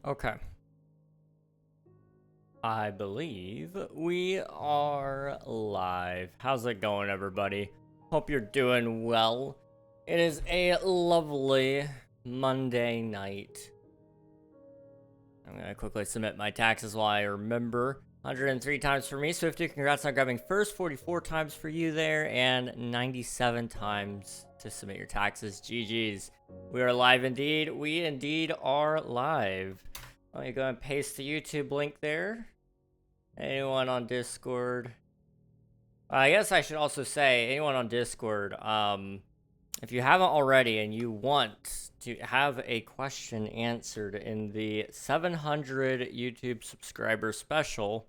Okay. I believe we are live. How's it going, everybody? Hope you're doing well. It is a lovely Monday night. I'm gonna quickly submit my taxes while I remember. 103 times for me, Swifty. Congrats on grabbing first. 44 times for you there, and 97 times to submit your taxes. GG's. We are live indeed. We indeed are live. Let me go and paste the YouTube link there. Anyone on Discord? I guess I should also say, anyone on Discord, if you haven't already and you want to have a question answered in the 700 YouTube subscriber special,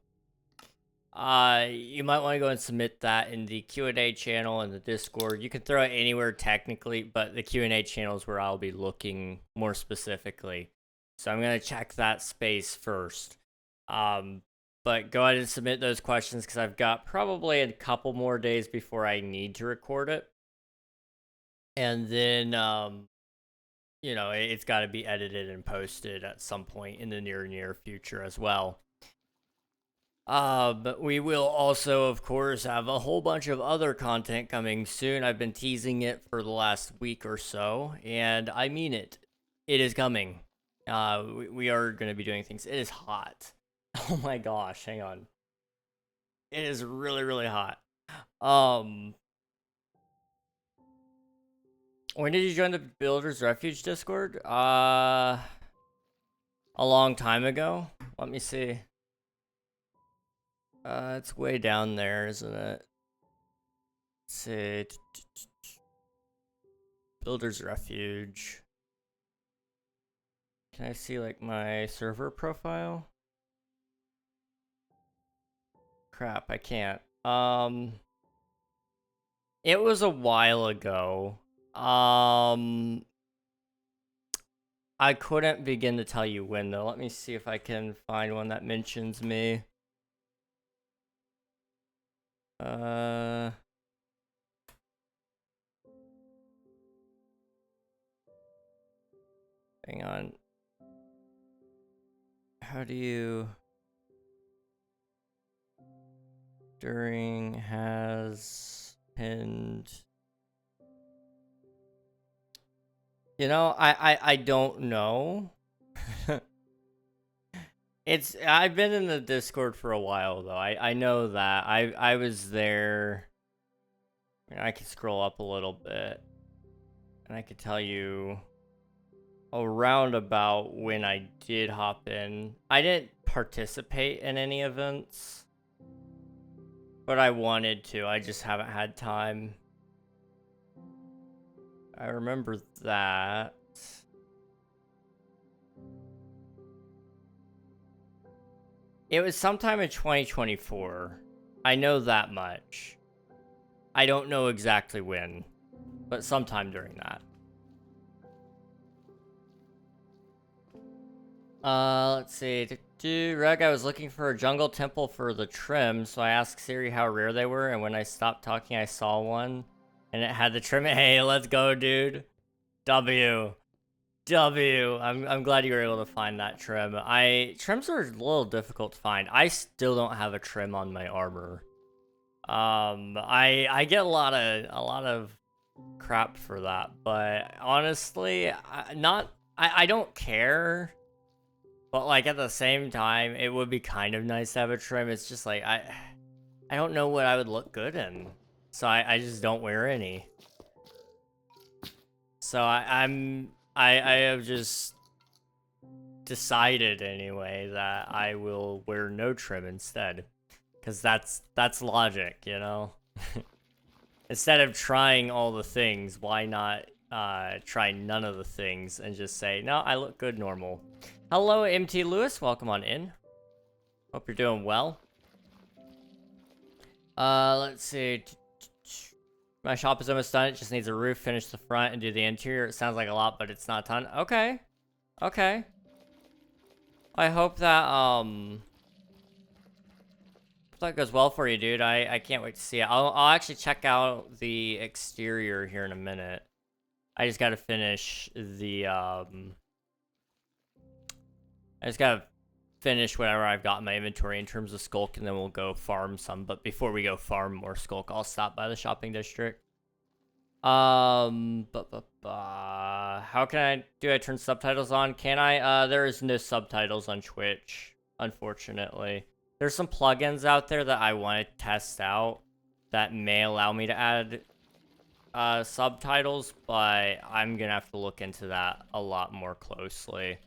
you might want to go and submit that in the Q&A channel in the Discord. You can throw it anywhere technically, but the Q&A channel is where I'll be looking more specifically. So I'm going to check that space first. But go ahead and submit those questions because I've got probably a couple more days before I need to record it. And then, you know, it's got to be edited and posted at some point in the near future as well. But we will also, of course, have a whole bunch of other content coming soon. I've been teasing it for the last week or so, and I mean it. It is coming. We are going to be doing things. It is hot. Oh my gosh, hang on. It is really, really hot. When did you join the Builders Refuge Discord? A long time ago. Let me see. It's way down there, isn't it? Let's see. Builders Refuge. Can I see, like, my server profile? Crap, I can't. It was a while ago. I couldn't begin to tell you when, though. Let me see if I can find one that mentions me. Hang on. How do you... During has pinned... You know, I don't know. I've been in the Discord for a while though. I know that. I was there. I can scroll up a little bit. And I could tell you around about when I did hop in. I didn't participate in any events. But I wanted to. I just haven't had time. I remember that. It was sometime in 2024. I know that much. I don't know exactly when, but sometime during that. Let's see. Reg, I was looking for a jungle temple for the trim, so I asked Siri how rare they were, and when I stopped talking, I saw one. And it had the trim. Hey, let's go, dude. W. I'm glad you were able to find that trim. Trims are a little difficult to find. I still don't have a trim on my armor. I get a lot of crap for that, but honestly, I don't care. But like at the same time, it would be kind of nice to have a trim. It's just like I don't know what I would look good in. So I just don't wear any. So I have just decided anyway that I will wear no trim instead. Cause that's logic, you know? Instead of trying all the things, why not try none of the things and just say, no, I look good normal. Hello, MT Lewis, welcome on in. Hope you're doing well. Let's see. My shop is almost done. It just needs a roof, finish the front, and do the interior. It sounds like a lot, but it's not a ton. Okay. Okay. I hope that, that goes well for you, dude. I can't wait to see it. I'll actually check out the exterior here in a minute. I just gotta finish the, I just gotta finish whatever I've got in my inventory in terms of Sculk, and then we'll go farm some. But before we go farm more Sculk, I'll stop by the shopping district. How can I turn subtitles on? Can I? There is no subtitles on Twitch, unfortunately. There's some plugins out there that I want to test out that may allow me to add subtitles, but I'm gonna have to look into that a lot more closely.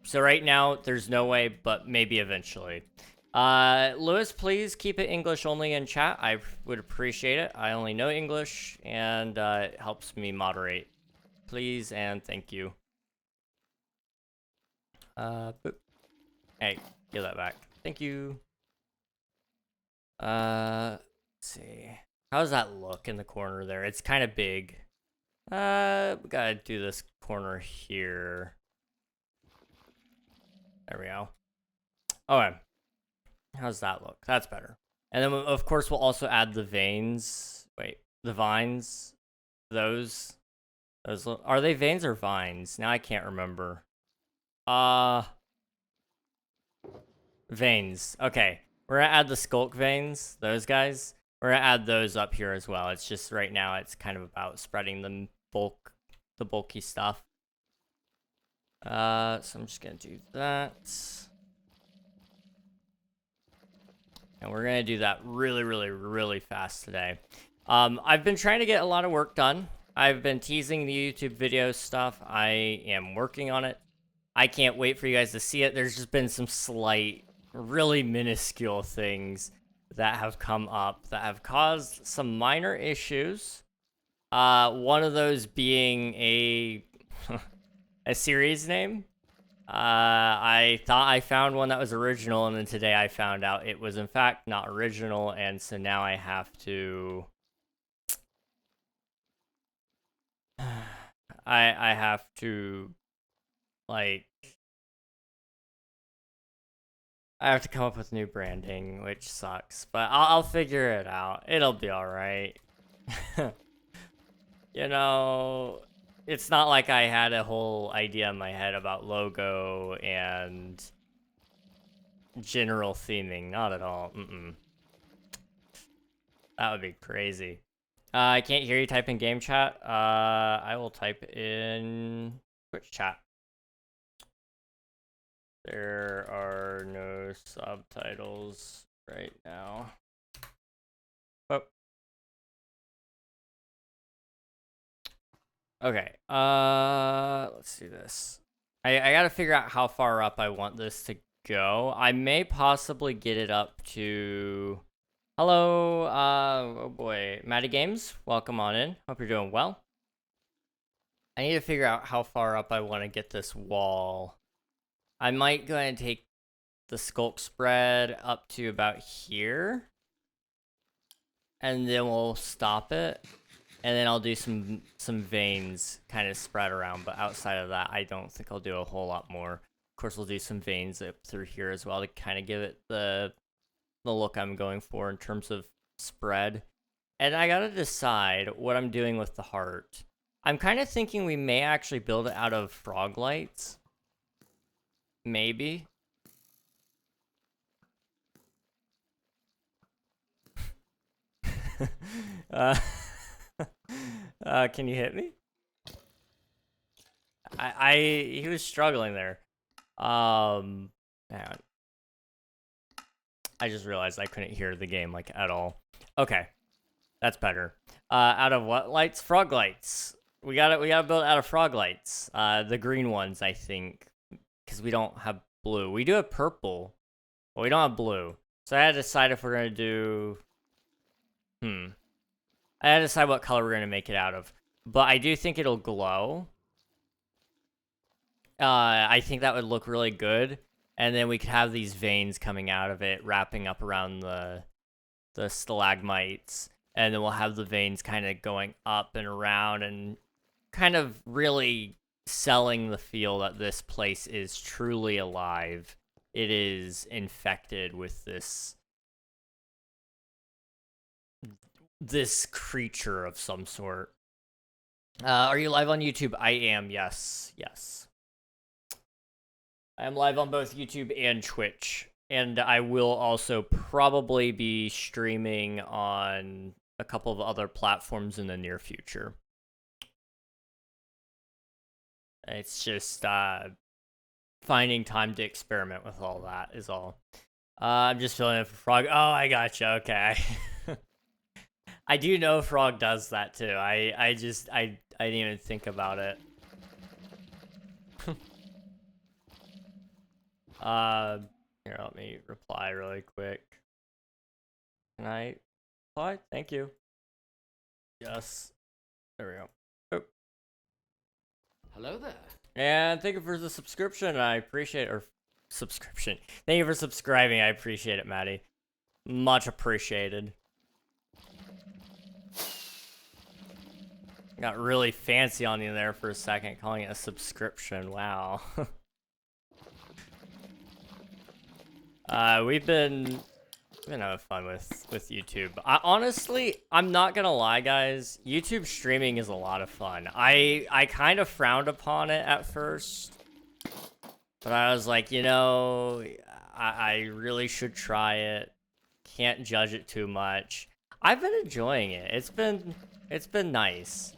So right now, there's no way, but maybe eventually. Lewis, please keep it English only in chat. I would appreciate it. I only know English, and it helps me moderate. Please and thank you. Boop. Hey, give that back. Thank you. Let's see. How does that look in the corner there? It's kind of big. We gotta do this corner here. There we go. Okay. How's that look? That's better. And then, of course, we'll also add the veins. Wait, the vines. Those. Are they veins or vines? Now I can't remember. Veins. Okay. We're gonna add the Sculk veins. Those guys. We're gonna add those up here as well. It's just right now it's kind of about spreading the bulky stuff. So I'm just gonna do that. And we're gonna do that really, really, really fast today. I've been trying to get a lot of work done. I've been teasing the YouTube video stuff. I am working on it. I can't wait for you guys to see it. There's just been some slight, really minuscule things that have come up that have caused some minor issues. One of those being a series name. I thought I found one that was original, and then today I found out it was in fact not original, and so now I have to I have to like I have to come up with new branding, which sucks, but I'll figure it out. It'll be all right. You know, it's not like I had a whole idea in my head about logo and general theming. Not at all. That would be crazy. I can't hear you type in game chat. I will type in Twitch chat. There are no subtitles right now. Oh. Okay, let's do this. I gotta figure out how far up I want this to go. I may possibly get it up to... Hello, oh boy, Matty Games, welcome on in. Hope you're doing well. I need to figure out how far up I want to get this wall. I might go ahead and take the Sculk spread up to about here. And then we'll stop it. And then I'll do some veins kind of spread around, but outside of that, I don't think I'll do a whole lot more. Of course, we'll do some veins up through here as well to kind of give it the look I'm going for in terms of spread. And I gotta decide what I'm doing with the heart. I'm kind of thinking we may actually build it out of frog lights. Maybe. Can you hit me? He was struggling there. Hang on. I just realized I couldn't hear the game like at all. Okay, that's better. Out of what lights? Frog lights. We gotta build out of frog lights. The green ones, I think, because we don't have blue. We do have purple, but we don't have blue. So I had to decide if we're gonna do. I had to decide what color we're gonna make it out of. But I do think it'll glow. I think that would look really good. And then we could have these veins coming out of it, wrapping up around the stalagmites. And then we'll have the veins kind of going up and around and kind of really selling the feel that this place is truly alive. It is infected with this creature of some sort. Are you live on YouTube? I am, yes. I am live on both YouTube and Twitch. And I will also probably be streaming on a couple of other platforms in the near future. It's just finding time to experiment with all that is all. I'm just filling in for Frog. Oh, I gotcha. Okay. I do know Frog does that too. I didn't even think about it. Here, let me reply really quick. Can I reply? Thank you. Yes. There we go. Oh. Hello there. And thank you for the subscription. I appreciate or subscription. Thank you for subscribing. I appreciate it, Maddie. Much appreciated. Got really fancy on you there for a second, calling it a subscription. Wow. We've been having fun with YouTube. Honestly, I'm not gonna lie, guys. YouTube streaming is a lot of fun. I kind of frowned upon it at first, but I was like, you know, I really should try it. Can't judge it too much. I've been enjoying it. It's been nice.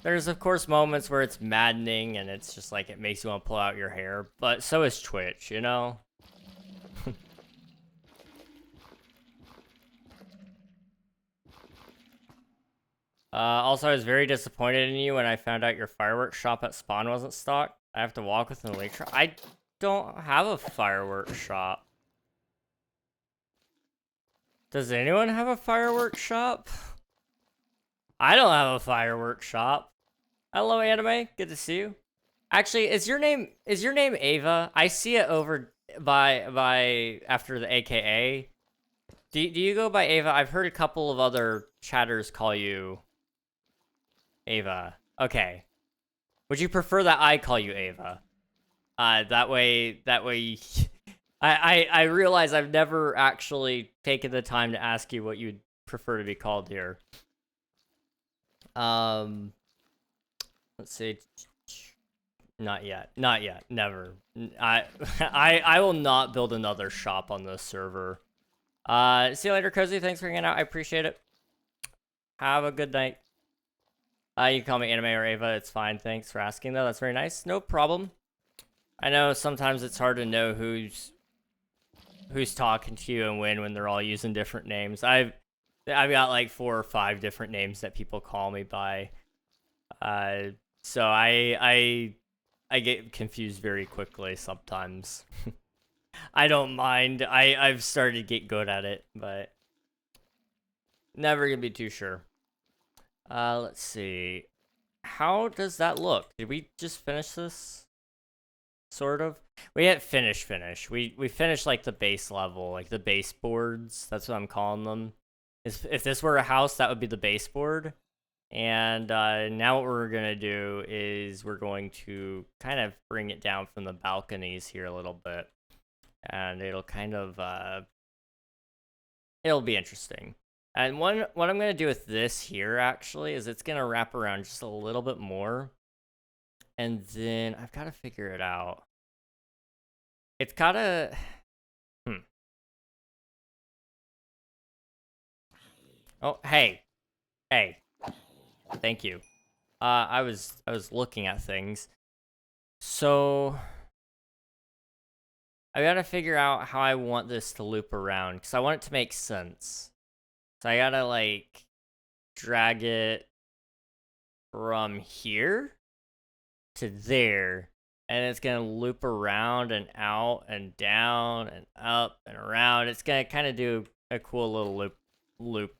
There's of course moments where it's maddening and it's just like it makes you want to pull out your hair, but so is Twitch, you know? Also, I was very disappointed in you when I found out your fireworks shop at Spawn wasn't stocked. I have to walk within the lake shop. I don't have a fireworks shop. Does anyone have a fireworks shop? I don't have a fireworks shop. Hello, Anime. Good to see you. Actually, is your name Ava? I see it over by after the AKA. Do you go by Ava? I've heard a couple of other chatters call you Ava. Okay. Would you prefer that I call you Ava? That way I realize I've never actually taken the time to ask you what you'd prefer to be called here. Let's see. Not yet. Not yet. Never. I will not build another shop on this server. See you later, Cozy. Thanks for hanging out. I appreciate it. Have a good night. You can call me Anime or Ava. It's fine. Thanks for asking, though. That's very nice. No problem. I know sometimes it's hard to know who's talking to you and when they're all using different names. I've got like 4 or 5 different names that people call me by. So I get confused very quickly sometimes. I don't mind. I've started to get good at it, but never gonna be too sure. Let's see. How does that look? Did we just finish this? Sort of. We didn't finish. We finished like the base level, like the baseboards. That's what I'm calling them. If this were a house, that would be the baseboard. And now what we're gonna do is we're going to kind of bring it down from the balconies here a little bit. And it'll kind of, it'll be interesting. And what I'm going to do with this here, actually, is it's going to wrap around just a little bit more. And then I've got to figure it out. It's got to... Oh, hey. Hey. Thank you. I was looking at things. So... I gotta figure out how I want this to loop around, because I want it to make sense. So I gotta, like, drag it from here to there, and it's gonna loop around and out and down and up and around. It's gonna kind of do a cool little loop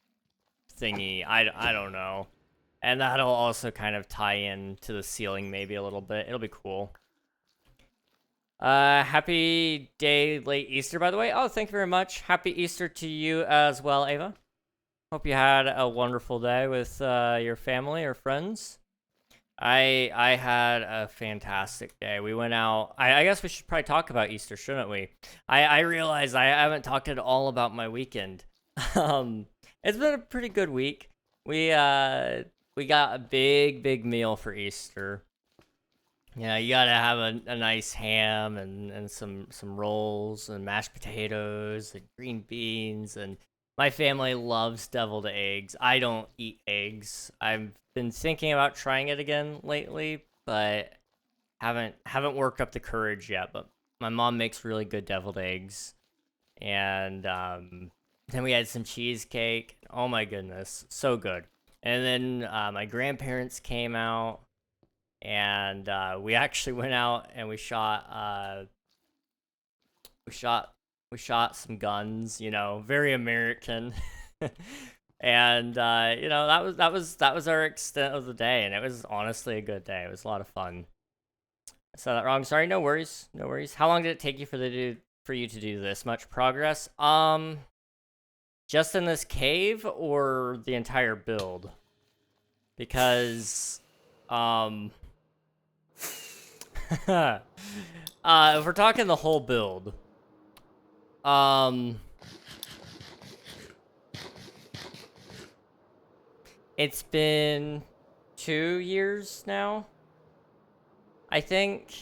thingy. I don't know. And that'll also kind of tie in to the ceiling maybe a little bit. It'll be cool. Happy day, late Easter, by the way. Oh, thank you very much. Happy Easter to you as well, Ava. Hope you had a wonderful day with your family or friends. I had a fantastic day. We went out. I guess we should probably talk about Easter, shouldn't we? I realize I haven't talked at all about my weekend. It's been a pretty good week. We got a big meal for Easter. Yeah, you gotta have a nice ham and some rolls and mashed potatoes and green beans, and my family loves deviled eggs. I don't eat eggs. I've been thinking about trying it again lately, but haven't worked up the courage yet. But my mom makes really good deviled eggs, and then we had some cheesecake. Oh my goodness, so good. And then my grandparents came out, and we actually went out and we shot we shot some guns, you know, very American. And you know, that was our extent of the day, and it was honestly a good day. It was a lot of fun. I said that wrong. Sorry, no worries. No worries. How long did it take you for you to do this much progress? Just in this cave or the entire build? Because if we're talking the whole build, it's been 2 years now, I think.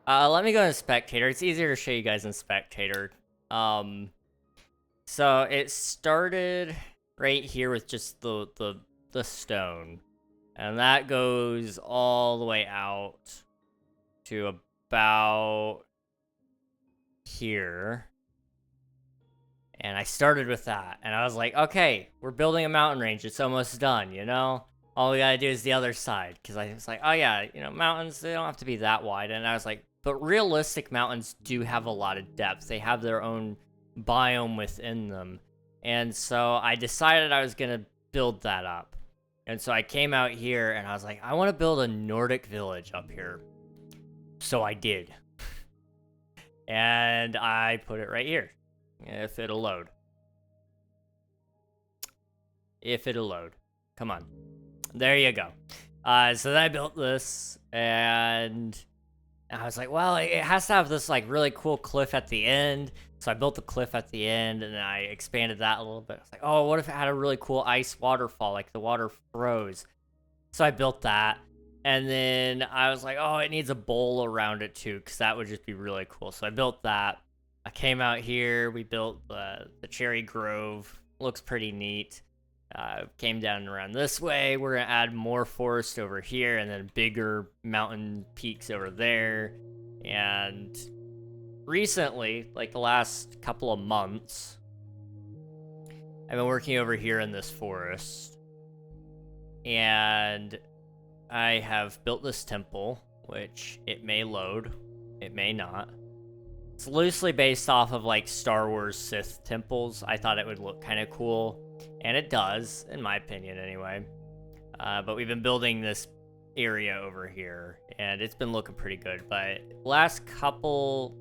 Let me go in spectator. It's easier to show you guys in spectator. So it started right here with just the stone, and that goes all the way out to about here. And I started with that, and I was like, okay, we're building a mountain range. It's almost done, you know? All we gotta do is the other side, because I was like, oh yeah, you know, mountains, they don't have to be that wide. And I was like, but realistic mountains do have a lot of depth. They have their own biome within them. And so I decided I was gonna build that up. And so I came out here, and I was like, I want to build a Nordic village up here. So I did. And I put it right here. If it'll load. If it'll load. Come on. There you go. So then I built this, and I was like, well, it has to have this like really cool cliff at the end. So I built the cliff at the end, and I expanded that a little bit. I was like, oh, what if it had a really cool ice waterfall, like the water froze? So I built that, and then I was like, oh, it needs a bowl around it too, because that would just be really cool. So I built that. I came out here, we built the cherry grove. Looks pretty neat. Came down around this way. We're gonna add more forest over here, and then bigger mountain peaks over there. And recently, like the last couple of months, I've been working over here in this forest, and I have built this temple, which it may load, it may not. It's loosely based off of like Star Wars Sith temples. I thought it would look kind of cool, and it does, in my opinion anyway. But we've been building this area over here, and it's been looking pretty good. But last couple,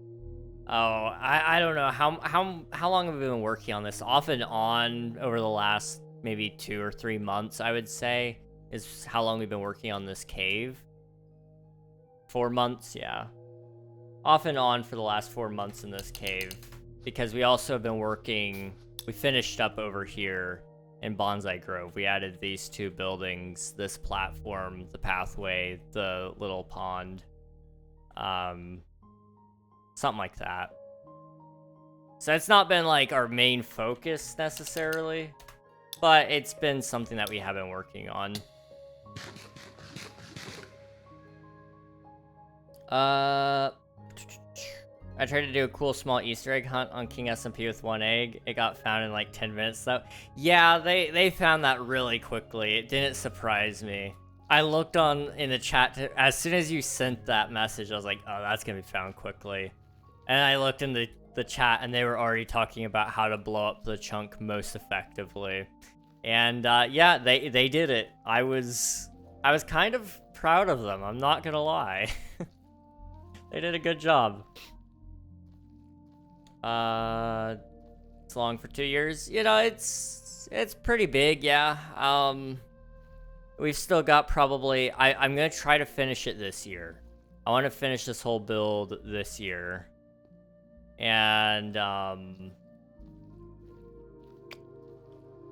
I don't know how long have we been working on this? Off and on over the last maybe 2 or 3 months, I would say, is how long we've been working on this cave. 4 months, yeah. Off and on for the last 4 months in this cave, because we also have been working, we finished up over here in Bonsai Grove. We added these 2 buildings, this platform, the pathway, the little pond, something like that. So it's not been like our main focus necessarily, but it's been something that we have been working on. I tried to do a cool small Easter egg hunt on King SMP with 1 egg. It got found in like 10 minutes though. Yeah, they found that really quickly. It didn't surprise me. I looked in the chat, as soon as you sent that message, I was like, oh, that's gonna be found quickly. And I looked in the chat, and they were already talking about how to blow up the chunk most effectively. And yeah, they did it. I was kind of proud of them, I'm not gonna lie. They did a good job. It's long for 2 years. You know, it's pretty big, yeah. We've still got probably, I'm gonna try to finish it this year. I want to finish this whole build this year. And,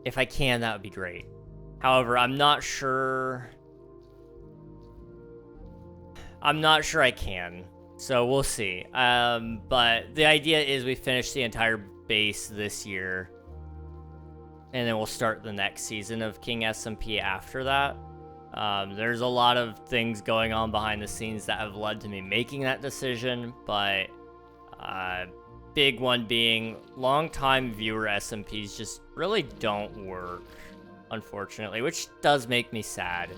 if I can, that would be great. However, I'm not sure. I'm not sure I can. So we'll see. But the idea is we finish the entire base this year, and then we'll start the next season of King SMP after that. There's a lot of things going on behind the scenes that have led to me making that decision, but big one being long-time viewer SMPs just really don't work, unfortunately, which does make me sad.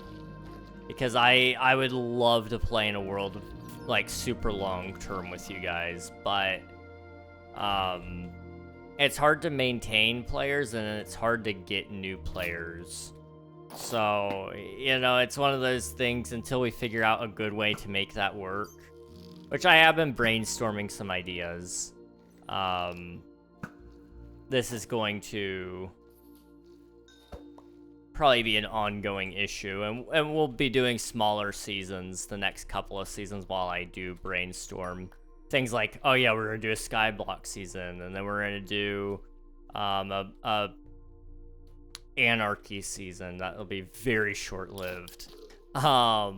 Because I would love to play in a world like super long term with you guys, but it's hard to maintain players and it's hard to get new players. So, you know, it's one of those things until we figure out a good way to make that work, which I have been brainstorming some ideas. This is going to probably be an ongoing issue, and we'll be doing smaller seasons the next couple of seasons while I do brainstorm things like, oh yeah, we're gonna do a skyblock season, and then we're gonna do a anarchy season that'll be very short-lived. I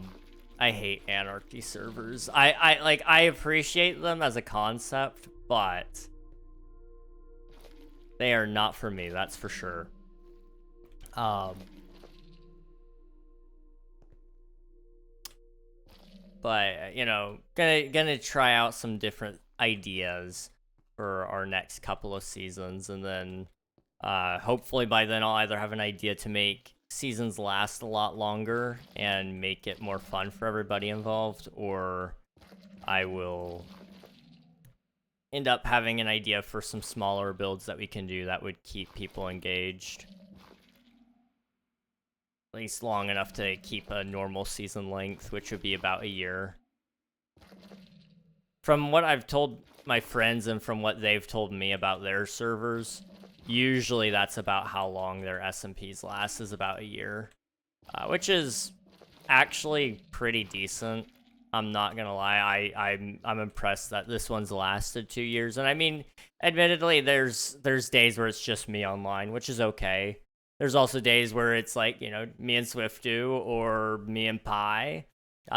hate anarchy servers. I appreciate them as a concept, but they are not for me, that's for sure. But you know, gonna try out some different ideas for our next couple of seasons, and then hopefully by then I'll either have an idea to make seasons last a lot longer and make it more fun for everybody involved, or I will end up having an idea for some smaller builds that we can do that would keep people engaged. At least long enough to keep a normal season length, which would be about a year. From what I've told my friends and from what they've told me about their servers, usually that's about how long their SMPs last, is about a year. Which is actually pretty decent. I'm not gonna lie, I'm impressed that this one's lasted 2 years. And I mean, admittedly, there's days where it's just me online, which is okay. There's also days where it's like, you know, me and Swiftu or me and Pi.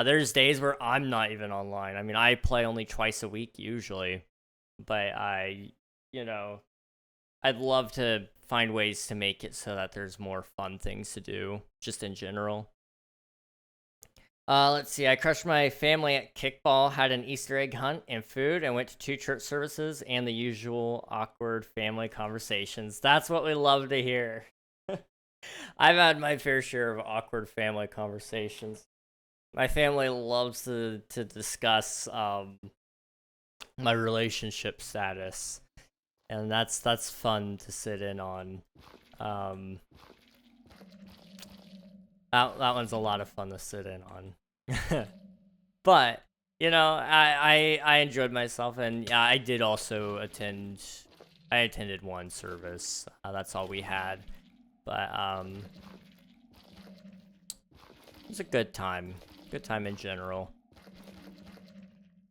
There's days where I'm not even online. I mean, I play only twice a week usually, but you know, I'd love to find ways to make it so that there's more fun things to do, just in general. Let's see, I crushed my family at kickball, had an Easter egg hunt and food, and went to 2 church services and the usual awkward family conversations. That's what we love to hear. I've had my fair share of awkward family conversations. My family loves to discuss my relationship status, and that's fun to sit in on. That one's a lot of fun to sit in on. But you know, I enjoyed myself, and yeah, I did also attend. I attended one service. That's all we had, but it was a good time. Good time in general.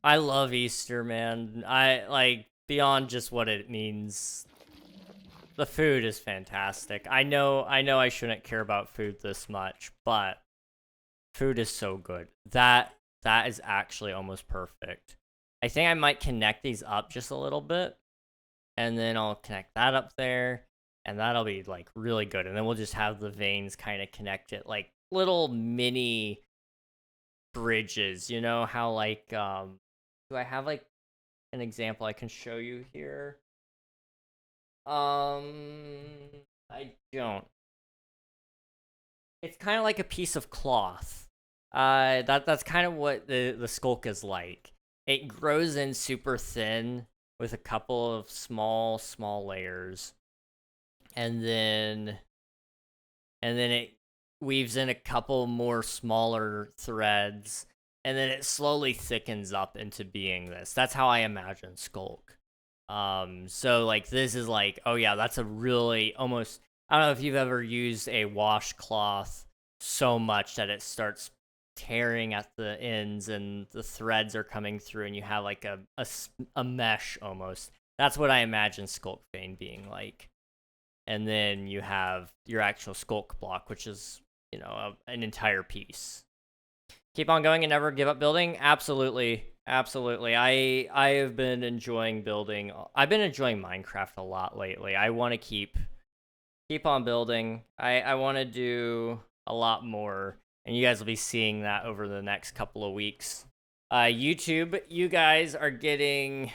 I love Easter, man. I like beyond just what it means. The food is fantastic. I know I shouldn't care about food this much, but food is so good. That is actually almost perfect. I think I might connect these up just a little bit, and then I'll connect that up there, and that'll be like really good. And then we'll just have the veins kind of connected, like little mini bridges. You know how like do I have like an example I can show you here? I don't. It's kind of like a piece of cloth. That's kind of what the skulk is like. It grows in super thin with a couple of small layers, and then it weaves in a couple more smaller threads, and then it slowly thickens up into being this. That's how I imagine skulk. So like this is like, oh yeah, that's a really almost, I don't know if you've ever used a washcloth so much that it starts tearing at the ends and the threads are coming through and you have like a mesh almost. That's what I imagine skulk vein being like. And then you have your actual skulk block, which is, you know, an entire piece. Keep on going and never give up building? Absolutely. Absolutely. I have been enjoying building. I've been enjoying Minecraft a lot lately. I want to keep on building. I want to do a lot more, and you guys will be seeing that over the next couple of weeks. YouTube, you guys are getting... I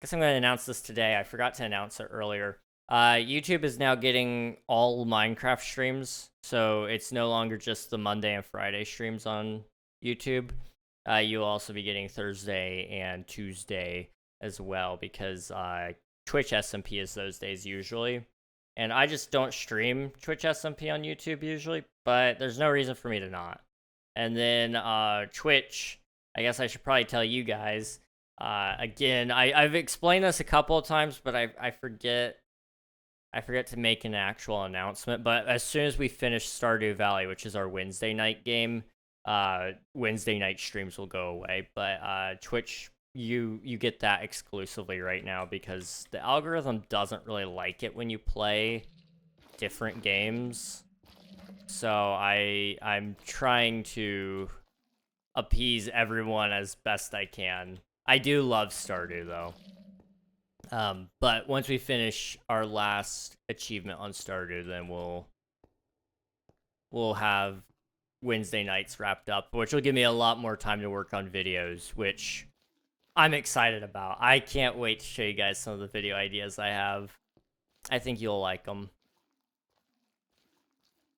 guess I'm going to announce this today. I forgot to announce it earlier. YouTube is now getting all Minecraft streams, so it's no longer just the Monday and Friday streams on YouTube. You'll also be getting Thursday and Tuesday as well, because Twitch SMP is those days usually. And I just don't stream Twitch SMP on YouTube usually, but there's no reason for me to not. And then Twitch, I guess I should probably tell you guys, again, I've explained this a couple of times, but I forget to make an actual announcement. But as soon as we finish Stardew Valley, which is our Wednesday night game, Wednesday night streams will go away. But Twitch, you get that exclusively right now, because the algorithm doesn't really like it when you play different games. So I'm trying to appease everyone as best I can. I do love Stardew though. But once we finish our last achievement on Stardew, then we'll have Wednesday nights wrapped up, which will give me a lot more time to work on videos, which I'm excited about. I can't wait to show you guys some of the video ideas I have. I think you'll like them.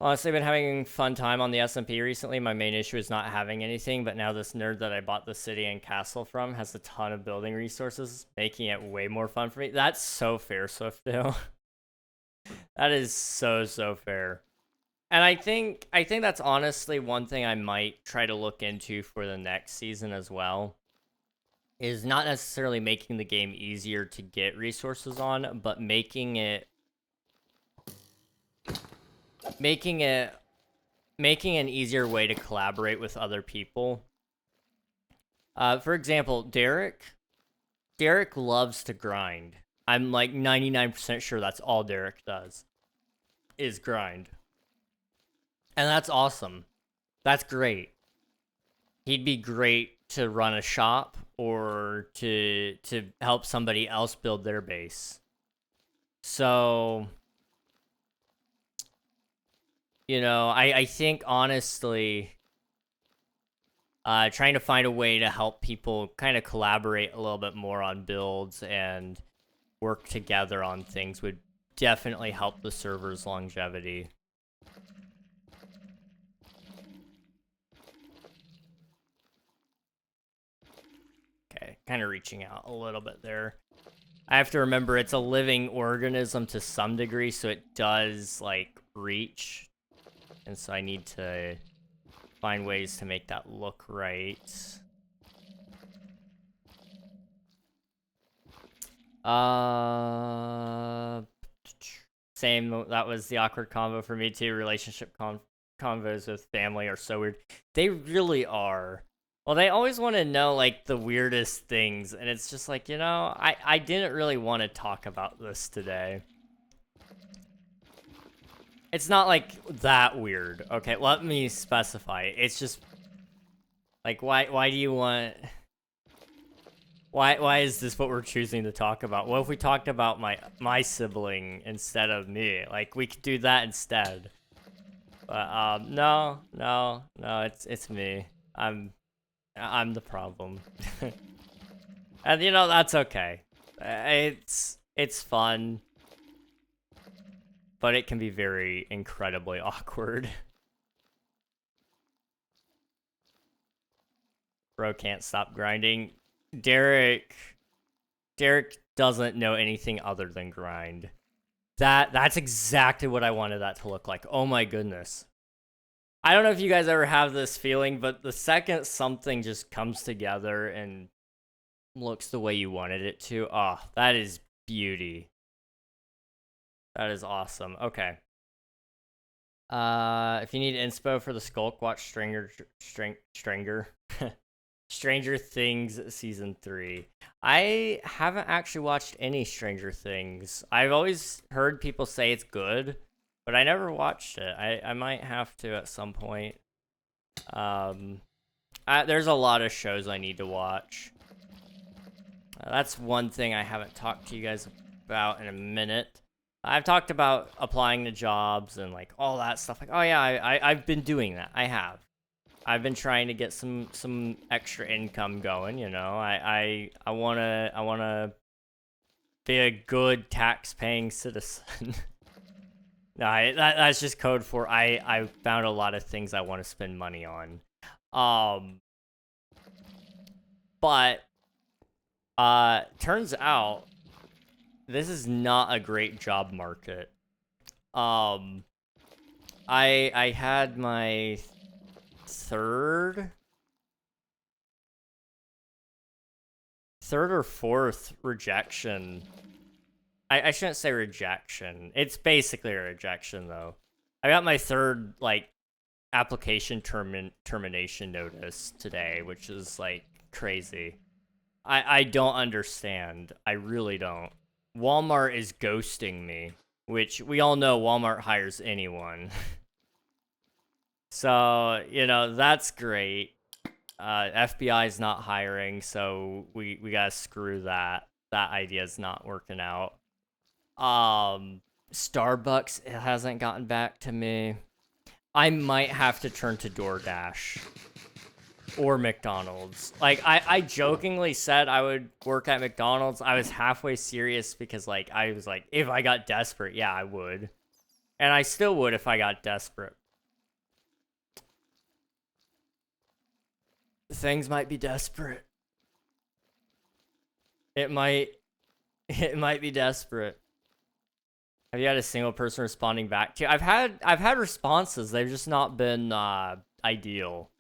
Honestly, I've been having a fun time on the SMP recently. My main issue is not having anything, but now this nerd that I bought the city and castle from has a ton of building resources, making it way more fun for me. That's so fair, Swiftdale. That is so fair. And I think that's honestly one thing I might try to look into for the next season as well, is not necessarily making the game easier to get resources on, but making an easier way to collaborate with other people. For example, Derek loves to grind. I'm like 99% sure that's all Derek does, is grind. And that's awesome. That's great. He'd be great to run a shop or to help somebody else build their base. So, you know, I think honestly, trying to find a way to help people kind of collaborate a little bit more on builds and work together on things would definitely help the server's longevity. Okay, kind of reaching out a little bit there. I have to remember it's a living organism to some degree, so it does, like, reach. And so I need to find ways to make that look right. Same, that was the awkward convo for me too. Relationship convos with family are so weird. They really are. Well, they always want to know, like, the weirdest things, and it's just like, you know, I didn't really want to talk about this today. It's not, like, that weird. Okay, let me specify. It's just, like, why do you want... Why is this what we're choosing to talk about? What if we talked about my sibling instead of me? Like, we could do that instead. But, no, it's me. I'm the problem. And, you know, that's okay. It's fun. But it can be very incredibly awkward. Bro can't stop grinding. Derek doesn't know anything other than grind. That's exactly what I wanted that to look like. Oh my goodness. I don't know if you guys ever have this feeling, but the second something just comes together and looks the way you wanted it to, oh, that is beauty. That is awesome. Okay. If you need inspo for the Sculk, watch Stranger Things Season 3. I haven't actually watched any Stranger Things. I've always heard people say it's good, but I never watched it. I might have to at some point. There's a lot of shows I need to watch. That's one thing I haven't talked to you guys about in a minute. I've talked about applying to jobs and like all that stuff. Like, oh yeah, I've been doing that. I have. I've been trying to get some extra income going. You know, I wanna be a good tax-paying citizen. No, that's just code for I found a lot of things I want to spend money on. But turns out this is not a great job market. I had my third or fourth rejection. I shouldn't say rejection. It's basically a rejection though. I got my third like application termination notice today, which is like crazy. I don't understand. I really don't. Walmart is ghosting me, which we all know Walmart hires anyone. So, you know, that's great. FBI is not hiring, so we gotta screw that. That idea is not working out. Starbucks it hasn't gotten back to me. I might have to turn to DoorDash or McDonald's. Like, I jokingly said I would work at McDonald's. I was halfway serious because, like, I was like, if I got desperate, yeah, I would. And I still would if I got desperate. Things might be desperate. It might be desperate. Have you had a single person responding back to you? I've had responses. They've just not been ideal.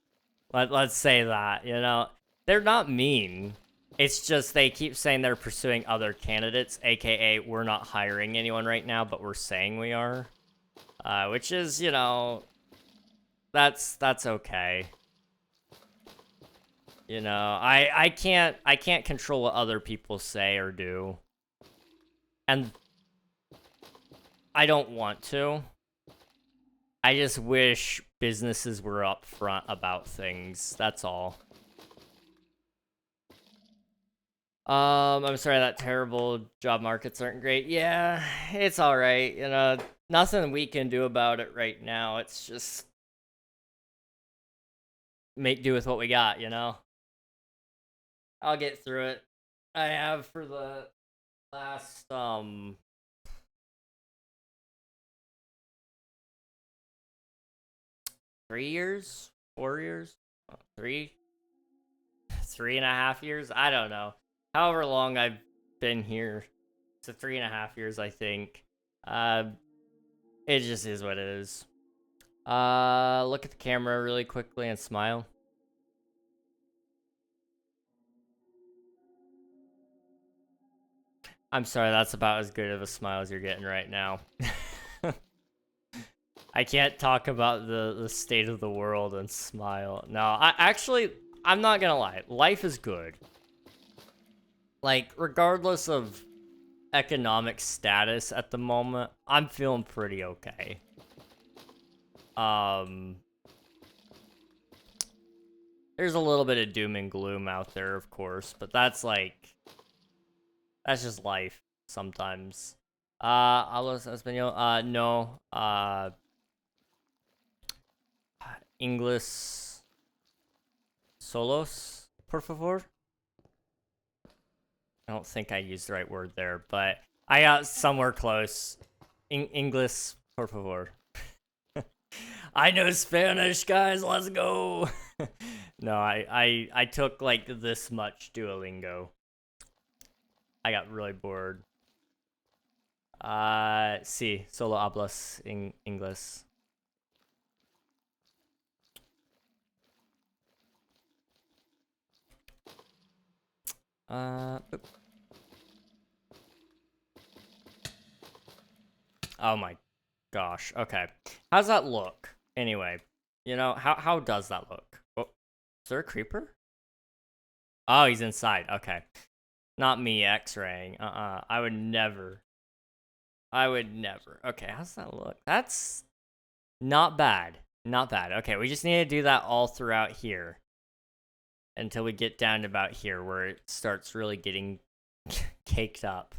Let's say that, you know. They're not mean. It's just they keep saying they're pursuing other candidates, aka we're not hiring anyone right now, but we're saying we are. Which is, you know, that's okay. You know, I can't control what other people say or do. And I don't want to. I just wish businesses were upfront about things. That's all. I'm sorry that terrible job markets aren't great. Yeah, it's all right. You know, nothing we can do about it right now. It's just make do with what we got, you know? I'll get through it. I have for the last 3 years, 4 years, 3.5 years. I don't know. However long I've been here, so 3.5 years, I think. It just is what it is. Look at the camera really quickly and smile. I'm sorry, that's about as good of a smile as you're getting right now. I can't talk about the state of the world and smile. No, I'm not gonna lie. Life is good. Like, regardless of economic status at the moment, I'm feeling pretty okay. There's a little bit of doom and gloom out there, of course, but that's just life sometimes. ¿Hablas español? No. English solos, por favor? I don't think I used the right word there, but I got somewhere close. English, por favor. I know Spanish, guys. Let's go. No, I took like this much Duolingo. I got really bored. Sí, solo hablas inglés. Oh my gosh. Okay. How's that look? Anyway, you know, how does that look? Oh, is there a creeper? Oh, he's inside. Okay. Not me X-raying. I would never. I would never. Okay, how's that look? That's not bad. Not bad. Okay, we just need to do that all throughout here. until we get down to about here where it starts really getting caked up.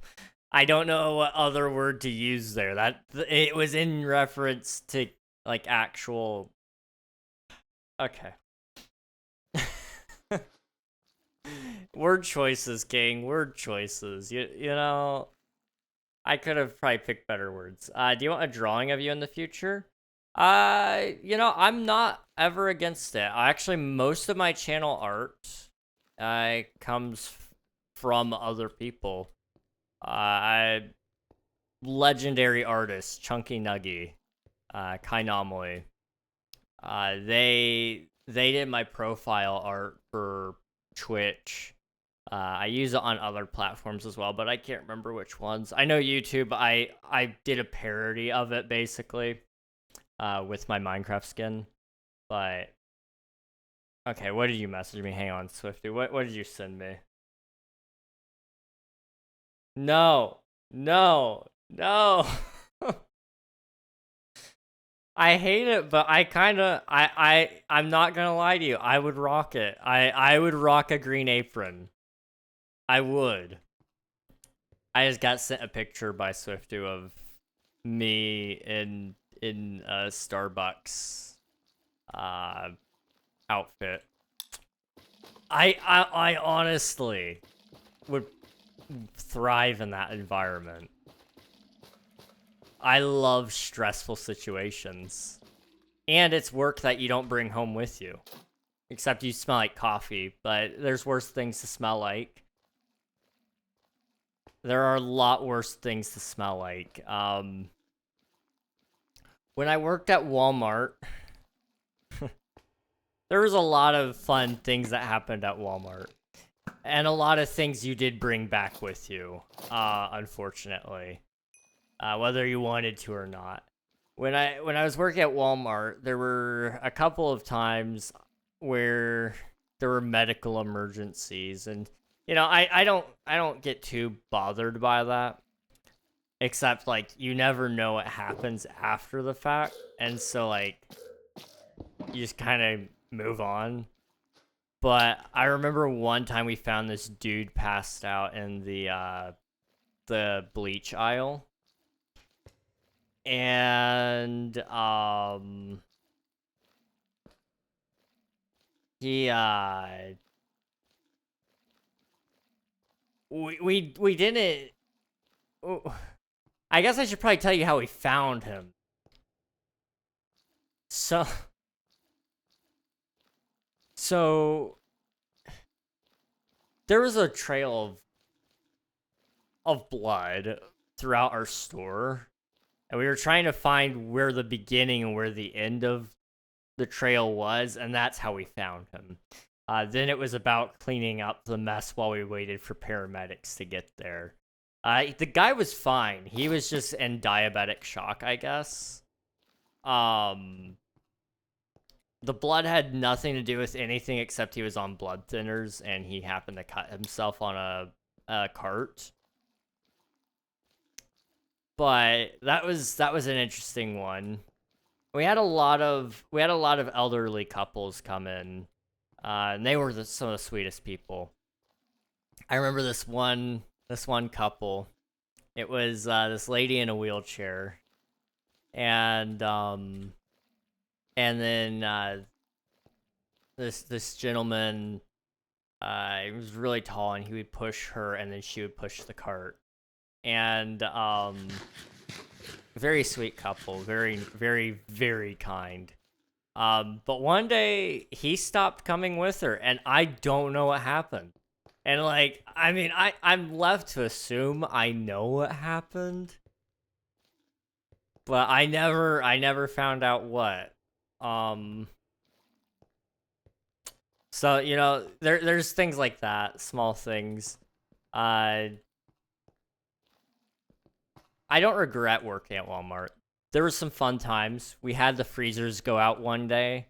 I don't know what other word to use there. That it was in reference to like actual. Okay. Word choices, King. Word choices. You know, I could have probably picked better words. Do you want a drawing of you in the future? You know, I'm not ever against it. Actually, most of my channel art comes from other people. I legendary artist Chunky Nuggy, Kainomoly. They did my profile art for Twitch. I use it on other platforms as well, but I can't remember which ones. I know YouTube. I did a parody of it basically, with my Minecraft skin. But okay, what did you message me? Hang on, Swifty. What did you send me? No, no, no. I hate it, but I'm not gonna lie to you. I would rock it. I would rock a green apron. I would. I just got sent a picture by Swifty of me in a Starbucks outfit. I honestly would thrive in that environment. I love stressful situations. And it's work that you don't bring home with you. Except you smell like coffee, but there's worse things to smell like. There are a lot worse things to smell like. When I worked at Walmart, there was a lot of fun things that happened at Walmart. And a lot of things you did bring back with you, unfortunately. Whether you wanted to or not. When I was working at Walmart, there were a couple of times where there were medical emergencies, and you know, I don't get too bothered by that. Except like you never know what happens after the fact, and so like you just kind of move on. But I remember one time we found this dude passed out in the bleach aisle. And he we didn't. I guess I should probably tell you how we found him. So there was a trail of blood throughout our store, and we were trying to find where the beginning and where the end of the trail was, and that's how we found him. Then it was about cleaning up the mess while we waited for paramedics to get there. The guy was fine. He was just in diabetic shock, I guess. The blood had nothing to do with anything except he was on blood thinners and he happened to cut himself on a cart. But that was an interesting one. We had a lot of elderly couples come in, and they were some of the sweetest people. I remember this one couple. It was this lady in a wheelchair, and then this gentleman, he was really tall, and he would push her, and then she would push the cart, and very sweet couple, very, very, very kind. But one day he stopped coming with her, and I don't know what happened. And like, I mean, I'm left to assume I know what happened, but I never found out what. So you know, there's things like that, small things. I don't regret working at Walmart. There were some fun times. We had the freezers go out one day,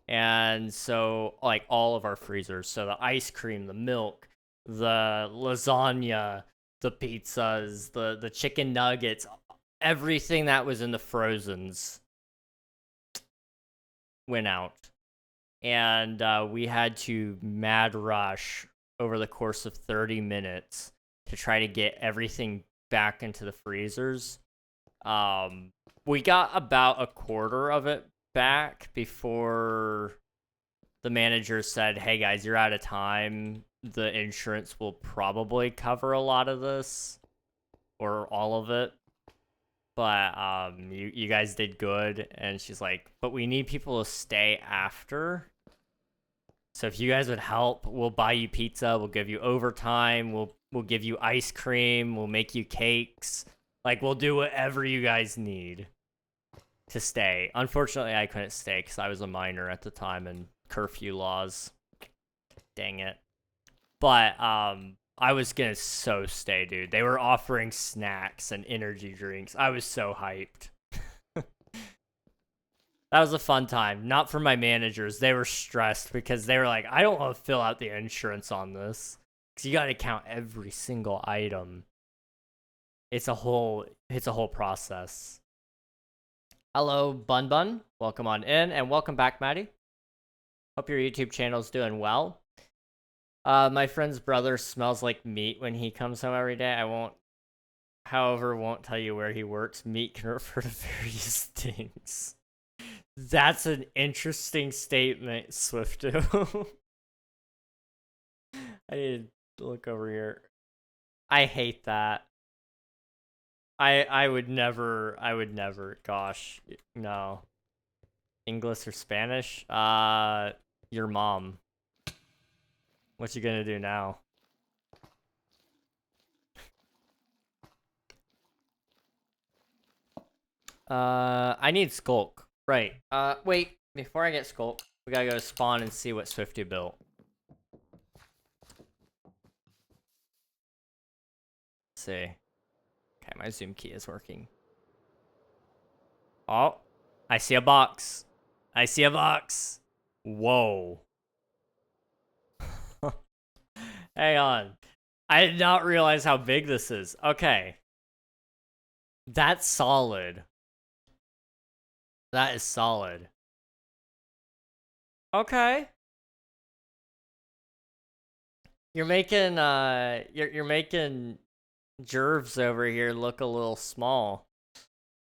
and so like all of our freezers, so the ice cream, the milk, the lasagna, the pizzas, the chicken nuggets, everything that was in the frozens went out. and we had to mad rush over the course of 30 minutes to try to get everything back into the freezers. We got about a quarter of it back before the manager said, hey guys, you're out of time. The insurance will probably cover a lot of this or all of it. But you guys did good. And she's like, but we need people to stay after. So if you guys would help, we'll buy you pizza, we'll give you overtime, we'll give you ice cream, we'll make you cakes. Like, we'll do whatever you guys need to stay. Unfortunately, I couldn't stay because I was a minor at the time and curfew laws. Dang it. But I was gonna so stay, dude. They were offering snacks and energy drinks. I was so hyped. That was a fun time. Not for my managers. They were stressed because they were like, I don't want to fill out the insurance on this. Because you got to count every single item. It's a whole process. Hello, Bun Bun. Welcome on in, and welcome back, Maddie. Hope your YouTube channel's doing well. My friend's brother smells like meat when he comes home every day. However, won't tell you where he works. Meat can refer to various things. That's an interesting statement, Swifto. I need to look over here. I hate that. I would never, gosh, no. English or Spanish? Your mom. What you gonna do now? I need Sculk. Right. Wait. Before I get Sculk, we gotta go to spawn and see what Swifty built. Let's see. Okay, my zoom key is working. Oh, I see a box. I see a box. Whoa. Hang on. I did not realize how big this is. Okay. That's solid. That is solid. Okay. You're making you're making Jervs over here look a little small.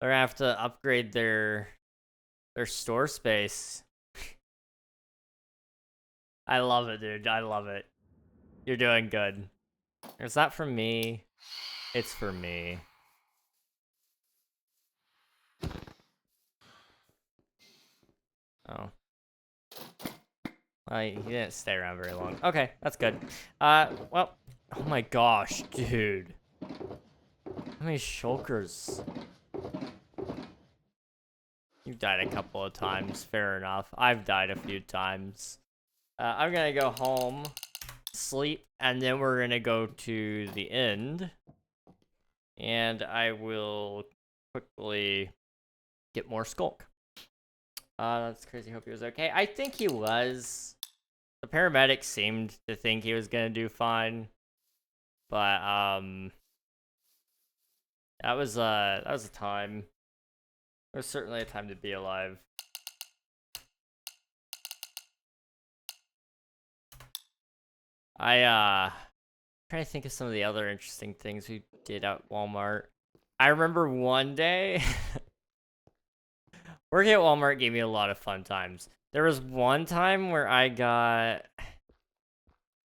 They're gonna have to upgrade their store space. I love it, dude. I love it. You're doing good. Is that for me? It's for me. Oh. He didn't stay around very long. Okay, that's good. Well, oh my gosh, dude. How many shulkers? You've died a couple of times, fair enough. I've died a few times. I'm gonna go home, sleep, and then we're gonna go to the end. And I will quickly get more Sculk. That's crazy. Hope he was okay. I think he was. The paramedic seemed to think he was gonna do fine, but that was a time. It was certainly a time to be alive. Trying to think of some of the other interesting things we did at Walmart. I remember one day working at Walmart gave me a lot of fun times. There was one time where I got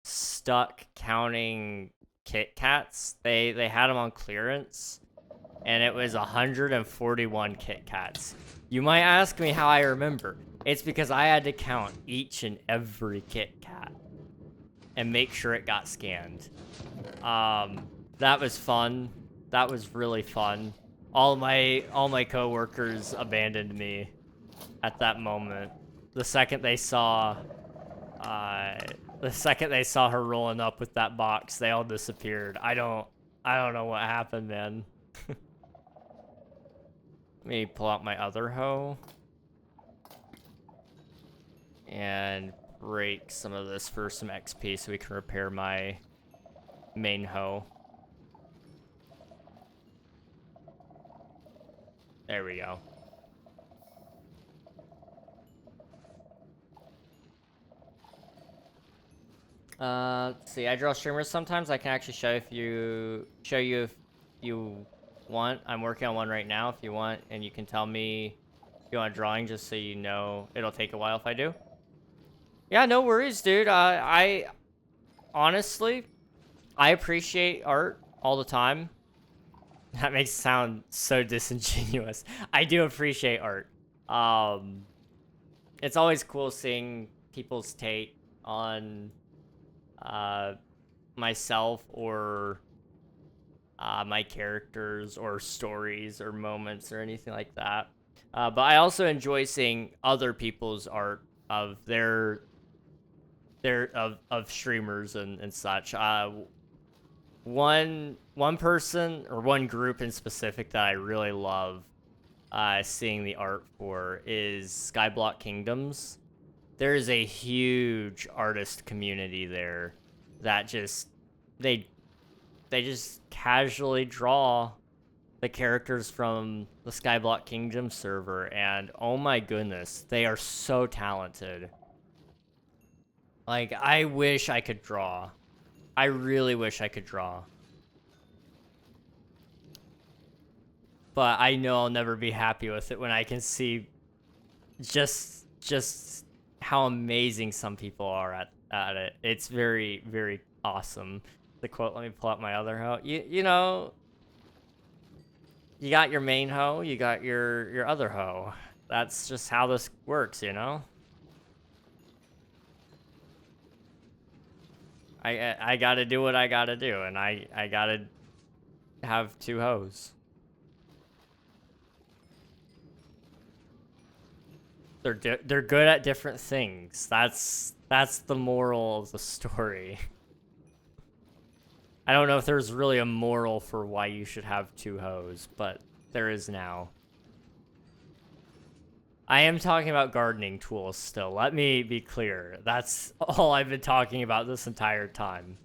stuck counting Kit Kats. They had them on clearance, and it was 141 Kit Kats. You might ask me how I remember. It's because I had to count each and every Kit Kat and make sure it got scanned. That was fun. That was really fun. All my coworkers abandoned me at that moment. The second they saw her rolling up with that box, they all disappeared. I don't know what happened, man. Let me pull out my other hoe and break some of this for some XP so we can repair my main hoe. There we go. Let's see. I draw streamers sometimes. I can actually show you if you want. I'm working on one right now if you want, and you can tell me if you want a drawing just so you know. It'll take a while if I do. Yeah, no worries, dude. I honestly, I appreciate art all the time. That makes it sound so disingenuous. I do appreciate art. It's always cool seeing people's take on myself or my characters or stories or moments or anything like that. But I also enjoy seeing other people's art of of streamers and such. One person or one group in specific that I really love seeing the art for is Skyblock Kingdoms. There is a huge artist community there that just they just casually draw the characters from the Skyblock Kingdom server, and oh my goodness, they are so talented. Like, I wish I could draw. I really wish I could draw. But I know I'll never be happy with it when I can see just how amazing some people are at it. It's very, very awesome. The quote, let me pull up my other hoe. You know, you got your main hoe, you got your other hoe. That's just how this works, you know? I gotta do what I gotta do, and I gotta have two hoes. They're good at different things. That's the moral of the story. I don't know if there's really a moral for why you should have two hoes, but there is now. I am talking about gardening tools still. Let me be clear. That's all I've been talking about this entire time.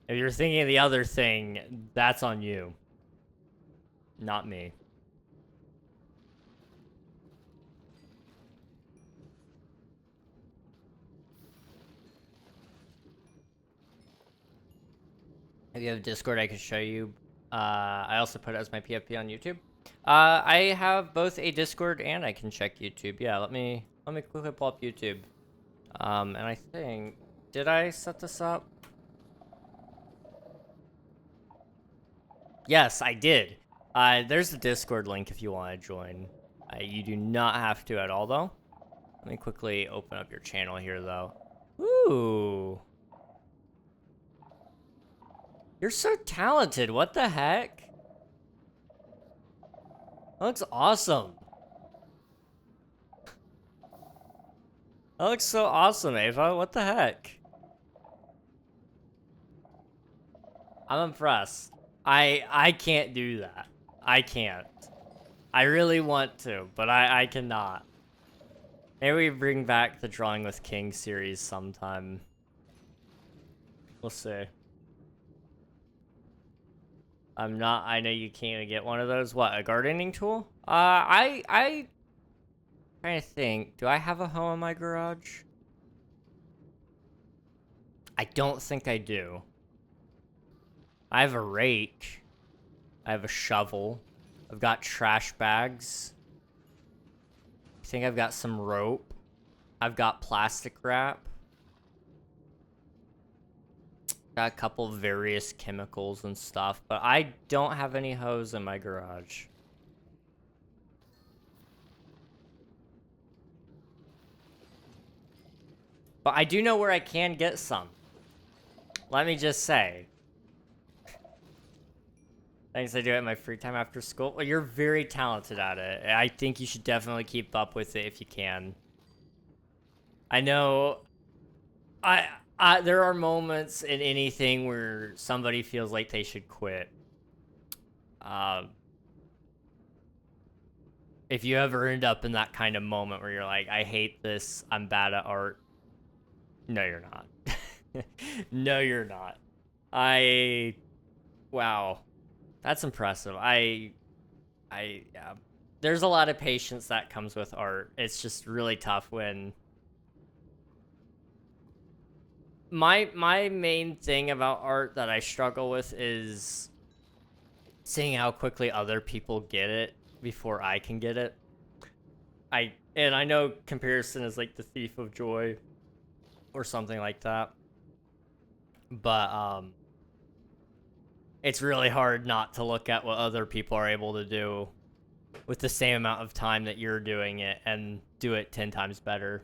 If you're thinking of the other thing, that's on you. Not me. If you have Discord, I can show you. I also put it as my PFP on YouTube. I have both a Discord and I can check YouTube. Yeah, let me quickly pull up YouTube. And I think, did I set this up? Yes, I did. There's the Discord link if you want to join. You do not have to at all, though. Let me quickly open up your channel here, though. Ooh. You're so talented. What the heck? That looks awesome. That looks so awesome, Ava. What the heck? I'm impressed. I can't do that. I can't. I really want to, but I cannot. Maybe we bring back the Drawing with King series sometime. We'll see. I know you can't even get one of those. What, a gardening tool? I trying to think. Do I have a hoe in my garage? I don't think I do. I have a rake. I have a shovel. I've got trash bags. I think I've got some rope. I've got plastic wrap. Got a couple of various chemicals and stuff, but I don't have any hose in my garage. But I do know where I can get some. Let me just say. Things I do at my free time after school. Well, you're very talented at it. I think you should definitely keep up with it if you can. I know there are moments in anything where somebody feels like they should quit. If you ever end up in that kind of moment where you're like, I hate this, I'm bad at art. No, you're not. No, you're not. Wow. That's impressive. Yeah. There's a lot of patience that comes with art. It's just really tough when my main thing about art that I struggle with is seeing how quickly other people get it before I can get it. And I know comparison is like the thief of joy or something like that. But it's really hard not to look at what other people are able to do with the same amount of time that you're doing it and do it 10 times better.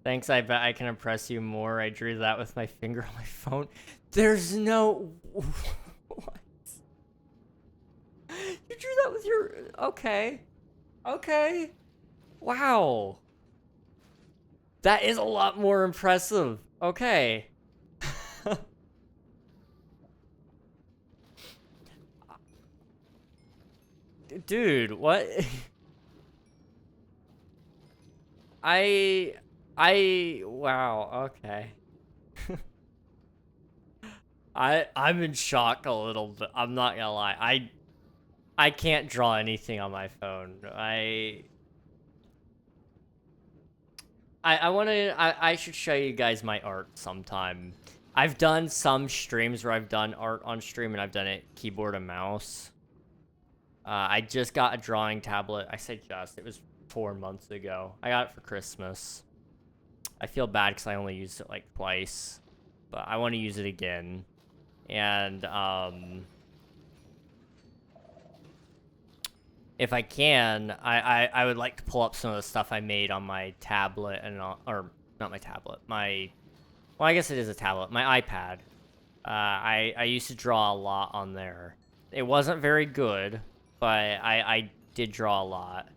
Thanks, I bet I can impress you more. I drew that with my finger on my phone. There's no... What? You drew that with your... Okay. Okay. Wow. That is a lot more impressive. Okay. Dude, what? Wow, okay. I'm in shock a little bit. I'm not gonna lie. I can't draw anything on my phone. I should show you guys my art sometime. I've done some streams where I've done art on stream and I've done it keyboard and mouse. I just got a drawing tablet. I say just, it was 4 months ago. I got it for Christmas. I feel bad because I only used it like twice, but I want to use it again. And if I can, I would like to pull up some of the stuff I made on my tablet and or not my tablet, well, I guess it is a tablet, my iPad. I used to draw a lot on there. It wasn't very good, but I did draw a lot.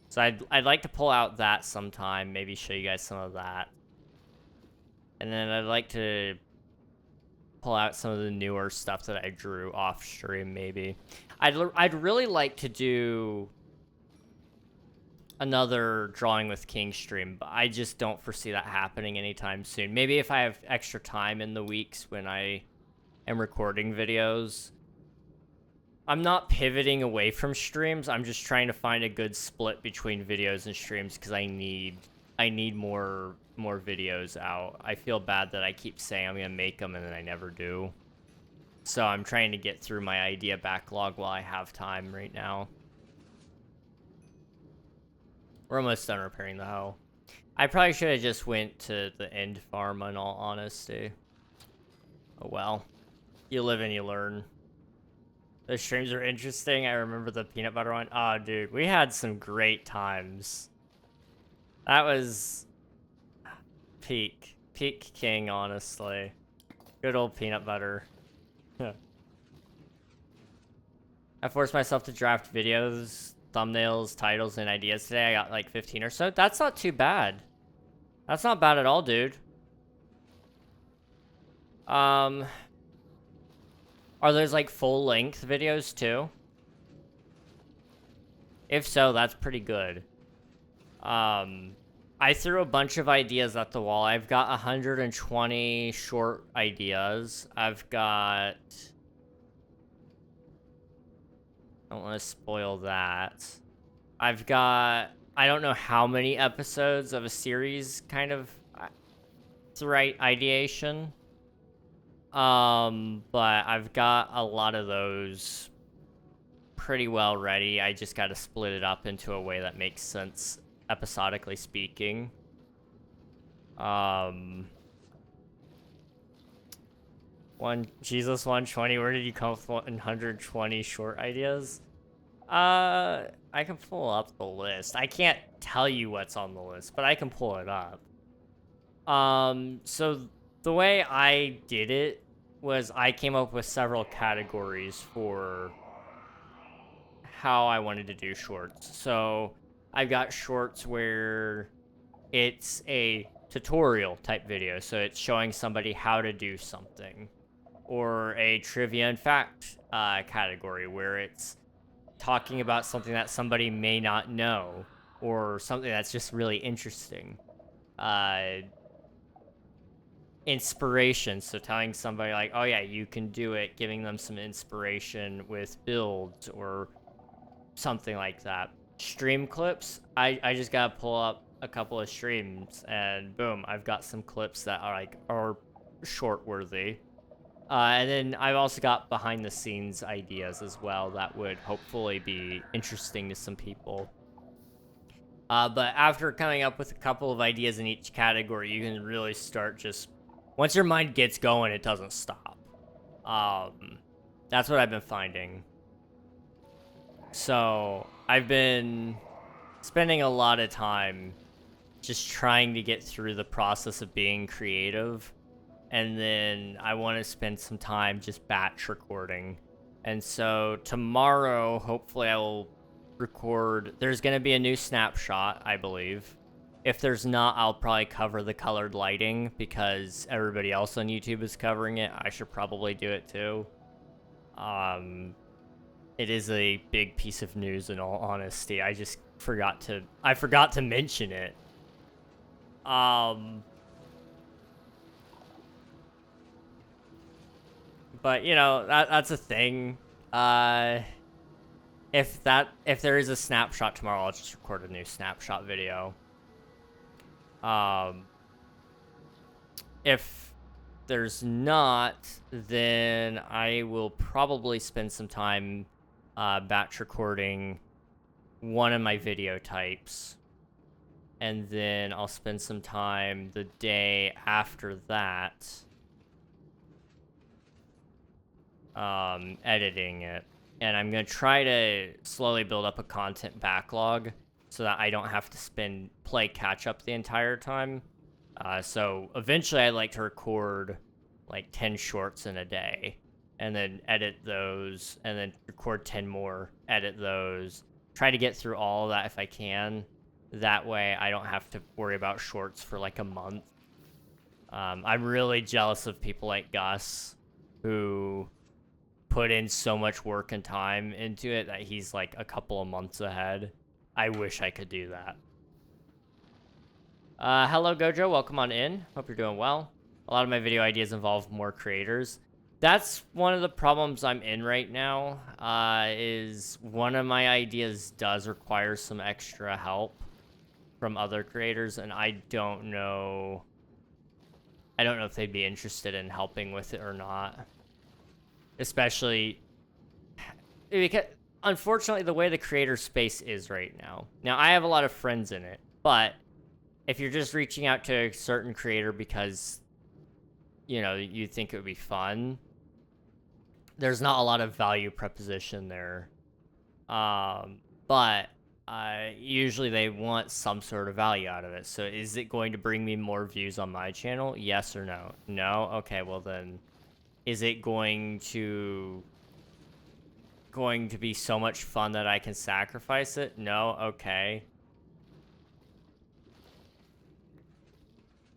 So I'd like to pull out that sometime, maybe show you guys some of that. And then I'd like to pull out some of the newer stuff that I drew off stream, maybe. I'd really like to do another Drawing with King stream, but I just don't foresee that happening anytime soon. Maybe if I have extra time in the weeks when I am recording videos. I'm not pivoting away from streams. I'm just trying to find a good split between videos and streams because I need more videos out. I feel bad that I keep saying I'm gonna make them and then I never do. So I'm trying to get through my idea backlog while I have time right now. We're almost done repairing the hoe. I probably should have just went to the end farm in all honesty. Oh well. You live and you learn. The streams are interesting. I remember the peanut butter one. Oh, dude, we had some great times. That was peak king, honestly. Good old peanut butter. I forced myself to draft videos, thumbnails, titles, and ideas today. I got like 15 or so. That's not too bad. That's not bad at all, dude. Are those like full-length videos too? If so, that's pretty good. I threw a bunch of ideas at the wall. I've got 120 short ideas. I've got... I don't want to spoil that. I've got... I don't know how many episodes of a series kind of... It's the right ideation. But I've got a lot of those pretty well ready. I just got to split it up into a way that makes sense, episodically speaking. Jesus 120, where did you come with 120 short ideas? I can pull up the list. I can't tell you what's on the list, but I can pull it up. So the way I did it was I came up with several categories for how I wanted to do shorts. So I've got shorts where it's a tutorial type video, so it's showing somebody how to do something, or a trivia and fact category where it's talking about something that somebody may not know, or something that's just really interesting. Inspiration, so telling somebody like, oh yeah, you can do it, giving them some inspiration with builds or something like that. stream clips, I just gotta pull up a couple of streams, and boom, I've got some clips that are short worthy. And then I've also got behind the scenes ideas as well that would hopefully be interesting to some people. But after coming up with a couple of ideas in each category, you can really start just... Once your mind gets going, it doesn't stop. That's what I've been finding. So, I've been spending a lot of time just trying to get through the process of being creative. And then I want to spend some time just batch recording. And so tomorrow, hopefully I will record... There's going to be a new snapshot, I believe. If there's not, I'll probably cover the colored lighting because everybody else on YouTube is covering it. I should probably do it too. It is a big piece of news in all honesty. I forgot to mention it. But you know, that's a thing. If there is a snapshot tomorrow, I'll just record a new snapshot video. If there's not, then I will probably spend some time batch recording one of my video types. And then I'll spend some time the day after that editing it. And I'm going to try to slowly build up a content backlog so that I don't have to play catch up the entire time. So eventually I'd like to record like 10 shorts in a day and then edit those and then record 10 more, edit those, try to get through all of that if I can. That way I don't have to worry about shorts for like a month. I'm really jealous of people like Gus who put in so much work and time into it that he's like a couple of months ahead. I wish I could do that. Hello Gojo, welcome on in. Hope you're doing well. A lot of my video ideas involve more creators. That's one of the problems I'm in right now, is one of my ideas does require some extra help from other creators, and I don't know if they'd be interested in helping with it or not. Especially because, unfortunately, the way the creator space is right now. Now, I have a lot of friends in it, but if you're just reaching out to a certain creator because, you know, you think it would be fun, there's not a lot of value proposition there. But usually they want some sort of value out of it. So is it going to bring me more views on my channel? Yes or no? No? Okay, well then... Is it going to be so much fun that I can sacrifice it? No? Okay.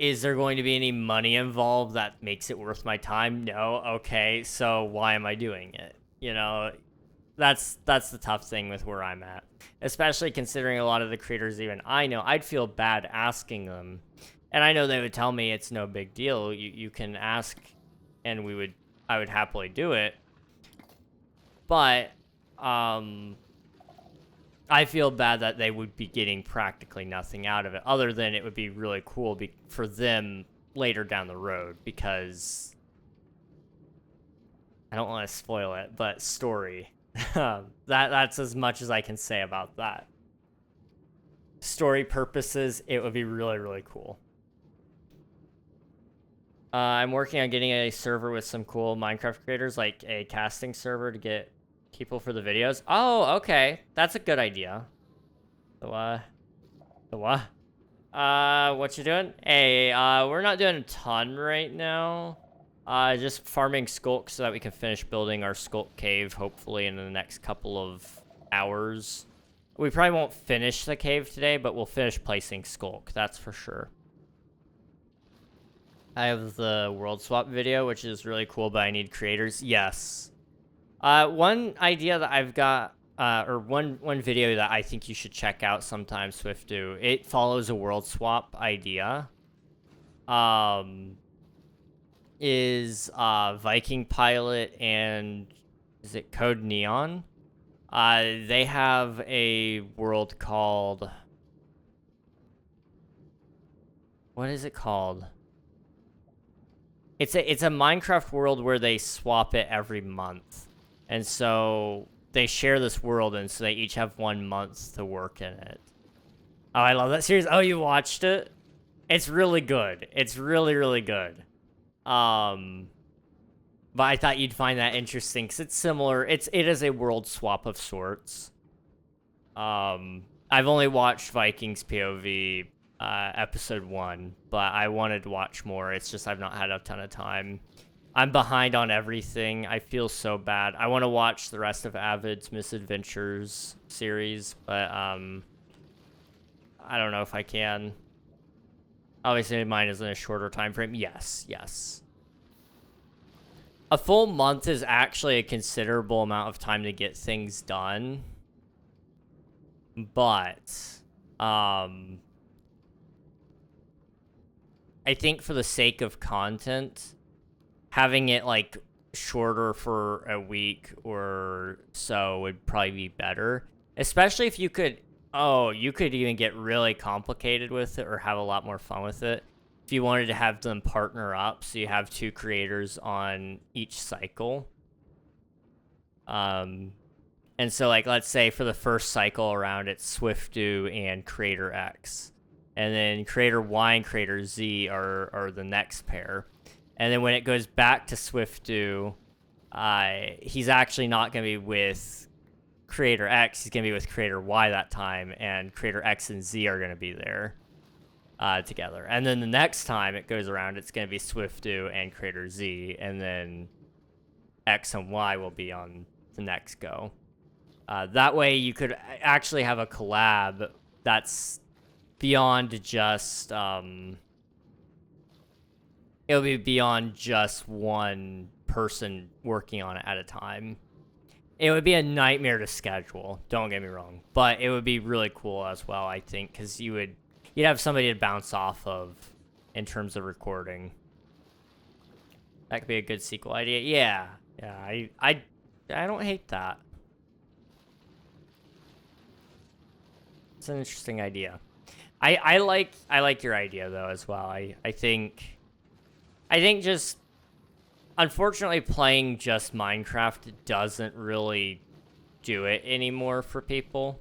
Is there going to be any money involved that makes it worth my time? No? Okay, so why am I doing it? You know, that's the tough thing with where I'm at. Especially considering a lot of the creators even I know, I'd feel bad asking them. And I know they would tell me it's no big deal. You can ask and I would happily do it. But I feel bad that they would be getting practically nothing out of it, other than it would be really cool for them later down the road, because I don't want to spoil it, but story. That's as much as I can say about that. Story purposes, it would be really, really cool. I'm working on getting a server with some cool Minecraft creators, like a casting server to get people for the videos. Oh, okay. That's a good idea. The what? What you doing? Hey, we're not doing a ton right now. Just farming Sculk so that we can finish building our Sculk cave, hopefully in the next couple of hours. We probably won't finish the cave today, but we'll finish placing Sculk, that's for sure. I have the world swap video, which is really cool, but I need creators. Yes. One idea that I've got, or one video that I think you should check out sometime, SwiftDo, it follows a world swap idea. Is Viking Pilot and is it Code Neon? They have a world called... What is it called? It's a Minecraft world where they swap it every month. And so they share this world, and so they each have 1 month to work in it. Oh, I love that series. Oh, you watched it? It's really good. It's really, really good. But I thought you'd find that interesting because it's similar. It is a world swap of sorts. I've only watched Vikings POV episode 1, but I wanted to watch more. It's just I've not had a ton of time. I'm behind on everything. I feel so bad. I want to watch the rest of Avid's Misadventures series, but I don't know if I can. Obviously, mine is in a shorter time frame. Yes, yes. A full month is actually a considerable amount of time to get things done. But, I think for the sake of content, having it, like, shorter for a week or so would probably be better. Especially if you could... Oh, you could even get really complicated with it or have a lot more fun with it. If you wanted to have them partner up, so you have 2 creators on each cycle. And so, like, let's say for the first cycle around, it's SwiftDo and Creator X. And then Creator Y and Creator Z are the next pair. And then when it goes back to SwiftDo, he's actually not going to be with Creator X. He's going to be with Creator Y that time. And Creator X and Z are going to be there. Together. And then the next time it goes around, it's going to be SwiftDo and Creator Z, and then X and Y will be on the next go. That way you could actually have a collab that's beyond just, it'll be beyond just one person working on it at a time. It would be a nightmare to schedule, don't get me wrong, but it would be really cool as well, I think, because you'd have somebody to bounce off of in terms of recording. That could be a good sequel idea. Yeah, I don't hate that. It's an interesting idea. I like your idea though as well. I think just unfortunately playing just Minecraft doesn't really do it anymore for people.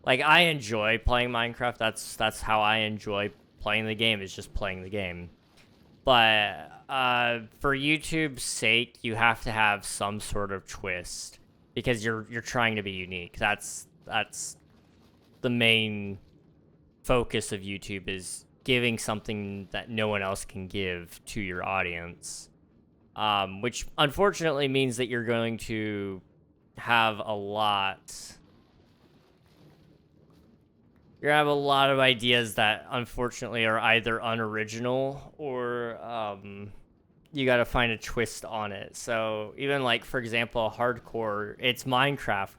Like, I enjoy playing Minecraft. That's how I enjoy playing the game, is just playing the game. But for YouTube's sake, you have to have some sort of twist because you're trying to be unique. That's the main focus of YouTube, is giving something that no one else can give to your audience. Which unfortunately means that you're going to have a lot... You're gonna have a lot of ideas that unfortunately are either unoriginal or you gotta find a twist on it. So even like, for example, hardcore, it's Minecraft,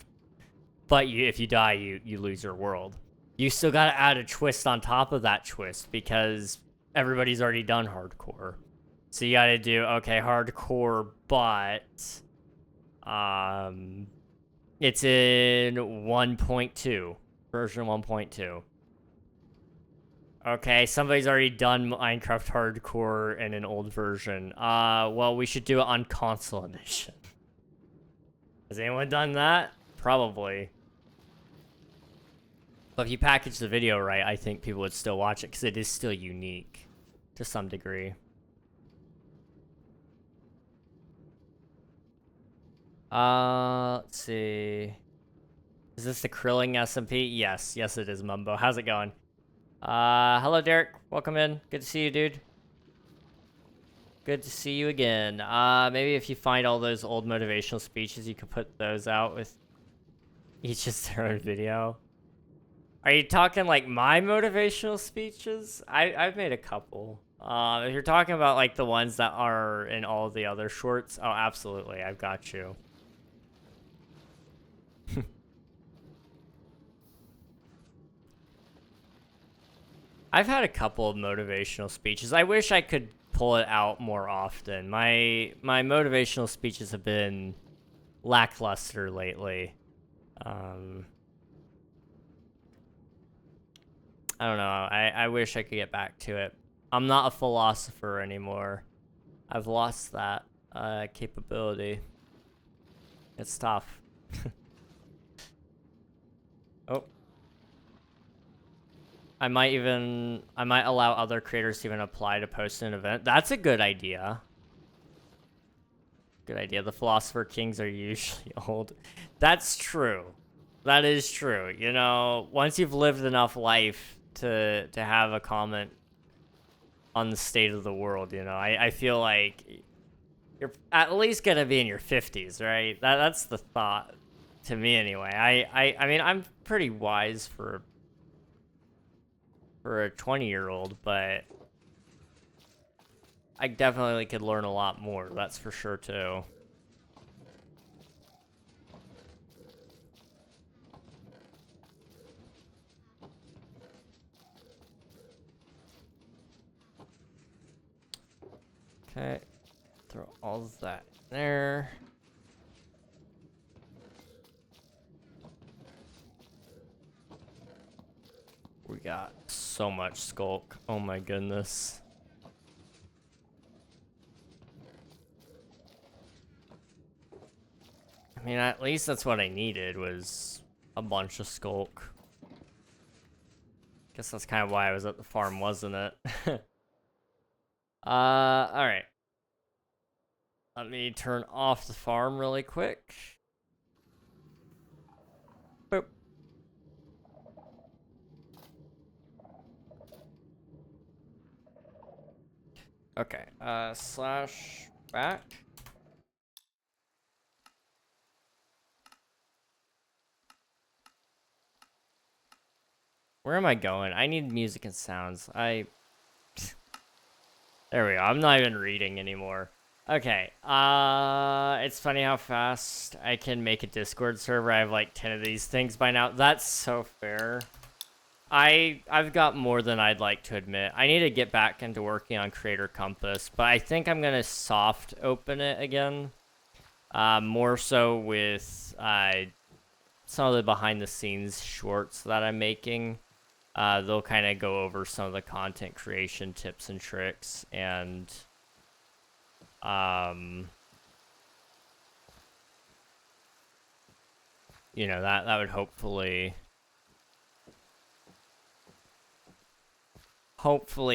but if you die, you lose your world. You still gotta add a twist on top of that twist because everybody's already done hardcore. So you gotta do, okay, hardcore, but it's in 1.2. Version 1.2. Okay, somebody's already done Minecraft Hardcore in an old version. Well, we should do it on console edition. Has anyone done that? Probably. But if you package the video right, I think people would still watch it because it is still unique to some degree. Let's see. Is this the Krilling SMP? Yes. Yes, it is, Mumbo. How's it going? Hello, Derek. Welcome in. Good to see you, dude. Good to see you again. Maybe if you find all those old motivational speeches, you could put those out with each of their own video. Are you talking, like, my motivational speeches? I've made a couple. If you're talking about, like, the ones that are in all of the other shorts, oh, absolutely. I've got you. I've had a couple of motivational speeches. I wish I could pull it out more often. My motivational speeches have been lackluster lately. I don't know. I wish I could get back to it. I'm not a philosopher anymore. I've lost that capability. It's tough. Oh. I might allow other creators to even apply to post an event. That's a good idea. Good idea. The Philosopher Kings are usually old. That's true. That is true. You know, once you've lived enough life to have a comment on the state of the world, you know, I feel like you're at least gonna be in your 50s, right? That's the thought to me anyway. I mean, I'm pretty wise for a 20-year-old, but I definitely could learn a lot more. That's for sure too. Okay, throw all of that in there. We got so much Sculk. Oh my goodness. I mean, at least that's what I needed, was a bunch of Sculk. Guess that's kind of why I was at the farm, wasn't it? Alright. Let me turn off the farm really quick. Boop. Okay, slash back. Where am I going? I need music and sounds. There we go. I'm not even reading anymore. Okay. It's funny how fast I can make a Discord server. I have like 10 of these things by now. That's so fair. I've got more than I'd like to admit. I need to get back into working on Creator Compass, but I think I'm gonna soft open it again. More so with some of the behind the scenes shorts that I'm making. They'll kind of go over some of the content creation tips and tricks, and you know, that would hopefully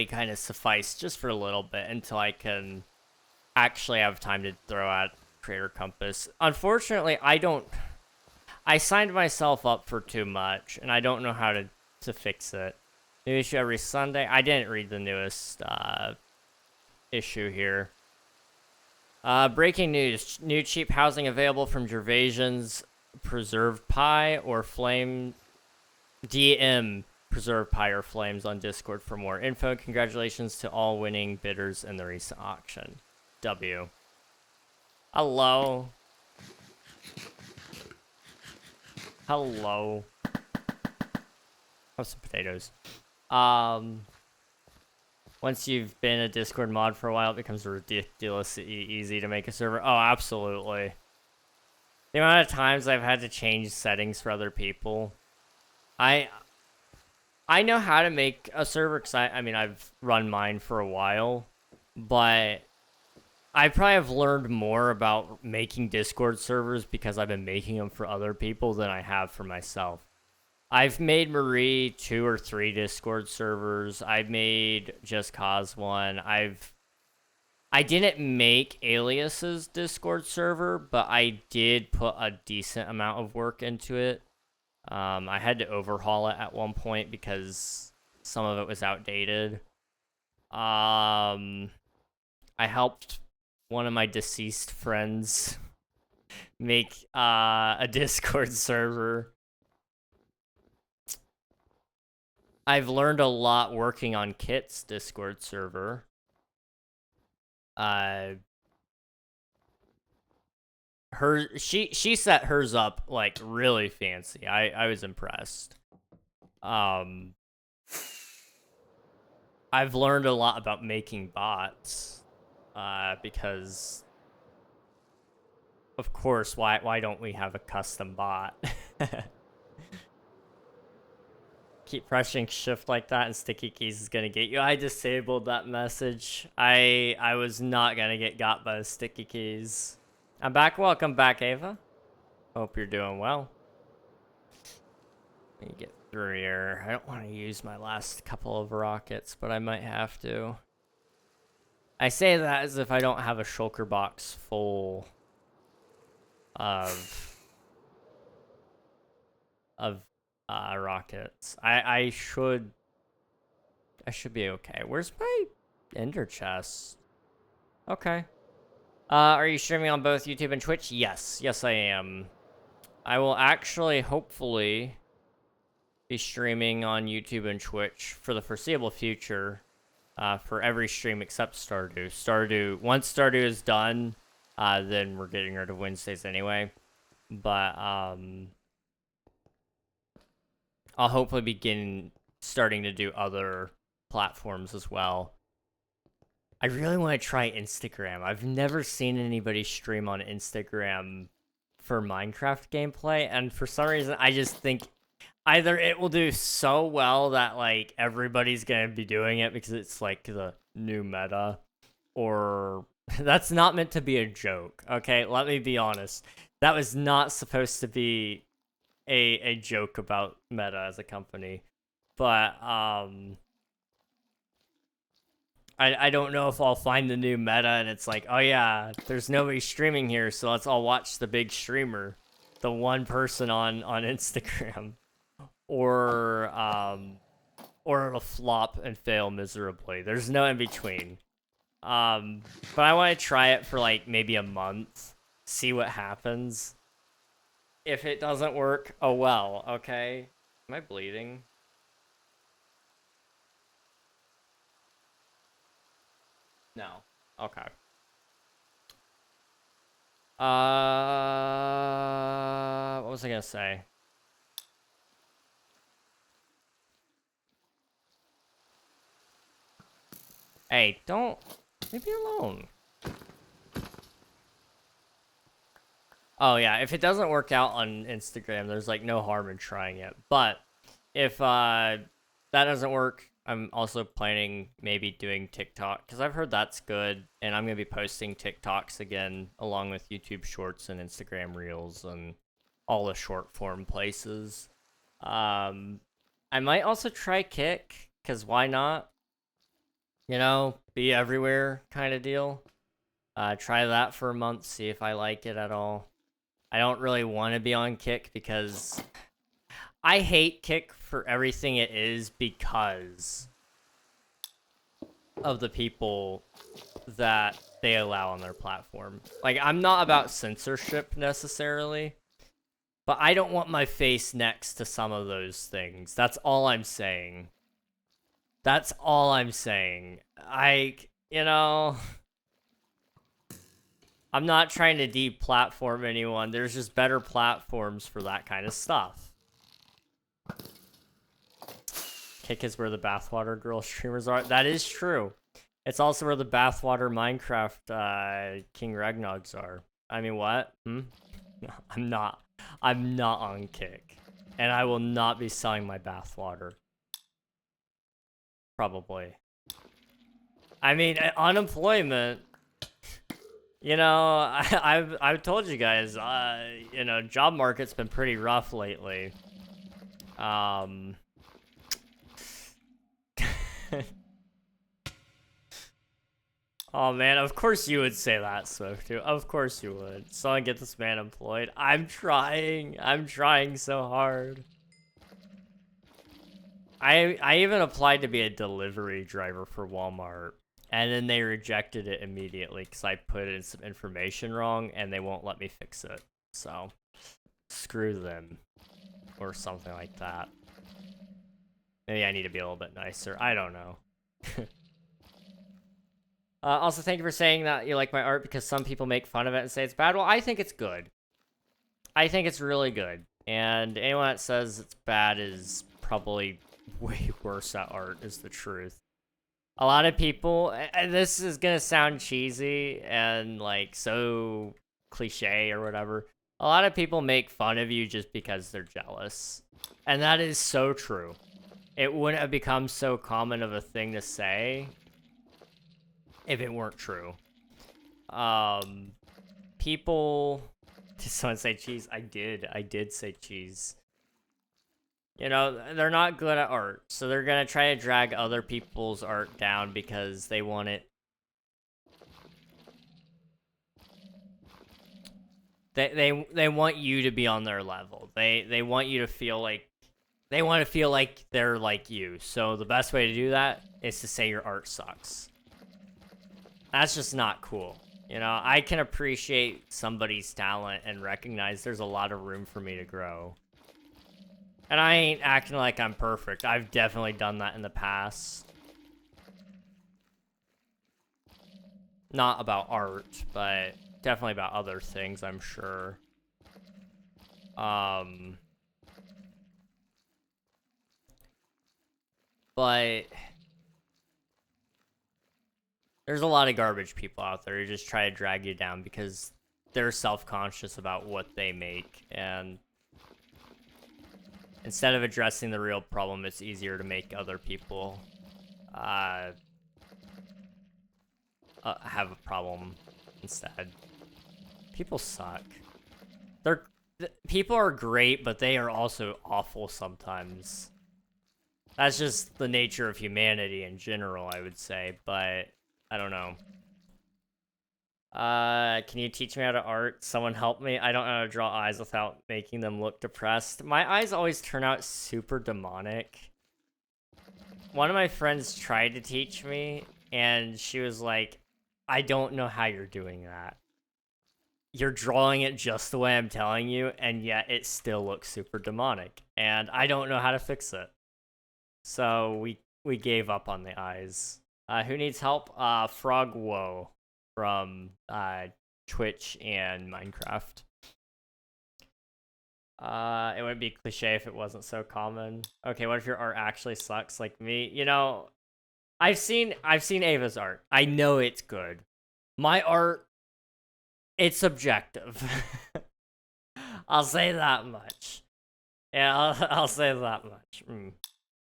kind of suffice just for a little bit until I can actually have time to throw out Creator Compass. Unfortunately, I signed myself up for too much, and I don't know how to fix it. New issue every Sunday. I didn't read the newest issue here. Breaking news. New cheap housing available from Gervaisian's Preserved Pie or Flame DM Preserved Pie or Flames on Discord for more info. Congratulations to all winning bidders in the recent auction. W. Hello. Hello. Have some potatoes. Once you've been a Discord mod for a while, it becomes ridiculously easy to make a server. Oh, absolutely. The amount of times I've had to change settings for other people. I know how to make a server, because I mean, I've run mine for a while, but I probably have learned more about making Discord servers because I've been making them for other people than I have for myself. I've made Marie 2 or 3 Discord servers. I've made Just Cause one. I didn't make Alias's Discord server, but I did put a decent amount of work into it. I had to overhaul it at one point because some of it was outdated. I helped one of my deceased friends make a Discord server. I've learned a lot working on Kit's Discord server. She set hers up like really fancy. I was impressed. I've learned a lot about making bots because Of course, why don't we have a custom bot? Keep pressing shift like that and sticky keys is gonna get you. I disabled that message. I was not gonna get got by the sticky keys. I'm back. Welcome back, Ava. Hope you're doing well. Let me get through here. I don't want to use my last couple of rockets, but I might have to. I say that as if I don't have a shulker box full of rockets. I should be okay. Where's my ender chest? Okay. Are you streaming on both YouTube and Twitch? Yes I am. I will actually hopefully be streaming on YouTube and Twitch for the foreseeable future, for every stream except Stardew. Once Stardew is done, then we're getting rid of Wednesdays anyway. But I'll hopefully begin starting to do other platforms as well. I really want to try Instagram. I've never seen anybody stream on Instagram for Minecraft gameplay, and for some reason I just think either it will do so well that like everybody's gonna be doing it because it's like the new meta, or that's not meant to be a joke. Okay, let me be honest. That was not supposed to be a joke about Meta as a company, but I don't know if I'll find the new meta and it's like, oh yeah, there's nobody streaming here, so let's all watch the big streamer, the one person on Instagram, or it'll flop and fail miserably. There's no in between. But I want to try it for like maybe a month, see what happens. If it doesn't work, oh well, okay? Am I bleeding? No. Okay. What was I gonna say? Hey, don't... leave me alone. Oh yeah, if it doesn't work out on Instagram, there's like no harm in trying it. But if that doesn't work, I'm also planning maybe doing TikTok, because I've heard that's good, and I'm going to be posting TikToks again, along with YouTube Shorts and Instagram Reels and all the short form places. I might also try Kick, because why not? You know, be everywhere kind of deal. Try that for a month, see if I like it at all. I don't really want to be on Kick because I hate Kick for everything it is because of the people that they allow on their platform. Like, I'm not about censorship necessarily, but I don't want my face next to some of those things. That's all I'm saying. That's all I'm saying. You know... I'm not trying to deplatform anyone. There's just better platforms for that kind of stuff. Kick is where the bathwater girl streamers are. That is true. It's also where the bathwater Minecraft King Ragnogs are. I mean, what? I'm not on Kick. And I will not be selling my bathwater. Probably. I mean, unemployment... You know, I've told you guys, you know, job market's been pretty rough lately. Oh man, of course you would say that, Smoke too. Of course you would. Someone get this man employed. I'm trying so hard. I even applied to be a delivery driver for Walmart. And then they rejected it immediately because I put in some information wrong and they won't let me fix it. So, screw them. Or something like that. Maybe I need to be a little bit nicer. I don't know. Also, thank you for saying that you like my art because some people make fun of it and say it's bad. Well, I think it's good. I think it's really good. And anyone that says it's bad is probably way worse at art, is the truth. A lot of people, and this is gonna sound cheesy and like so cliche or whatever. A lot of people make fun of you just because they're jealous. And that is so true. It wouldn't have become so common of a thing to say if it weren't true. People... Did someone say cheese? I did say cheese. You know, they're not good at art, so they're gonna try to drag other people's art down because they want it. They want you to be on their level. They want you to feel like they want to feel like they're like you. So the best way to do that is to say your art sucks. That's just not cool. You know, I can appreciate somebody's talent and recognize there's a lot of room for me to grow. And I ain't acting like I'm perfect. I've definitely done that in the past. Not about art, but definitely about other things, I'm sure. But there's a lot of garbage people out there who just try to drag you down because they're self-conscious about what they make, and instead of addressing the real problem, it's easier to make other people have a problem instead. People suck. People are great, but they are also awful sometimes. That's just the nature of humanity in general, I would say, but I don't know. Can you teach me how to art? Someone help me. I don't know how to draw eyes without making them look depressed. My eyes always turn out super demonic. One of my friends tried to teach me, and she was like, I don't know how you're doing that. You're drawing it just the way I'm telling you, and yet it still looks super demonic. And I don't know how to fix it. So we gave up on the eyes. Who needs help? Frog Woe from Twitch and Minecraft. It would be cliche if it wasn't so common. Okay, what if your art actually sucks like me? You know, I've seen Ava's art. I know it's good. My art, it's subjective. I'll say that much. Yeah, I'll say that much.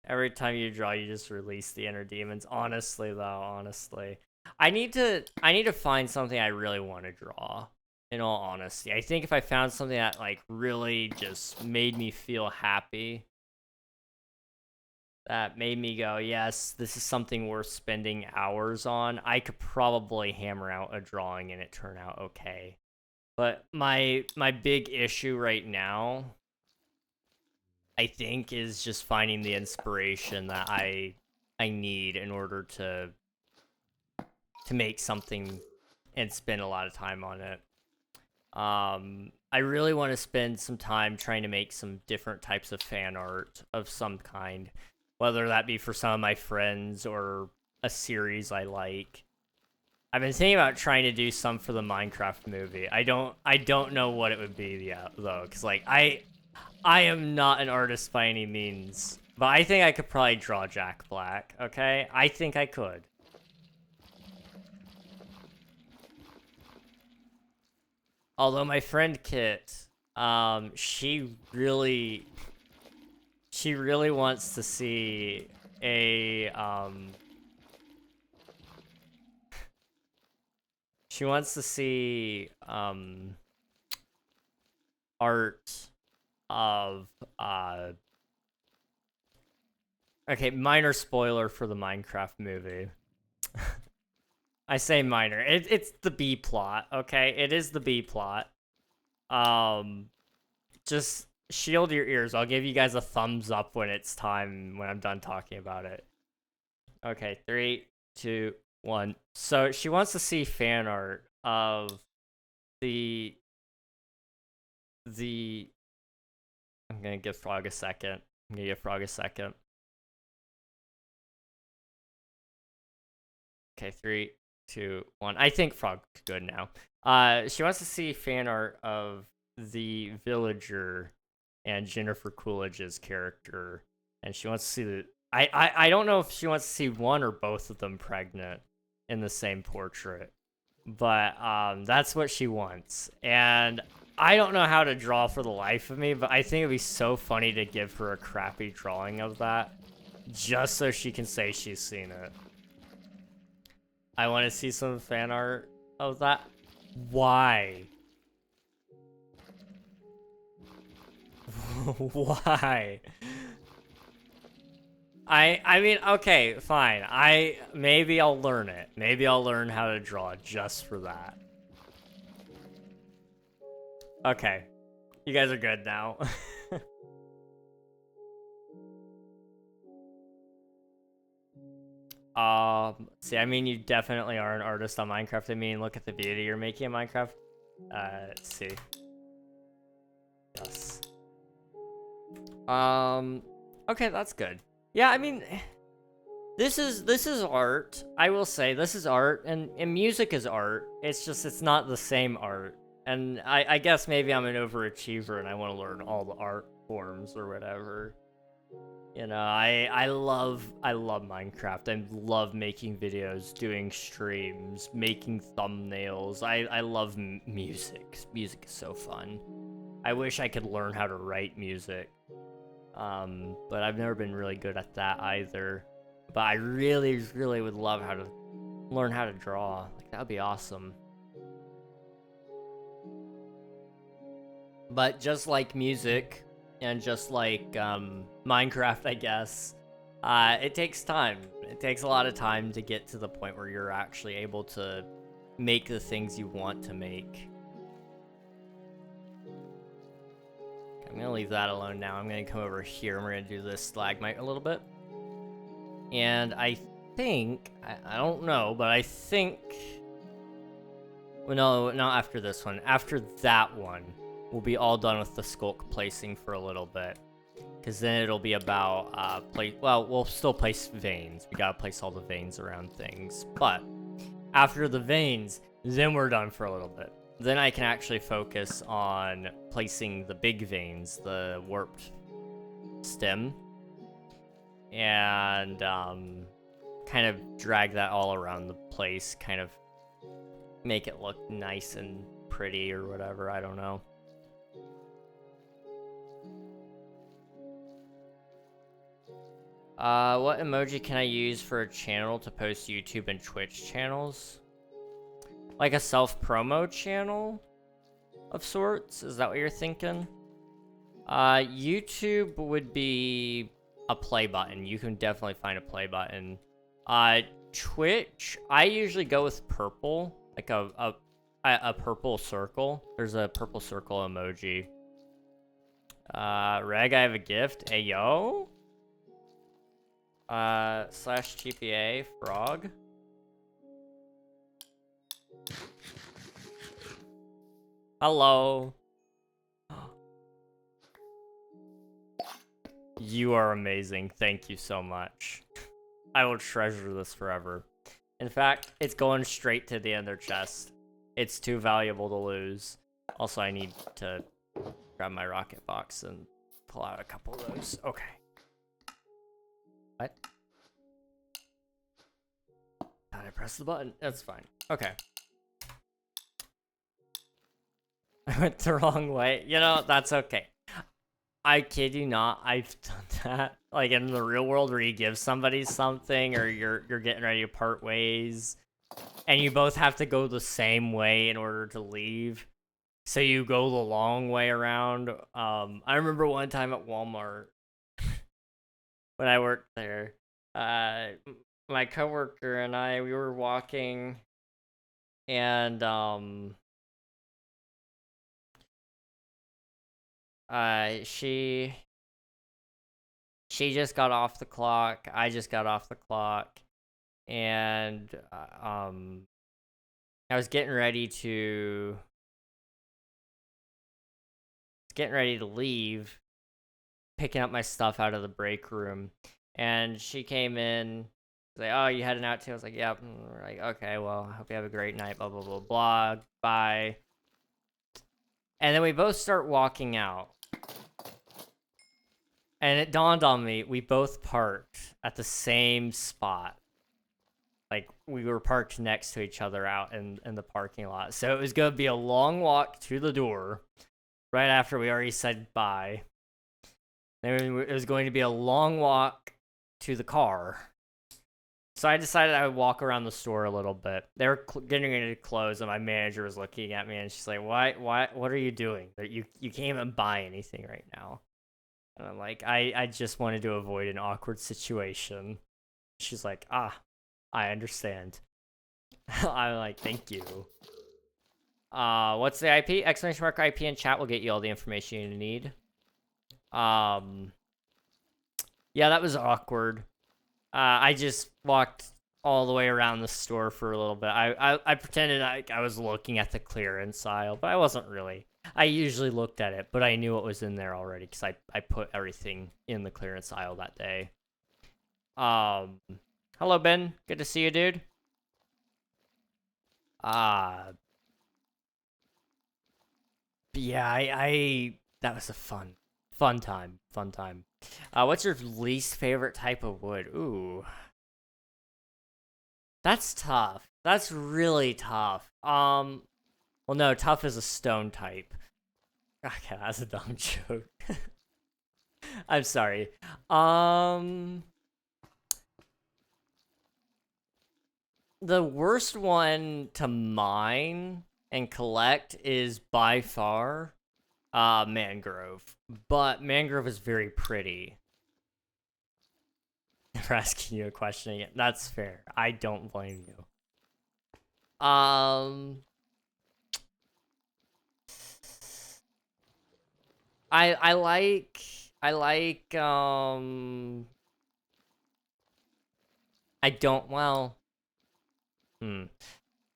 Every time you draw, you just release the inner demons. Honestly, though, honestly. I need to find something I really want to draw, in all honesty. I think if I found something that, like, really just made me feel happy, that made me go, yes, this is something worth spending hours on, I could probably hammer out a drawing and it turn out okay. But my big issue right now, I think, is just finding the inspiration that I need in order to make something and spend a lot of time on it. I really want to spend some time trying to make some different types of fan art of some kind, whether that be for some of my friends or a series I like. I've been thinking about trying to do some for the Minecraft movie. I don't know what it would be though, because like I am not an artist by any means, but I think I could probably draw Jack Black. Okay, I think I could. Although my friend Kit, she really wants to see a, she wants to see, art of, okay, minor spoiler for the Minecraft movie. I say minor. It's the B plot, okay? It is the B plot. Just shield your ears. I'll give you guys a thumbs up when it's time, when I'm done talking about it. Okay, 3, 2, 1. So she wants to see fan art of the... I'm gonna give Frog a second. Okay, 3, 2, 1. I think Frog's good now. She wants to see fan art of the villager and Jennifer Coolidge's character, and she wants to see the. I don't know if she wants to see one or both of them pregnant in the same portrait. But that's what she wants. And I don't know how to draw for the life of me, but I think it'd be so funny to give her a crappy drawing of that just so she can say she's seen it. I want to see some fan art of that. Why? Why? I mean, okay, fine. Maybe I'll learn it. Maybe I'll learn how to draw just for that. Okay. You guys are good now. See, I mean, you definitely are an artist on Minecraft. I mean, look at the beauty you're making in Minecraft. Let's see. Yes. Okay, that's good. Yeah, I mean, this is art. I will say this is art, and music is art. It's just it's not the same art. And I guess maybe I'm an overachiever and I want to learn all the art forms or whatever. You know, I love Minecraft. I love making videos, doing streams, making thumbnails. I love music. Music is so fun. I wish I could learn how to write music. But I've never been really good at that either. But I really, really would love how to learn how to draw. Like, that would be awesome. But just like music, and just like Minecraft, I guess, it takes time. It takes a lot of time to get to the point where you're actually able to make the things you want to make. I'm gonna leave that alone now. I'm gonna come over here and we're gonna do this stalagmite a little bit. And I think, I don't know, but I think, well, no, not after this one. After that one, we'll be all done with the sculk placing for a little bit. Because then it'll be about, well, we'll still place veins. We gotta place all the veins around things. But after the veins, then we're done for a little bit. Then I can actually focus on placing the big veins, the warped stem. And kind of drag that all around the place. Kind of make it look nice and pretty or whatever, I don't know. What emoji can I use for a channel to post YouTube and Twitch channels? Like a self-promo channel of sorts? Is that what you're thinking? YouTube would be a play button. You can definitely find a play button. Twitch, I usually go with purple, like a purple circle. There's a purple circle emoji. Reg, I have a gift. Ayo. Slash TPA frog. Hello. You are amazing. Thank you so much. I will treasure this forever. In fact, it's going straight to the ender chest. It's too valuable to lose. Also, I need to grab my rocket box and pull out a couple of those. Okay. What? Thought I pressed the button. That's fine. Okay. I went the wrong way. You know, that's okay. I kid you not, I've done that. Like in the real world where you give somebody something or you're getting ready to part ways and you both have to go the same way in order to leave. So you go the long way around. I remember one time at Walmart when I worked there. My coworker and I, we were walking and she just got off the clock. I just got off the clock, and I was getting ready to leave, picking up my stuff out of the break room, and she came in. Like, oh, you heading out too? I was like, yep. And we're like, okay, well, I hope you have a great night. Blah blah blah blah. Bye. And then we both start walking out. And it dawned on me, we both parked at the same spot. Like, we were parked next to each other out in the parking lot. So it was going to be a long walk to the door right after we already said bye. Then it was going to be a long walk to the car. So I decided I would walk around the store a little bit. They were getting ready to close, and my manager was looking at me, and she's like, what are you doing? You can't even buy anything right now. And I'm like, I just wanted to avoid an awkward situation. She's like, I understand. I'm like, thank you. What's the IP? Exclamation mark IP in chat will get you all the information you need. Yeah, that was awkward. I just walked all the way around the store for a little bit. I pretended I was looking at the clearance aisle, but I wasn't really. I usually looked at it, but I knew what was in there already because I put everything in the clearance aisle that day. Hello, Ben. Good to see you, dude. Yeah, that was a fun time. What's your least favorite type of wood? Ooh. That's tough. That's really tough. Well, no, tough is a stone type. Okay, that's a dumb joke. I'm sorry. The worst one to mine and collect is by far mangrove. But mangrove is very pretty. They're asking you a question again. That's fair. I don't blame you. I like I don't well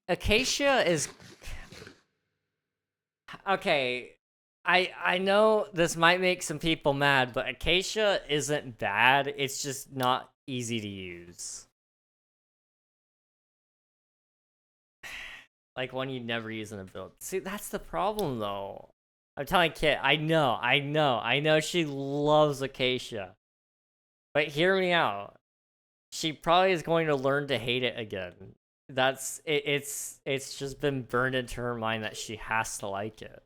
acacia is okay. I know this might make some people mad, but acacia isn't bad. It's just not easy to use. Like one you'd never use in a build. See, that's the problem though. I'm telling Kit, I know she loves acacia. But hear me out. She probably is going to learn to hate it again. That's it, it's just been burned into her mind that she has to like it.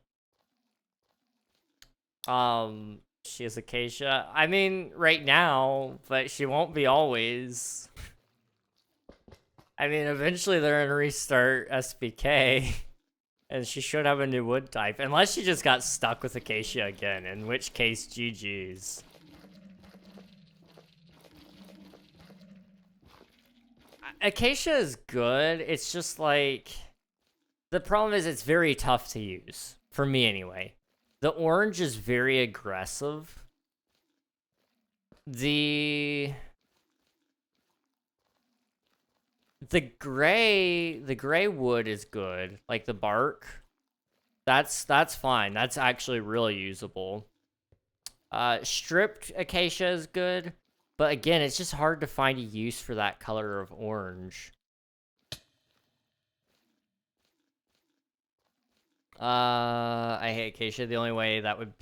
She is acacia. I mean, right now, but she won't be always. I mean, eventually they're gonna restart SBK, and she should have a new wood type, unless she just got stuck with acacia again, in which case, GG's. Acacia is good. It's just like the problem is it's very tough to use for me anyway. The orange is very aggressive. The gray wood is good. Like the bark, that's fine. That's actually really usable. Stripped acacia is good, but again, it's just hard to find a use for that color of orange. I hate acacia. The only way that would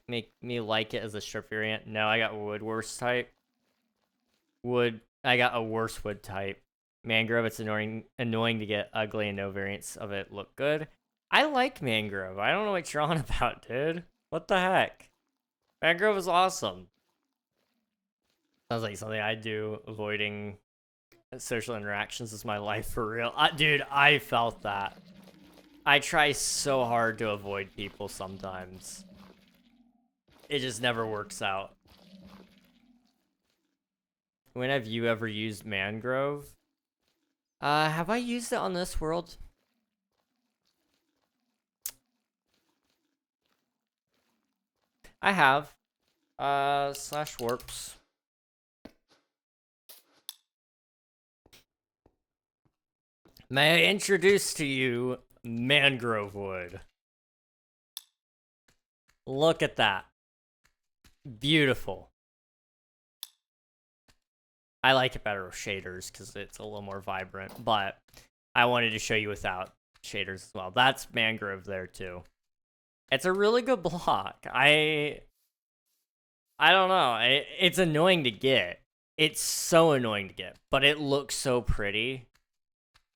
make me like it as a strip variant. No, I got wood worse type. I got a worse wood type. Mangrove, it's annoying to get ugly and no variants of it look good. I like mangrove. I don't know what you're on about, dude. What the heck? Mangrove is awesome. Sounds like something I do. Avoiding social interactions is my life for real. Dude, I felt that. I try so hard to avoid people sometimes. It just never works out. When have you ever used mangrove? Have I used it on this world? I have. Slash warps. May I introduce to you mangrove wood? Look at that. Beautiful. I like it better with shaders because it's a little more vibrant, but I wanted to show you without shaders as well. That's mangrove there too. It's a really good block. I don't know. It's annoying to get. It's so annoying to get, but it looks so pretty.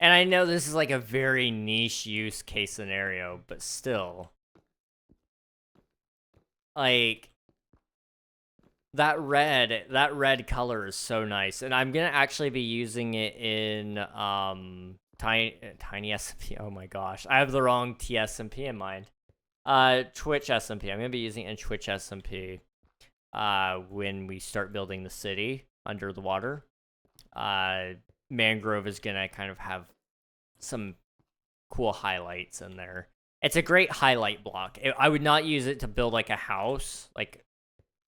And I know this is like a very niche use case scenario, but still. Like, that red color is so nice. And I'm gonna actually be using it in Tiny SMP. Oh my gosh. I have the wrong TSMP in mind. Twitch SMP. I'm gonna be using it in Twitch SMP when we start building the city under the water. Mangrove is gonna kind of have some cool highlights in there. It's a great highlight block. I would not use it to build like a house, like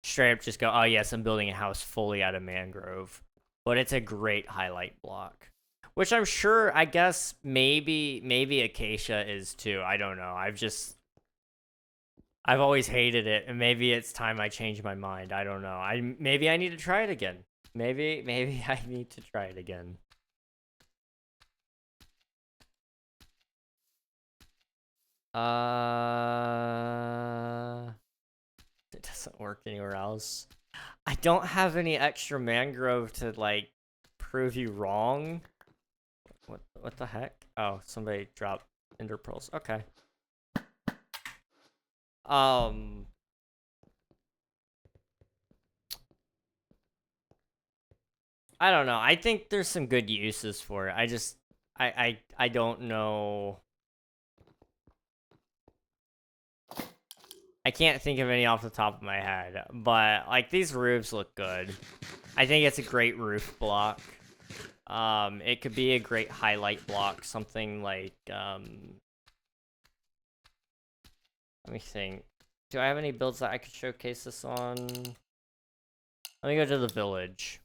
straight up just go, oh yes, I'm building a house fully out of mangrove. But it's a great highlight block, which I'm sure, I guess maybe acacia is too. I don't know. I've always hated it, and maybe it's time I change my mind. I don't know. Maybe I need to try it again. Maybe I need to try it again. It doesn't work anywhere else. I don't have any extra mangrove to like prove you wrong. What the heck? Oh, somebody dropped ender pearls. Okay. I don't know. I think there's some good uses for it. I don't know. I can't think of any off the top of my head, but like these roofs look good. I think it's a great roof block. It could be a great highlight block, something like let me think. Do I have any builds that I could showcase this on? Let me go to the village.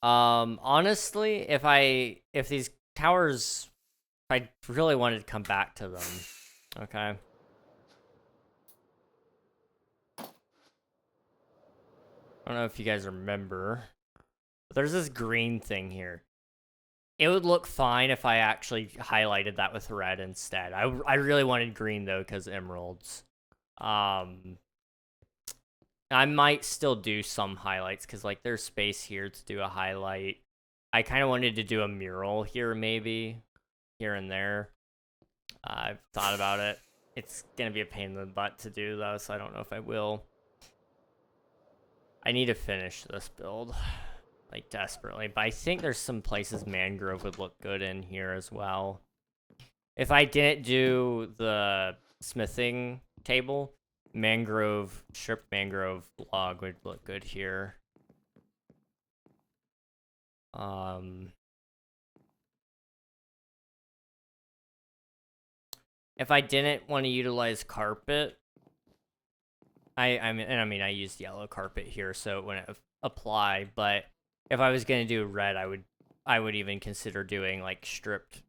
Honestly, if these towers, I really wanted to come back to them. Okay. I don't know if you guys remember, but there's this green thing here. It would look fine if I actually highlighted that with red instead. I really wanted green though, because emeralds. I might still do some highlights because like there's space here to do a highlight. I kind of wanted to do a mural here, maybe here and there. I've thought about it. It's gonna be a pain in the butt to do though, so I don't know if I will. I need to finish this build, like desperately, but I think there's some places mangrove would look good in here as well. If I didn't do the smithing table, stripped mangrove log would look good here. If I didn't want to utilize carpet, I mean I used yellow carpet here, so it wouldn't apply. But if I was gonna do red, I would even consider doing like stripped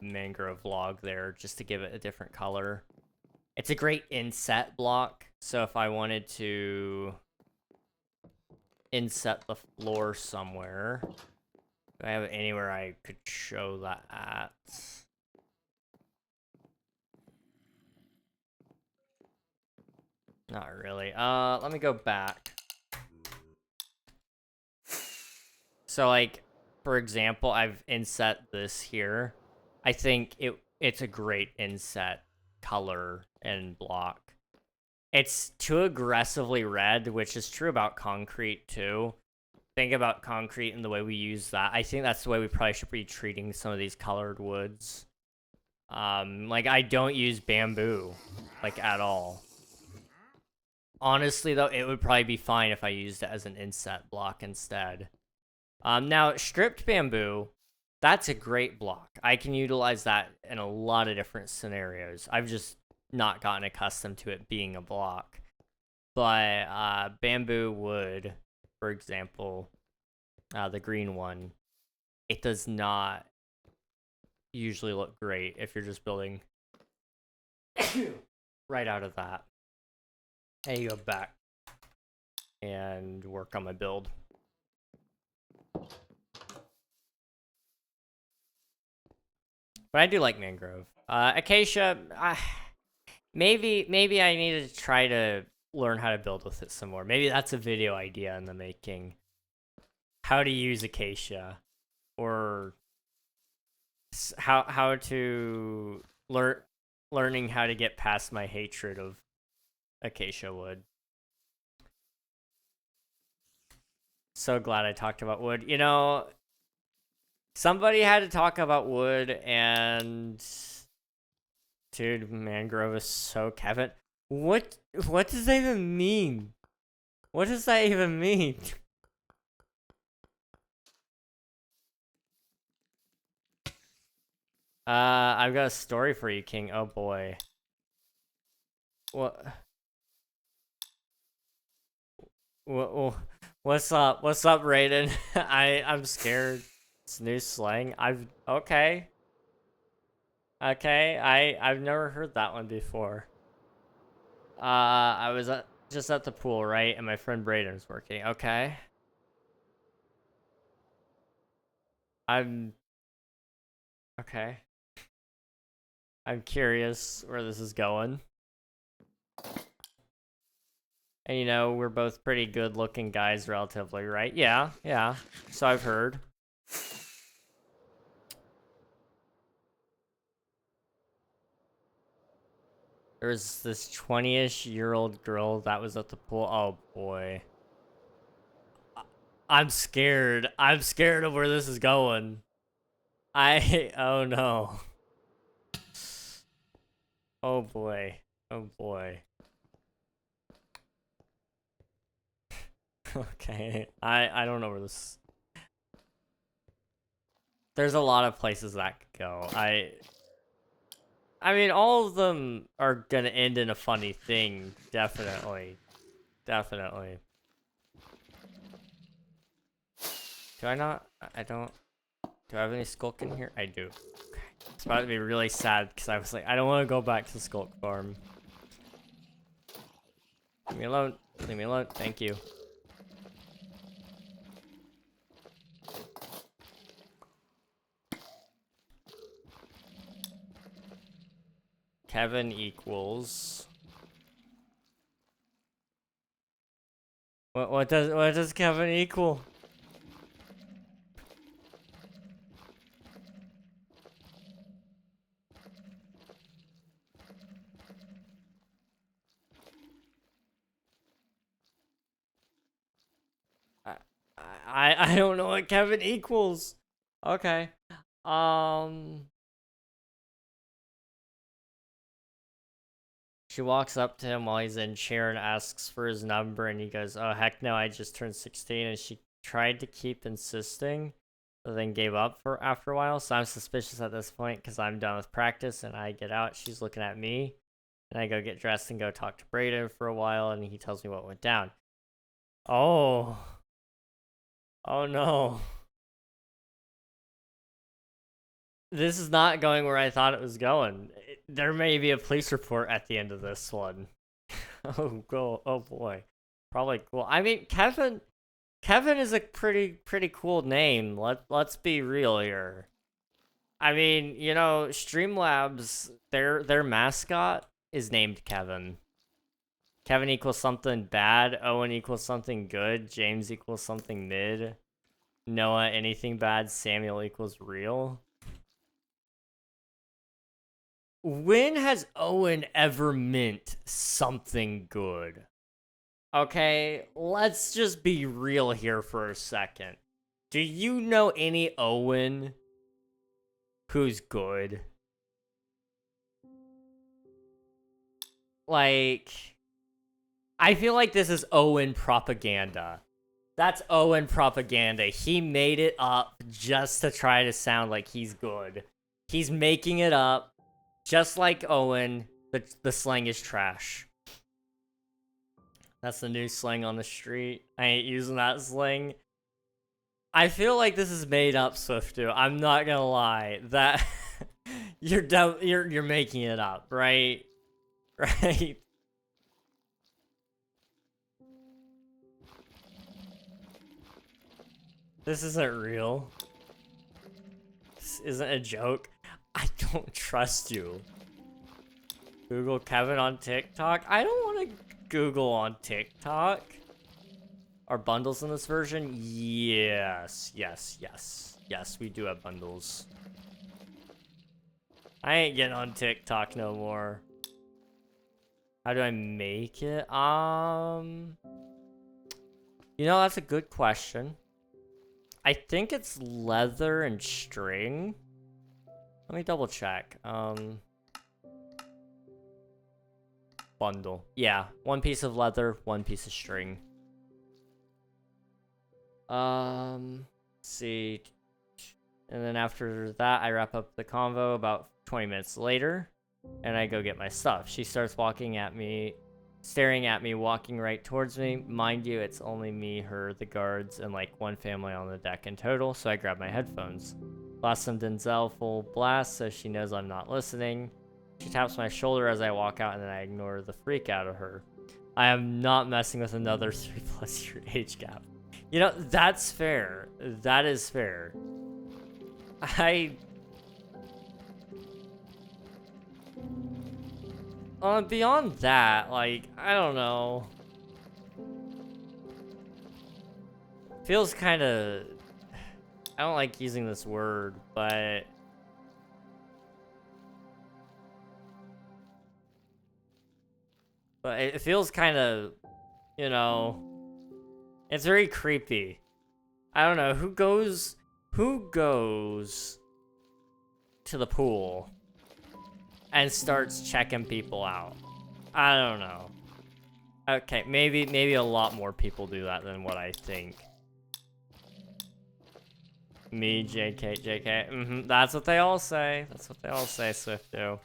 mangrove log there just to give it a different color. It's a great inset block, so if I wanted to inset the floor somewhere, do I have anywhere I could show that at? Not really. Let me go back. So like, for example, I've inset this here. I think it's a great inset color and block. It's too aggressively red, which is true about concrete too. Think about concrete and the way we use that. I think that's the way we probably should be treating some of these colored woods. Like I don't use bamboo, like at all. Honestly though, it would probably be fine if I used it as an inset block instead. Now stripped bamboo, that's a great block. I can utilize that in a lot of different scenarios. I've just not gotten accustomed to it being a block. But bamboo wood, for example, the green one, it does not usually look great if you're just building right out of that. I need to go back and work on my build. But I do like mangrove. Acacia, maybe I need to try to learn how to build with it some more. Maybe that's a video idea in the making. How to use acacia, or how to learning how to get past my hatred of acacia wood. So glad I talked about wood. You know, somebody had to talk about wood, and dude, mangrove is so Kevin. What does that even mean? What does that even mean? I've got a story for you, King. Oh boy. What? What's up? What's up, Raiden? I'm scared. It's new slang. Okay. Okay. I've never heard that one before. I was just at the pool, right? And my friend Braden was working. Okay. Okay. I'm curious where this is going. And you know, we're both pretty good looking guys relatively, right? Yeah. So I've heard. There's this 20-ish-year-old girl that was at the pool. Oh boy. I'm scared. I'm scared of where this is going. Oh no. Oh boy. Oh boy. Okay. I don't know where this... There's a lot of places that could go. I mean, all of them are gonna end in a funny thing. Definitely. Definitely. Do I not? I don't... Do I have any Sculking here? I do. Okay. It's about to be really sad because I was like, I don't want to go back to the Sculk farm. Leave me alone. Leave me alone. Thank you. Kevin equals... What does Kevin equal? I don't know what Kevin equals. Okay. She walks up to him while he's in chair and asks for his number, and he goes, "Oh heck no, I just turned 16." And she tried to keep insisting, but then gave up after a while. So I'm suspicious at this point because I'm done with practice and I get out. She's looking at me, and I go get dressed and go talk to Braden for a while, and he tells me what went down. Oh. Oh no. This is not going where I thought it was going. There may be a police report at the end of this one. Oh boy. Probably cool. I mean, Kevin is a pretty cool name. Let's be real here. I mean, you know, Streamlabs, their mascot is named Kevin. Kevin equals something bad, Owen equals something good, James equals something mid, Noah anything bad, Samuel equals real. When has Owen ever meant something good? Okay, let's just be real here for a second. Do you know any Owen who's good? Like, I feel like this is Owen propaganda. That's Owen propaganda. He made it up just to try to sound like he's good. He's making it up. Just like Owen, the slang is trash. That's the new slang on the street. I ain't using that slang. I feel like this is made up, Swiftu. I'm not gonna lie. That you're making it up, right? Right? This isn't real. This isn't a joke. I don't trust you. Google Kevin on TikTok. I don't want to Google on TikTok? Are bundles in this version? Yes, yes, yes. Yes, we do have bundles. I ain't getting on TikTok no more. How do I make it? You know, that's a good question. I think it's leather and string. Let me double check. Bundle. Yeah, one piece of leather, one piece of string. Let's see. And then after that, I wrap up the convo about 20 minutes later, and I go get my stuff. She starts walking at me, staring at me, walking right towards me. Mind you, it's only me, her, the guards, and like one family on the deck in total, so I grab my headphones. Blast some Denzel full blast so she knows I'm not listening. She taps my shoulder as I walk out, and then I ignore the freak out of her. I am not messing with another 3+ year age gap. You know, that's fair. That is fair. Beyond that, like, I don't know. Feels kind of... I don't like using this word, but... But it feels kind of, you know... It's very creepy. I don't know, who goes to the pool and starts checking people out? I don't know. Okay, maybe a lot more people do that than what I think. Me, JK. That's what they all say. That's what they all say, Swifto.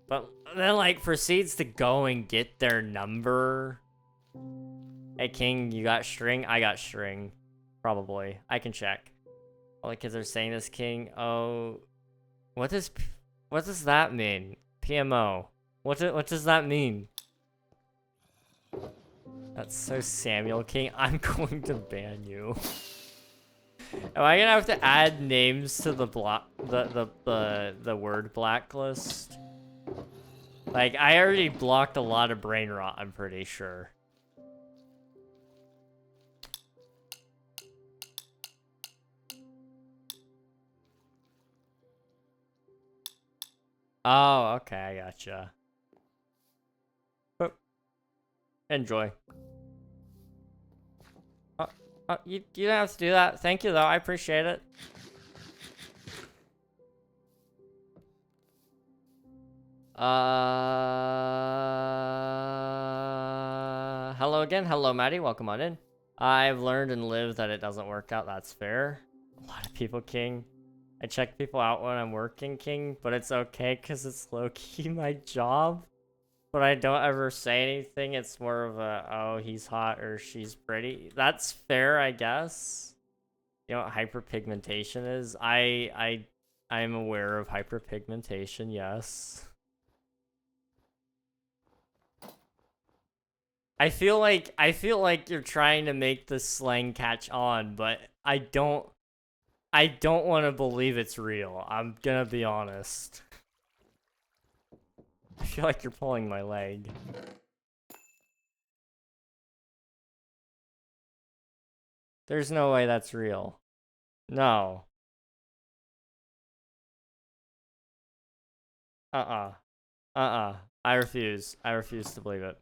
But then, like, proceeds to go and get their number. Hey, King, you got string? I got string. Probably. I can check. All the kids are saying this, King. Oh, what does that mean? PMO. What does that mean? That's so Samuel King. I'm going to ban you. Am I gonna have to add names to the word blacklist? Like, I already blocked a lot of brain rot, I'm pretty sure. Oh, okay, I gotcha. Enjoy. You don't have to do that. Thank you, though. I appreciate it. Hello again. Hello, Maddie. Welcome on in. I've learned and lived that it doesn't work out. That's fair. A lot of people, King. I check people out when I'm working, King, but it's okay because it's low-key my job. But I don't ever say anything. It's more of a, oh, he's hot or she's pretty. That's fair, I guess. You know what hyperpigmentation is? I'm aware of hyperpigmentation, yes. I feel like you're trying to make the slang catch on, but I don't want to believe it's real. I'm gonna be honest. I feel like you're pulling my leg. There's no way that's real. No. I refuse. I refuse to believe it.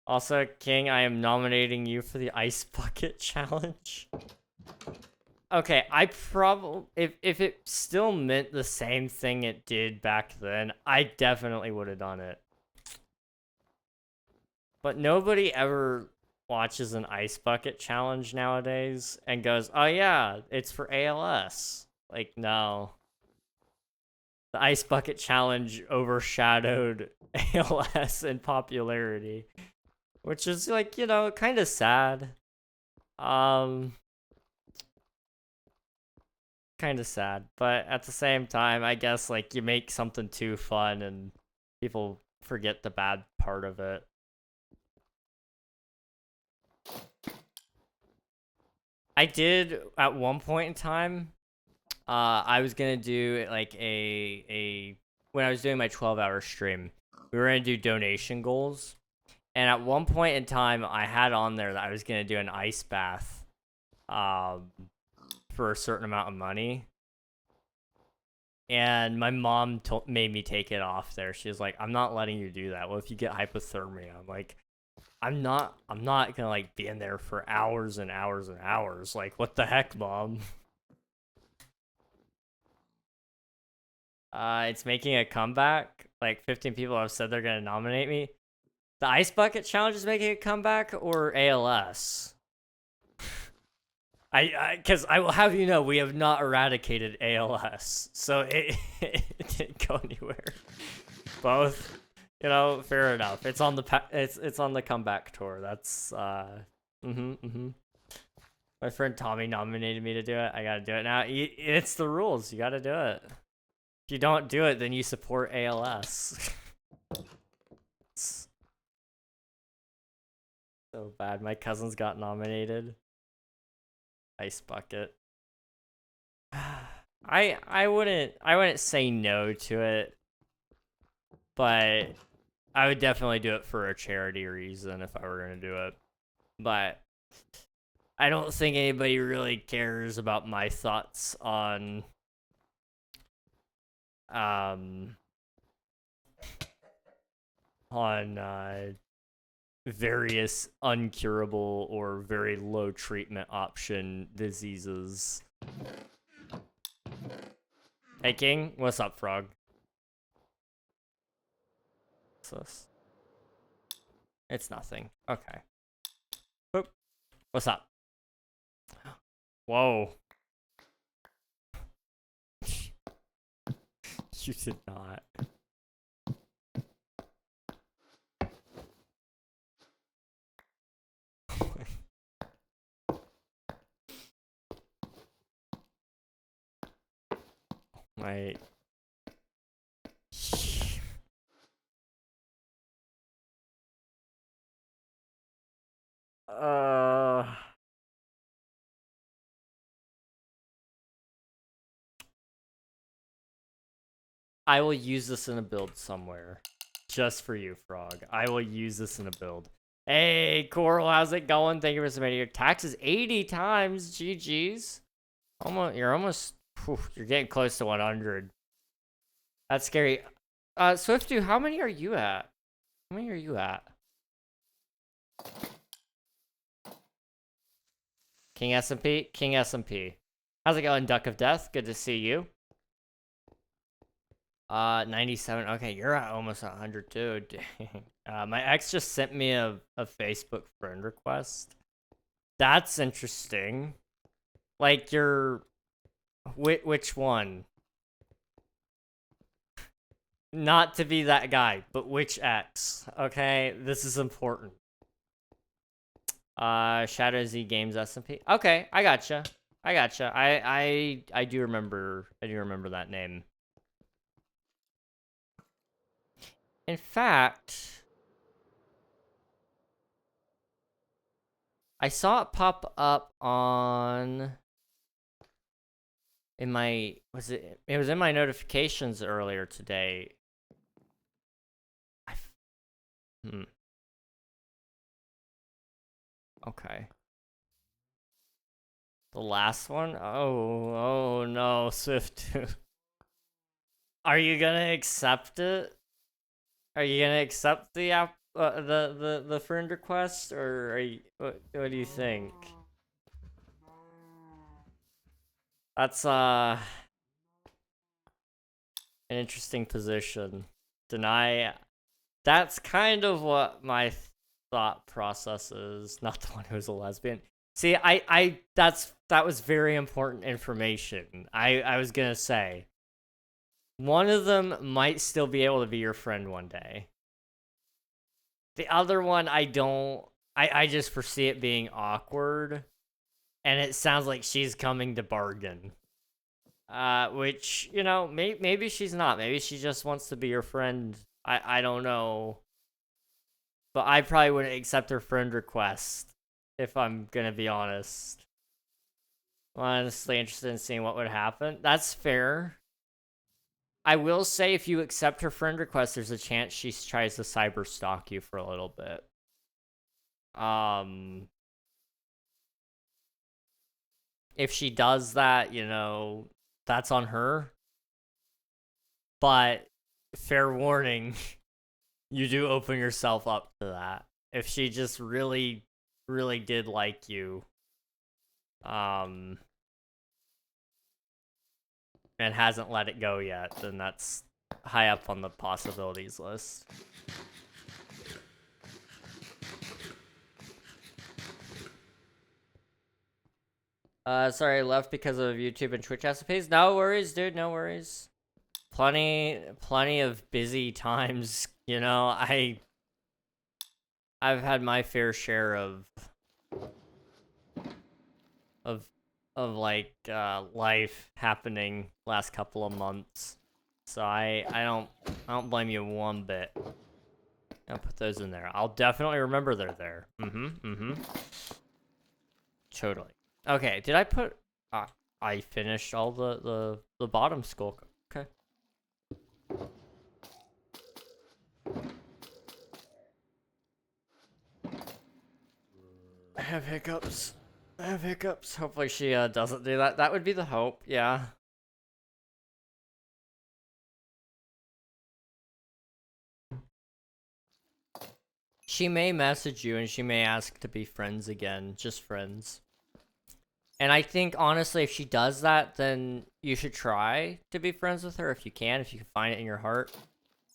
Also, King, I am nominating you for the Ice Bucket Challenge. Okay, I probably... If it still meant the same thing it did back then, I definitely would have done it. But nobody ever watches an Ice Bucket Challenge nowadays and goes, oh yeah, it's for ALS. Like, no. The Ice Bucket Challenge overshadowed ALS in popularity. Which is, like, you know, kind of sad. Kind of sad. But at the same time, I guess, like, you make something too fun and people forget the bad part of it. I did, at one point in time, I was gonna do, like, when I was doing my 12-hour stream, we were gonna do donation goals. And at one point in time, I had on there that I was gonna do an ice bath, for a certain amount of money. And my mom made me take it off there. She was like, "I'm not letting you do that. Well, if you get hypothermia," I'm like, I'm not gonna like be in there for hours and hours and hours. Like, what the heck, mom? It's making a comeback. Like 15 people have said they're gonna nominate me. The Ice Bucket Challenge is making a comeback, or ALS? Because I will have you know, we have not eradicated ALS, so it didn't go anywhere. Both, you know, fair enough. It's on the it's on the comeback tour. That's My friend Tommy nominated me to do it. I gotta do it now. It's the rules. You gotta do it. If you don't do it, then you support ALS. It's so bad. My cousins got nominated. Ice bucket. I wouldn't say no to it, but I would definitely do it for a charity reason if I were gonna do it. But I don't think anybody really cares about my thoughts on various uncurable or very low treatment option diseases. Hey King, what's up, Frog? What's this? It's nothing. Okay. Boop. What's up? Whoa. You did not. My I will use this in a build somewhere. Just for you, Frog. I will use this in a build. Hey, Coral, how's it going? Thank you for submitting your taxes 80 times. GG's. You're almost, you're getting close to 100. That's scary. Swiftu, how many are you at? How many are you at? King SMP? King SMP. How's it going, Duck of Death? Good to see you. 97. Okay, you're at almost 100 too. My ex just sent me a Facebook friend request. That's interesting. Like, which one? Not to be that guy, but which ex? Okay, this is important. Shadow Z Games SMP. Okay, I gotcha. I do remember that name. In fact, I saw it pop up on it was in my notifications earlier today. Okay. The last one? Oh no, Swift. Are you gonna accept it? Are you gonna accept the app, the friend request, or are you? What do you think? That's an interesting position. Deny. That's kind of what my thought process is. Not the one who's a lesbian. See, that was very important information. I was gonna say, one of them might still be able to be your friend one day. The other one, I just foresee it being awkward, and it sounds like she's coming to bargain. Which, you know, maybe she's not. Maybe she just wants to be your friend. I don't know. But I probably wouldn't accept her friend request, if I'm gonna be honest. I'm honestly interested in seeing what would happen. That's fair. I will say, if you accept her friend request, there's a chance she tries to cyber stalk you for a little bit. If she does that, you know, that's on her. But fair warning, you do open yourself up to that. If she just really, really did like you, and hasn't let it go yet, then that's high up on the possibilities list. Sorry, I left because of YouTube and Twitch recipes. No worries, dude, no worries. Plenty of busy times, you know. I've had my fair share of of like life happening last couple of months. So I don't blame you one bit. I'll put those in there. I'll definitely remember they're there. Totally. Okay, did I put I finished all the bottom skull. Okay. I have hiccups. I have hiccups. Hopefully she doesn't do that. That would be the hope, yeah. She may message you and she may ask to be friends again. Just friends. And I think, honestly, if she does that, then you should try to be friends with her if you can find it in your heart.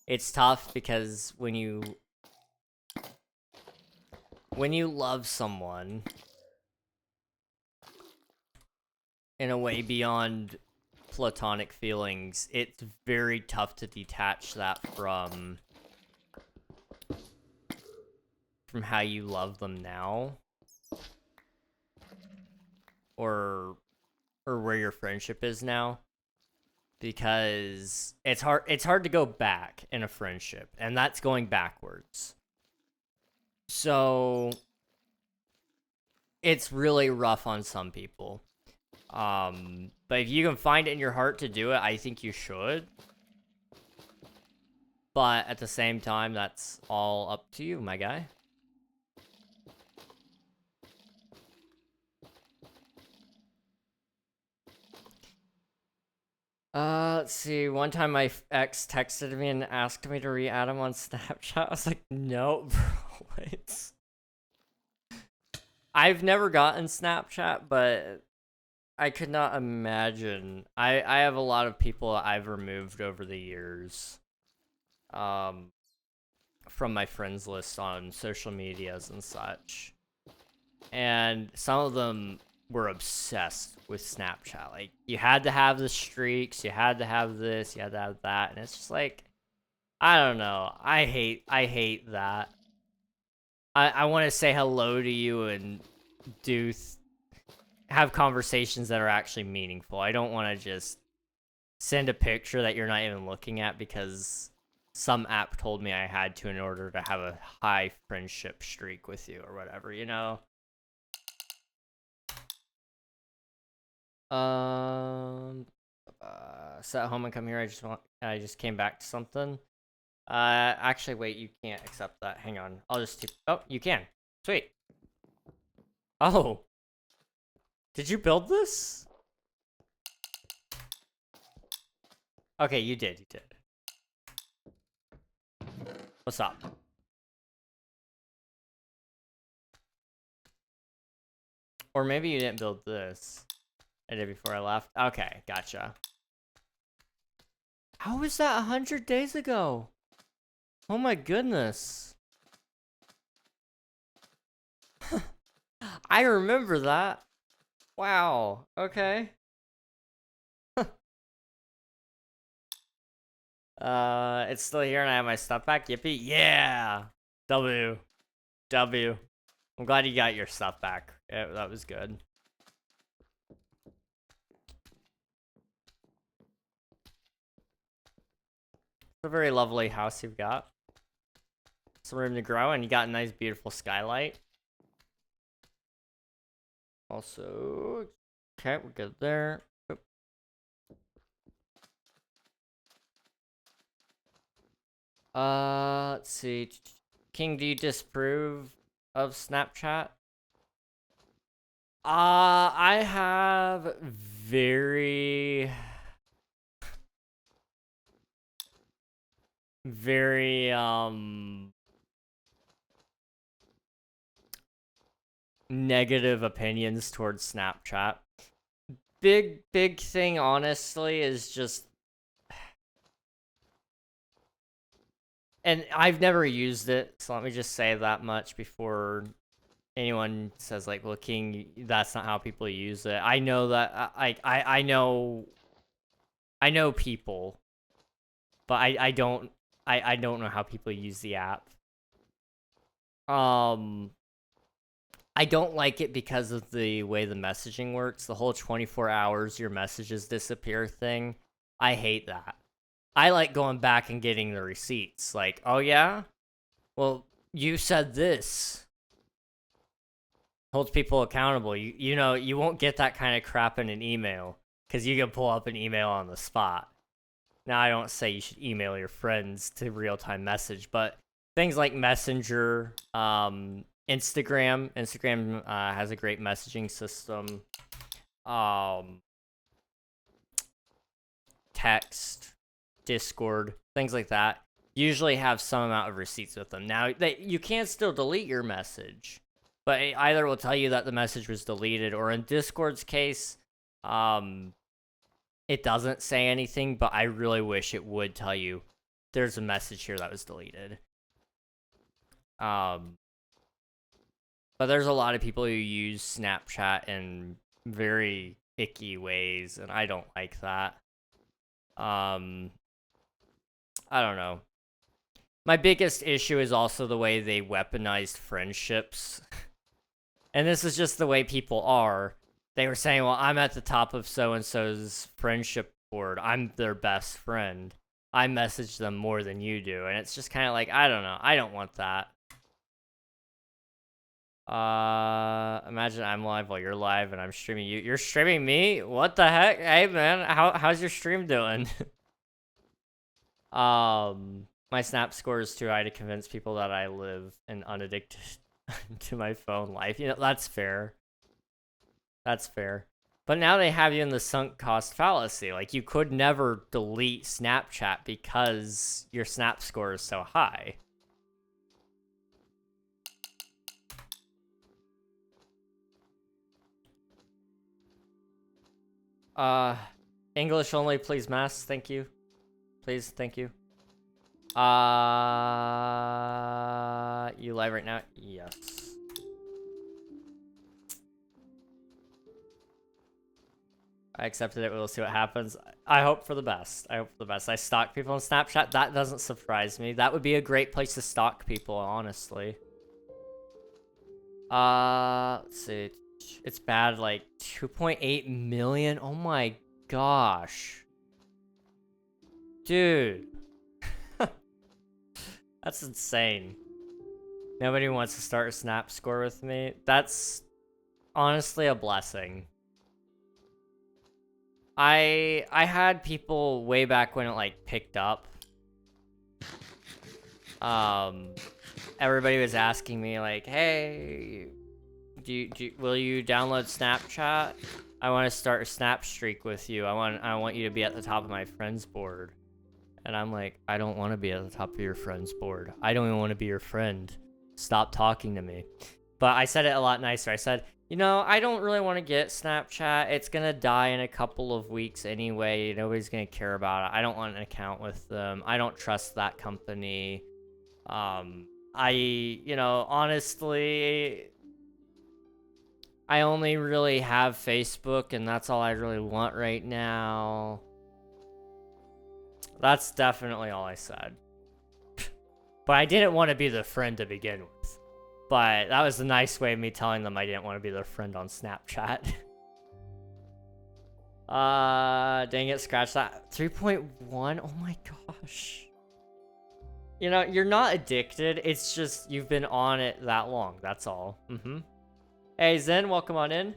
It's tough because when you love someone in a way beyond platonic feelings, it's very tough to detach that from how you love them now, or where your friendship is now, because it's hard to go back in a friendship, and that's going backwards. So it's really rough on some people. But if you can find it in your heart to do it, I think you should. But at the same time, that's all up to you, my guy. Let's see. One time my ex texted me and asked me to re-add him on Snapchat. I was like, no, bro. I've never gotten Snapchat, but I could not imagine. I have a lot of people I've removed over the years, from my friends list on social medias and such. And some of them were obsessed with Snapchat. Like, you had to have the streaks, you had to have this, you had to have that, and it's just like, I don't know. I hate that. I want to say hello to you and have conversations that are actually meaningful. I don't want to just send a picture that you're not even looking at because some app told me I had to in order to have a high friendship streak with you or whatever, you know? Set home and come here. I just came back to something. Actually, wait, you can't accept that. Hang on. I'll just oh, you can. Sweet. Oh. Did you build this? Okay, you did. What's up? Or maybe you didn't build this. I did before I left. Okay, gotcha. How was that 100 days ago? Oh my goodness. I remember that. Wow. Okay. It's still here and I have my stuff back. Yippee. Yeah. W. I'm glad you got your stuff back. Yeah, that was good. It's a very lovely house you've got. Some room to grow, and you got a nice, beautiful skylight. Also, okay, we're good there. Oop. Let's see. King, do you disapprove of Snapchat. I have very negative opinions towards Snapchat. Big thing, honestly, is just, and I've never used it, so let me just say that much before anyone says like, well, King, that's not how people use it. I know that I know people, but I don't know how people use the app. I don't like it because of the way the messaging works. The whole 24 hours your messages disappear thing. I hate that. I like going back and getting the receipts. Like, oh yeah? Well, you said this. Holds people accountable. You know, you won't get that kind of crap in an email because you can pull up an email on the spot. Now, I don't say you should email your friends to real-time message, but things like Messenger, Instagram has a great messaging system. Text, Discord, things like that usually have some amount of receipts with them. Now, you can still delete your message, but it either will tell you that the message was deleted, or in Discord's case, it doesn't say anything, but I really wish it would tell you there's a message here that was deleted. But there's a lot of people who use Snapchat in very icky ways, and I don't like that. I don't know. My biggest issue is also the way they weaponized friendships. And this is just the way people are. They were saying, well, I'm at the top of so-and-so's friendship board. I'm their best friend. I message them more than you do. And it's just kind of like, I don't know. I don't want that. Imagine I'm live while you're live and I'm streaming you. You're streaming me? What the heck? Hey, man. How's your stream doing? My snap score is too high to convince people that I live an unaddicted to my phone life. You know, that's fair. That's fair. But now they have you in the sunk cost fallacy. Like, you could never delete Snapchat because your snap score is so high. English only, please, Mass. Thank you. Please, thank you. You live right now? Yes. I accepted it. We'll see what happens. I hope for the best. I hope for the best. I stalk people on Snapchat. That doesn't surprise me. That would be a great place to stalk people, honestly. Let's see. It's bad, like 2.8 million. Oh my gosh. Dude. That's insane. Nobody wants to start a snap score with me. That's honestly a blessing. I had people way back when it like picked up. Everybody was asking me like, "Hey, will you download Snapchat? I want to start a snap streak with you. I want you to be at the top of my friends board." And I'm like, I don't want to be at the top of your friends board. I don't even want to be your friend. Stop talking to me. But I said it a lot nicer. I said, you know, I don't really want to get Snapchat. It's going to die in a couple of weeks anyway. Nobody's going to care about it. I don't want an account with them. I don't trust that company. You know, honestly, I only really have Facebook, and that's all I really want right now. That's definitely all I said. But I didn't want to be the friend to begin with. But that was a nice way of me telling them I didn't want to be their friend on Snapchat. Dang it, scratch that. 3.1? Oh my gosh. You know, you're not addicted. It's just you've been on it that long. That's all. Hey, Zen, welcome on in.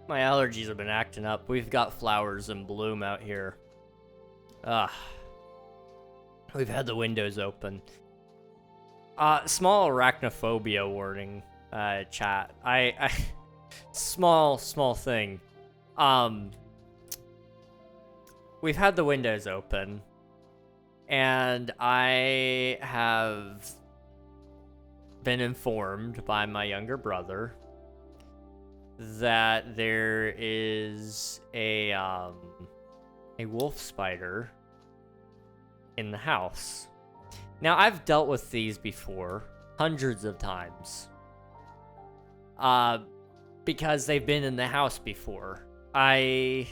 My allergies have been acting up. We've got flowers in bloom out here. we've had the windows open. Small arachnophobia warning, chat. I small thing. We've had the windows open, and I have been informed by my younger brother that there is a wolf spider in the house. Now, I've dealt with these before, hundreds of times, because they've been in the house before. I've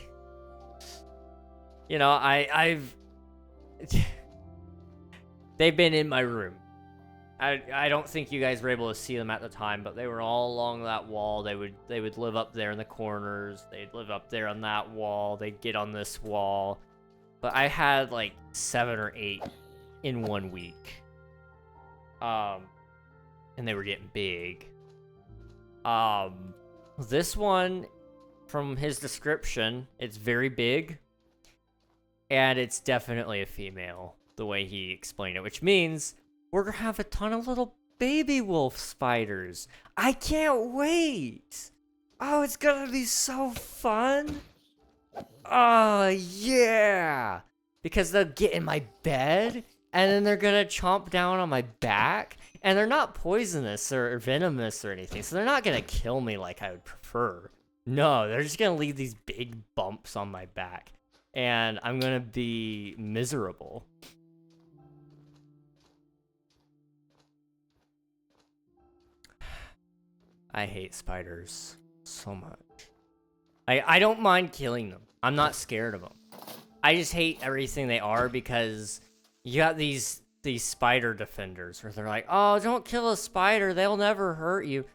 they've been in my room. I don't think you guys were able to see them at the time, but they were all along that wall. They would live up there in the corners. They'd live up there on that wall. They'd get on this wall. But I had like 7 or 8 in 1 week. And they were getting big. This one, from his description, it's very big. And it's definitely a female, the way he explained it, which means we're gonna have a ton of little baby wolf spiders. I can't wait. Oh, it's gonna be so fun. Oh, yeah. Because they'll get in my bed, and then they're gonna chomp down on my back, and they're not poisonous or venomous or anything, so they're not gonna kill me like I would prefer. No, they're just gonna leave these big bumps on my back, and I'm gonna be miserable. I hate spiders so much. I don't mind killing them. I'm not scared of them. I just hate everything they are, because you got these spider defenders where they're like, oh, don't kill a spider. They'll never hurt you.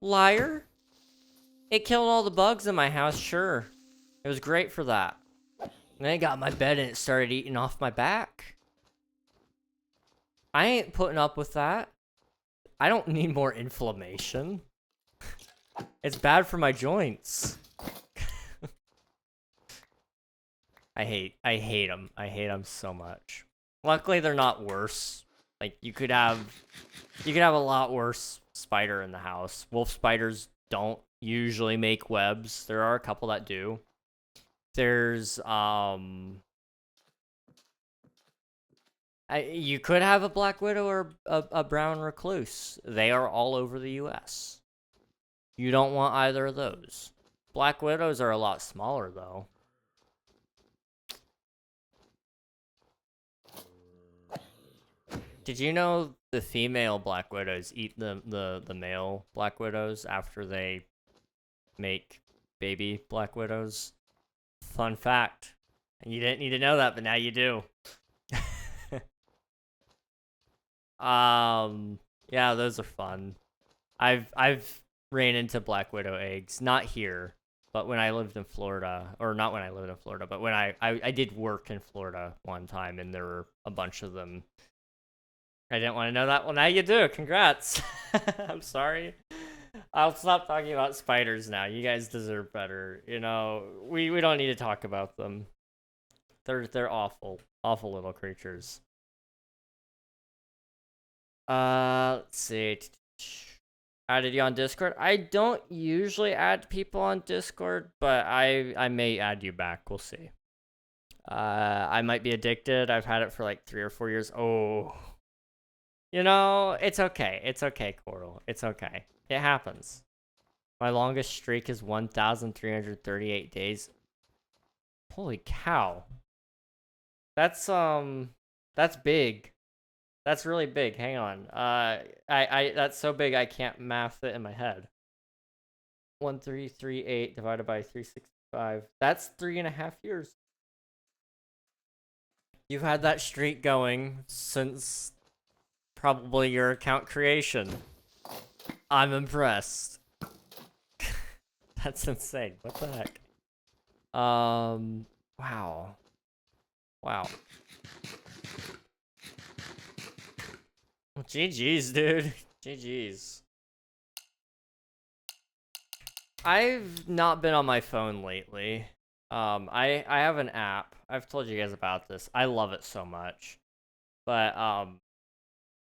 Liar. It killed all the bugs in my house, sure. It was great for that. And then it got in my bed and it started eating off my back. I ain't putting up with that. I don't need more inflammation. It's bad for my joints. I hate them. I hate them so much. Luckily, they're not worse. Like, you could have a lot worse spider in the house. Wolf spiders don't usually make webs. There are a couple that do. There's you could have a black widow or a brown recluse. They are all over the US. You don't want either of those. Black widows are a lot smaller, though. Did you know the female black widows eat the male black widows after they make baby black widows? Fun fact. You didn't need to know that, but now you do. Yeah, those are fun. I've ran into black widow eggs, not here, but when I lived in Florida, or not when I lived in Florida, but when I did work in Florida one time, and there were a bunch of them. I didn't want to know that. Well, now you do. Congrats. I'm sorry. I'll stop talking about spiders now. You guys deserve better. You know, we don't need to talk about them. They're awful little creatures. Let's see. Added you on Discord. I don't usually add people on Discord, but I may add you back. We'll see. I might be addicted. I've had it for like 3 or 4 years. Oh, you know, it's okay. It's okay, Coral. It's okay. It happens. My longest streak is 1,338 days. Holy cow. That's big. That's really big. Hang on. That's so big I can't math it in my head. 1,338 divided by 365. That's 3.5 years. You've had that streak going since probably your account creation. I'm impressed. That's insane. What the heck? Wow. Wow. GG's, dude. GG's. I've not been on my phone lately. I have an app. I've told you guys about this. I love it so much. But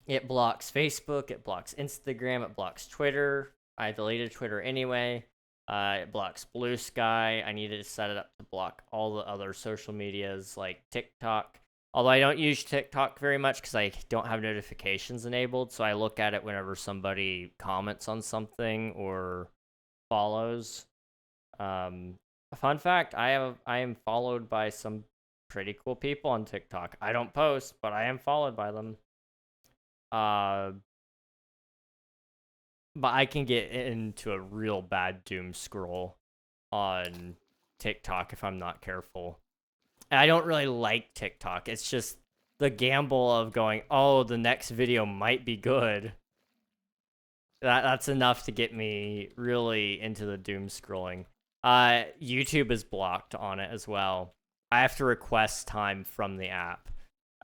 it blocks Facebook, it blocks Instagram, it blocks Twitter. I deleted Twitter anyway. It blocks Blue Sky. I needed to set it up to block all the other social medias like TikTok. Although I don't use TikTok very much because I don't have notifications enabled, so I look at it whenever somebody comments on something or follows. Fun fact: I am followed by some pretty cool people on TikTok. I don't post, but I am followed by them. Uh, but I can get into a real bad doom scroll on TikTok if I'm not careful. And I don't really like TikTok. It's just the gamble of going, oh, the next video might be good. That's enough to get me really into the doom scrolling. YouTube is blocked on it as well. I have to request time from the app.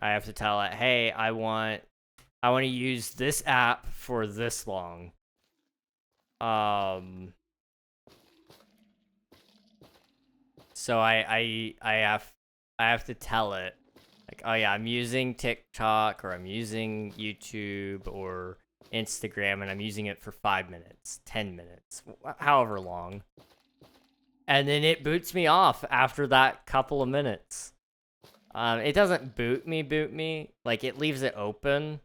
I have to tell it, hey, I want to use this app for this long. So I have to tell it, like, oh yeah, I'm using TikTok or I'm using YouTube or Instagram and I'm using it for 5 minutes, 10 minutes, however long. And then it boots me off after that couple of minutes. It doesn't boot me, like it leaves it open.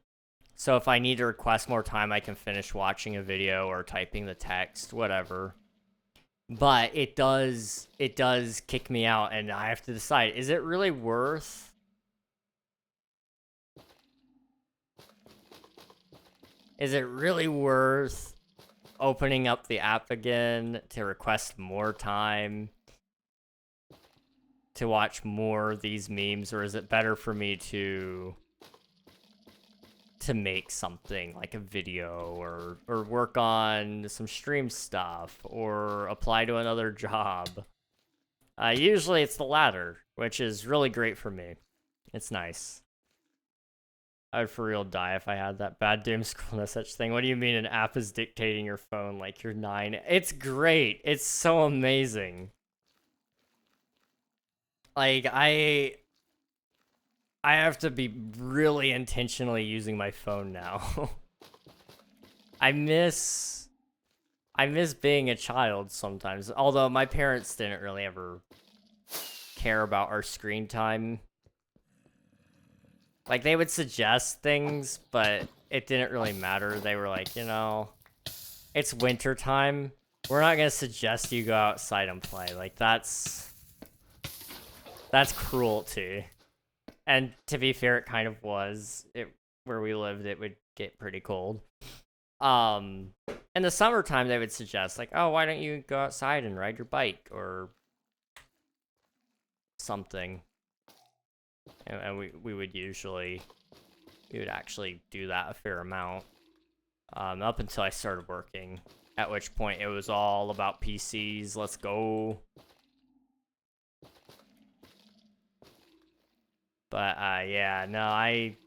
So if I need to request more time, I can finish watching a video or typing the text, whatever. But it does kick me out, and I have to decide, is it really worth opening up the app again to request more time to watch more of these memes, or is it better for me to make something like a video or work on some stream stuff or apply to another job? Usually it's the latter, which is really great for me. It's nice. I would for real die if I had that bad doom scroll, no such thing. What do you mean an app is dictating your phone like you're 9? It's great. It's so amazing. Like, I have to be really intentionally using my phone now. I miss being a child sometimes. Although my parents didn't really ever care about our screen time. Like, they would suggest things, but it didn't really matter. They were like, it's winter time. We're not gonna suggest you go outside and play. Like, that's cruelty. And to be fair, it kind of was. Where we lived, it would get pretty cold. In the summertime, they would suggest, like, oh, why don't you go outside and ride your bike or something. And we would actually do that a fair amount. Up until I started working, at which point it was all about PCs. Let's go. But yeah, no, I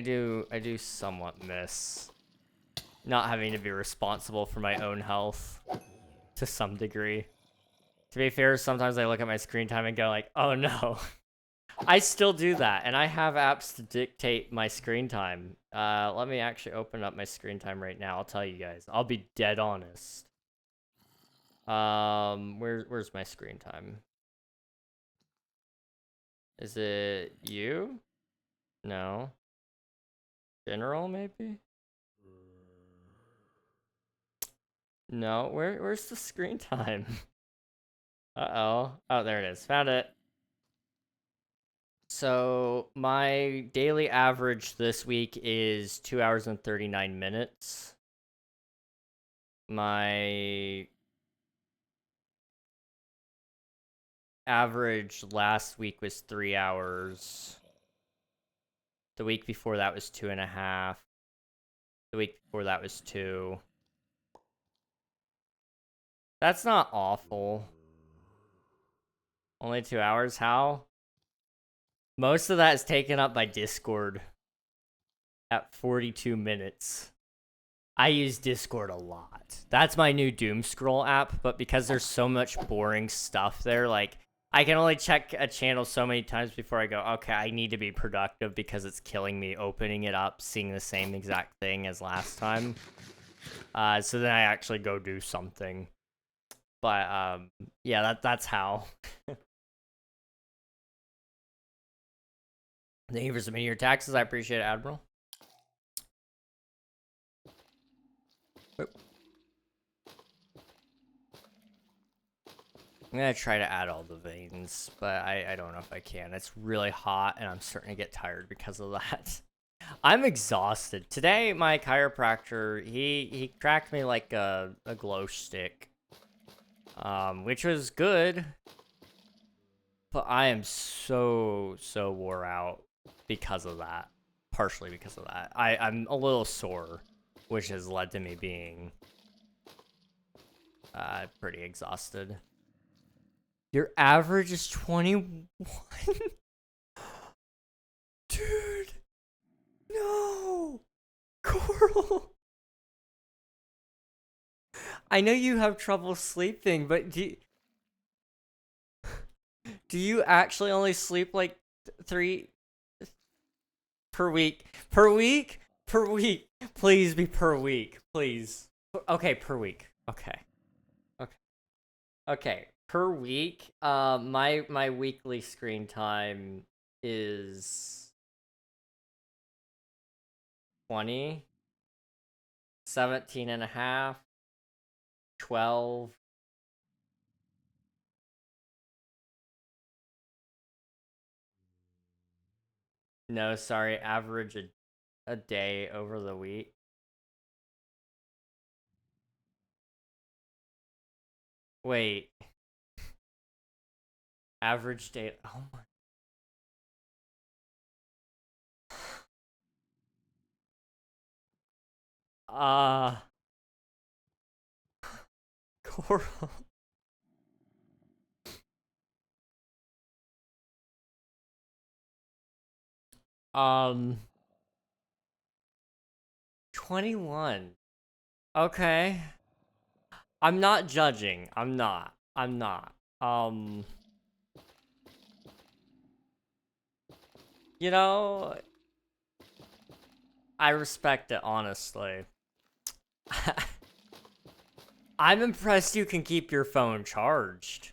do somewhat miss not having to be responsible for my own health to some degree. To be fair, sometimes I look at my screen time and go like, oh no. I still do that, and I have apps to dictate my screen time. Let me actually open up my screen time right now. I'll tell you guys. I'll be dead honest. Where's my screen time? Is it you? No. General, maybe? No, where's the screen time? Uh-oh. Oh, there it is. Found it. So, my daily average this week is 2 hours and 39 minutes. My average last week was 3 hours. The week before that was 2.5. The week before that was 2. That's not awful. Only 2 hours? How? Most of that is taken up by Discord at 42 minutes. I use Discord a lot. That's my new Doom Scroll app, but because there's so much boring stuff there, like, I can only check a channel so many times before I go, okay, I need to be productive because it's killing me opening it up, seeing the same exact thing as last time. So then I actually go do something. But, yeah, that's how. Thank you for submitting your taxes. I appreciate it, Admiral. I'm gonna try to add all the veins, but I don't know if I can. It's really hot, and I'm starting to get tired because of that. I'm exhausted. Today, my chiropractor, he cracked me like a glow stick, which was good, but I am so wore out because of that. Partially because of that. I'm a little sore, which has led to me being pretty exhausted. Your average is 21? Dude! No! Coral! I know you have trouble sleeping, but do you actually only sleep like 3 per week? Per week? Per week. Please be per week. Please. Okay, per week. Okay. Okay. Okay. Per week, my weekly screen time is 20, 17 and a half, 12. No, sorry, average a day over the week. Wait. Average day. Oh my. Coral. 21. Okay. I'm not judging. I'm not. You know, I respect it, honestly. I'm impressed you can keep your phone charged.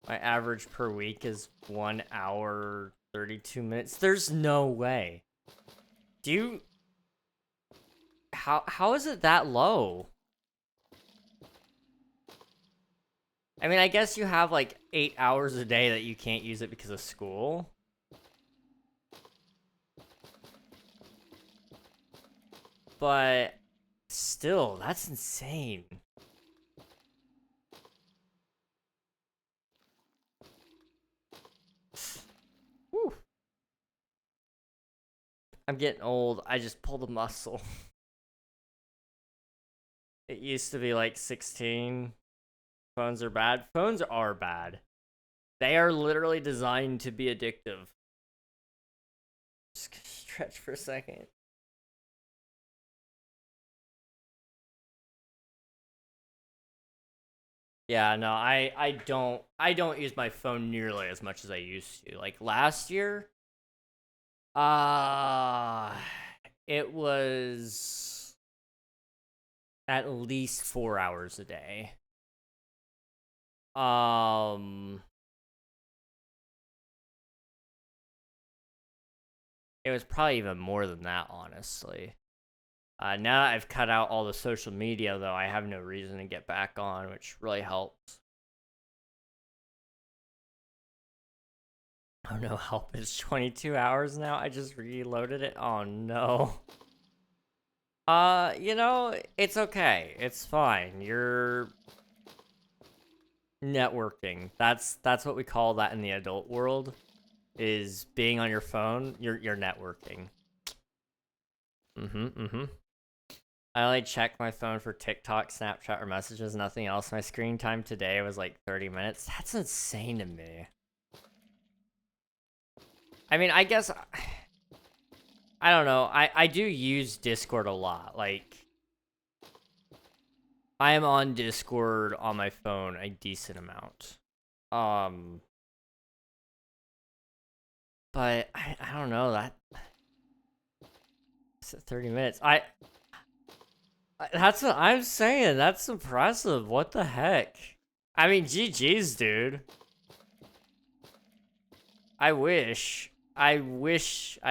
My average per week is 1 hour, 32 minutes. There's no way. Do you... How is it that low? I mean, I guess you have like 8 hours a day that you can't use it because of school. But still, that's insane. Whew. I'm getting old. I just pulled a muscle. It used to be like 16. Phones are bad. Phones are bad. They are literally designed to be addictive. Just stretch for a second. Yeah, no, I don't use my phone nearly as much as I used to. Like last year, it was at least 4 hours a day. It was probably even more than that, honestly. Now that I've cut out all the social media, though, I have no reason to get back on, which really helps. Oh no, help, it's 22 hours now? I just reloaded it? Oh no. You know, it's okay. It's fine. You're networking. That's what we call that in the adult world, is being on your phone. You're networking. I only check my phone for TikTok, Snapchat, or messages, nothing else. My screen time today was like 30 minutes. That's insane to me. I mean, I guess I don't know. I do use Discord a lot. Like, I am on Discord on my phone a decent amount. But I don't know that. 30 minutes. That's what I'm saying. That's impressive. What the heck? I mean, GG's, dude. I wish I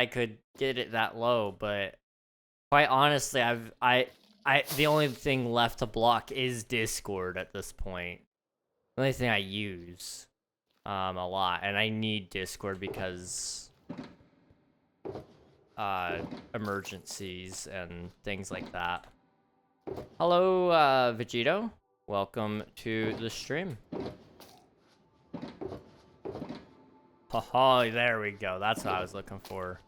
could get it that low, but quite honestly, the only thing left to block is Discord at this point. The only thing I use a lot, and I need Discord because emergencies and things like that. Hello, Vegito. Welcome to the stream. Oh, there we go. That's what I was looking for.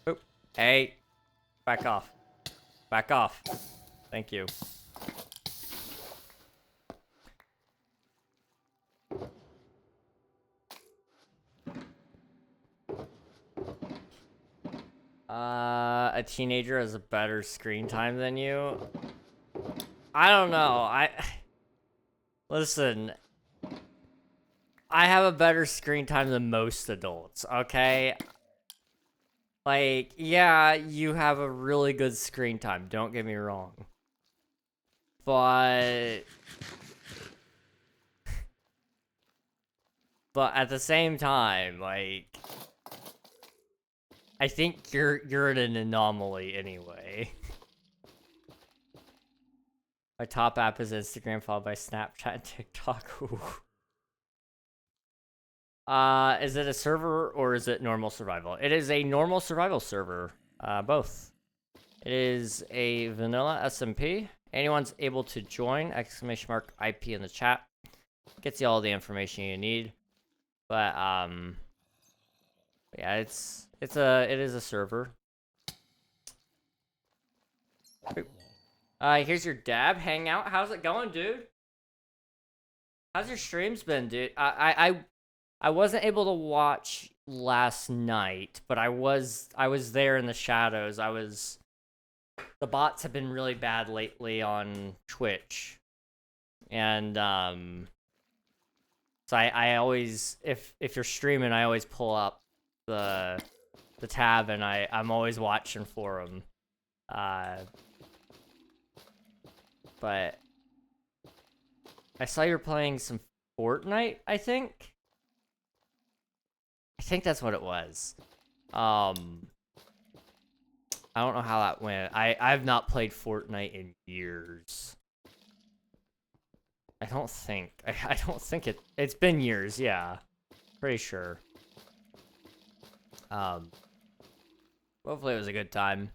Oop. Hey. Back off. Back off. Thank you. A teenager has a better screen time than you? I don't know. Listen. I have a better screen time than most adults, okay? Like, yeah, you have a really good screen time, don't get me wrong. But at the same time, like, I think you're an anomaly anyway. My top app is Instagram, followed by Snapchat and TikTok. Ooh. Is it a server or is it normal survival? It is a normal survival server. Both. It is a vanilla SMP. Anyone's able to join, !IP in the chat. Gets you all the information you need. But yeah, it is a server. Here's your dab hangout. How's it going, dude? How's your streams been, dude? I wasn't able to watch last night, but I was there in the shadows. The bots have been really bad lately on Twitch. And so I always, if you're streaming, I always pull up the tab and I'm always watching for them. But I saw you're playing some Fortnite, I think. I think that's what it was. I don't know how that went. I've not played Fortnite in years. I don't think it's been years, yeah. Pretty sure. Hopefully it was a good time.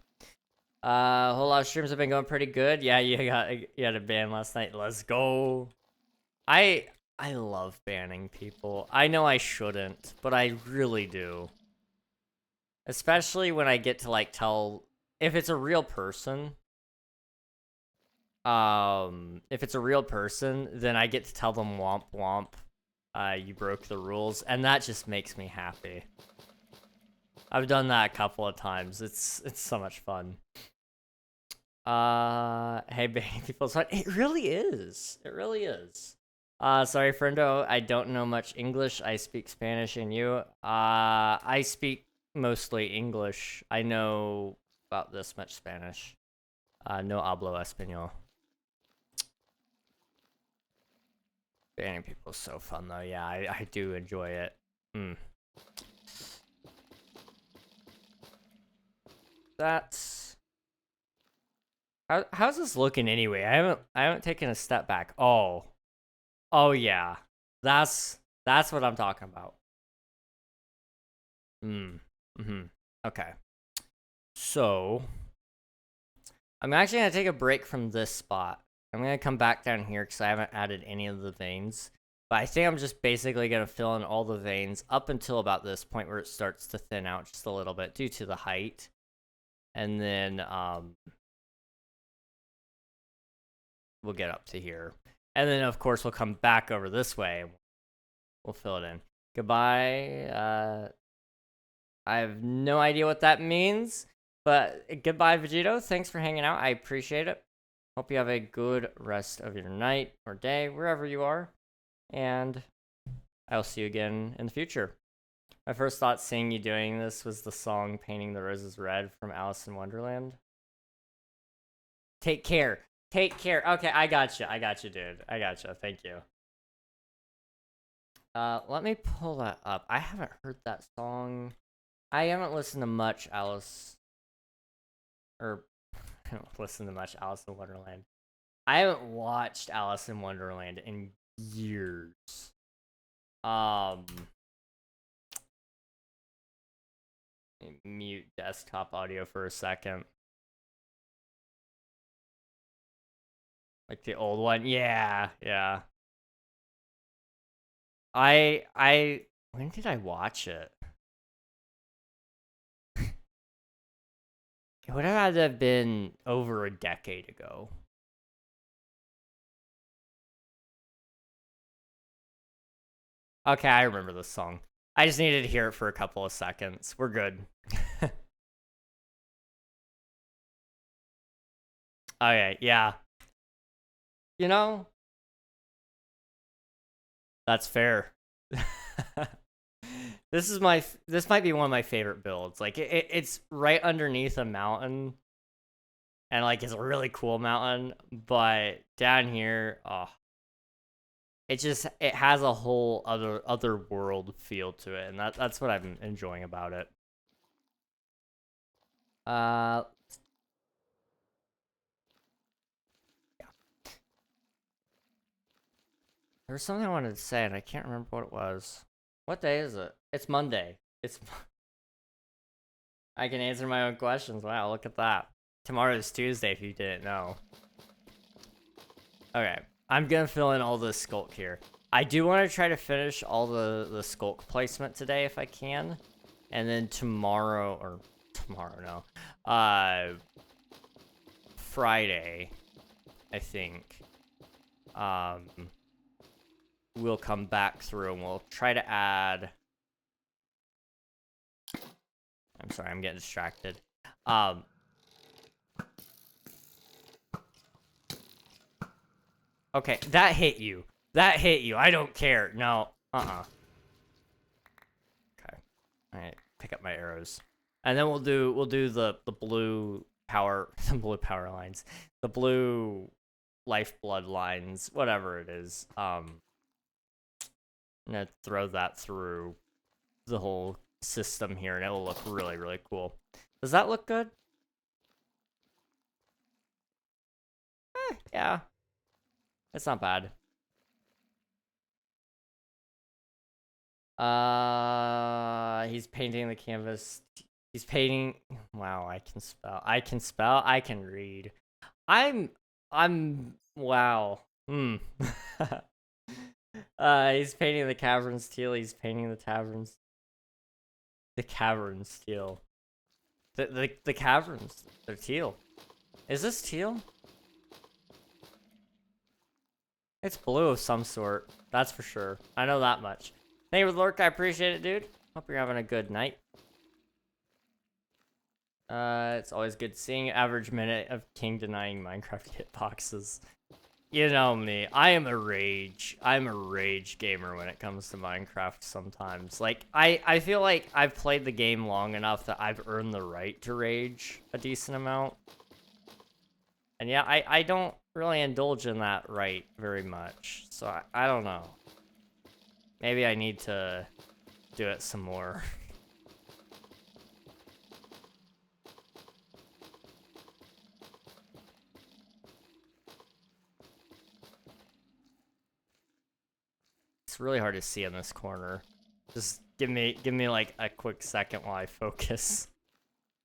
A whole lot of streams have been going pretty good. Yeah, you had a ban last night. Let's go. I love banning people. I know I shouldn't, but I really do. Especially when I get to like tell if it's a real person. If it's a real person, then I get to tell them womp womp. You broke the rules, and that just makes me happy. I've done that a couple of times. It's so much fun. Hey, banning people's fun. It really is. It really is. Sorry, friendo. I don't know much English. I speak Spanish, and you? I speak mostly English. I know about this much Spanish. No hablo español. Banning people is so fun, though. Yeah, I do enjoy it. That's... How's this looking anyway? I haven't taken a step back. Oh yeah, that's what I'm talking about. Okay, so I'm actually gonna take a break from this spot. I'm gonna come back down here because I haven't added any of the veins. But I think I'm just basically gonna fill in all the veins up until about this point where it starts to thin out just a little bit due to the height. And then we'll get up to here. And then of course we'll come back over this way and we'll fill it in. Goodbye. I have no idea what that means, but goodbye, Vegito. Thanks for hanging out. I appreciate it. Hope you have a good rest of your night or day, wherever you are. And I'll see you again in the future. My first thought seeing you doing this was the song Painting the Roses Red from Alice in Wonderland. Take care. Take care. Okay, I got you. I got you, dude. I got you. Thank you. Let me pull that up. I haven't heard that song. I haven't listened to much Alice... Or... I haven't listened to much Alice in Wonderland. I haven't watched Alice in Wonderland in years. Mute desktop audio for a second. Like the old one? Yeah, yeah. When did I watch it? It would have had to have been over a decade ago. Okay, I remember this song. I just needed to hear it for a couple of seconds. We're good. Okay, yeah. You know, that's fair. This might be one of my favorite builds. Like it's right underneath a mountain, and like it's a really cool mountain. But down here, oh, it has a whole other world feel to it, and that's what I'm enjoying about it. Yeah. There's something I wanted to say, and I can't remember what it was. What day is it? It's Monday. I can answer my own questions. Wow, look at that. Tomorrow is Tuesday, if you didn't know. Okay, I'm gonna fill in all the sculk here. I do want to try to finish all the sculk placement today if I can. And then tomorrow, Friday, I think, we'll come back through and we'll try to add... I'm sorry, I'm getting distracted. Okay, that hit you. That hit you. I don't care. No. Okay. Alright, pick up my arrows. And then we'll do the blue power the blue power lines. The blue lifeblood lines, whatever it is. I'm gonna throw that through the whole system here and it'll look really, really cool. Does that look good? Yeah. It's not bad. He's painting the canvas. He's painting. Wow, I can spell. I can spell. I can read. Wow. He's painting the caverns teal. He's painting the taverns. The caverns teal. The caverns. They're teal. Is this teal? It's blue of some sort. That's for sure. I know that much. Thank you for the lurk. I appreciate it, dude. Hope you're having a good night. It's always good seeing average minute of King denying Minecraft hitboxes. You know me. I'm a rage gamer when it comes to Minecraft sometimes. Like, I feel like I've played the game long enough that I've earned the right to rage a decent amount. And yeah, I don't really indulge in that right very much. So I don't know. Maybe I need to do it some more. It's really hard to see in this corner. Just give me like a quick second while I focus.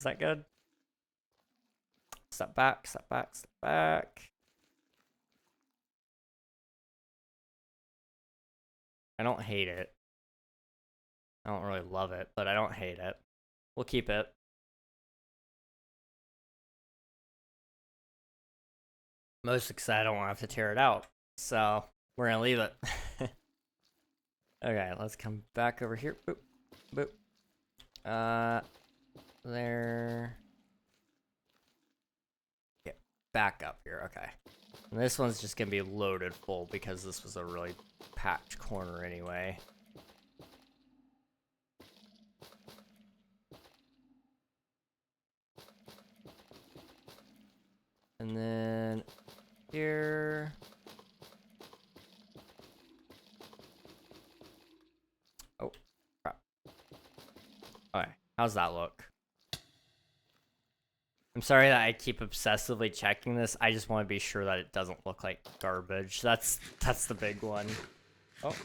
Is that good? Step back, step back, step back. I don't hate it. I don't really love it, but I don't hate it. We'll keep it. Most excited I don't want to have to tear it out. So, we're gonna leave it. Okay, let's come back over here. Boop, boop. There. Get back up here. Okay. And this one's just gonna be loaded full because this was a really packed corner anyway. And then here. Oh, crap. Okay, how's that look? I'm sorry that I keep obsessively checking this. I just want to be sure that it doesn't look like garbage. That's the big one. Oh.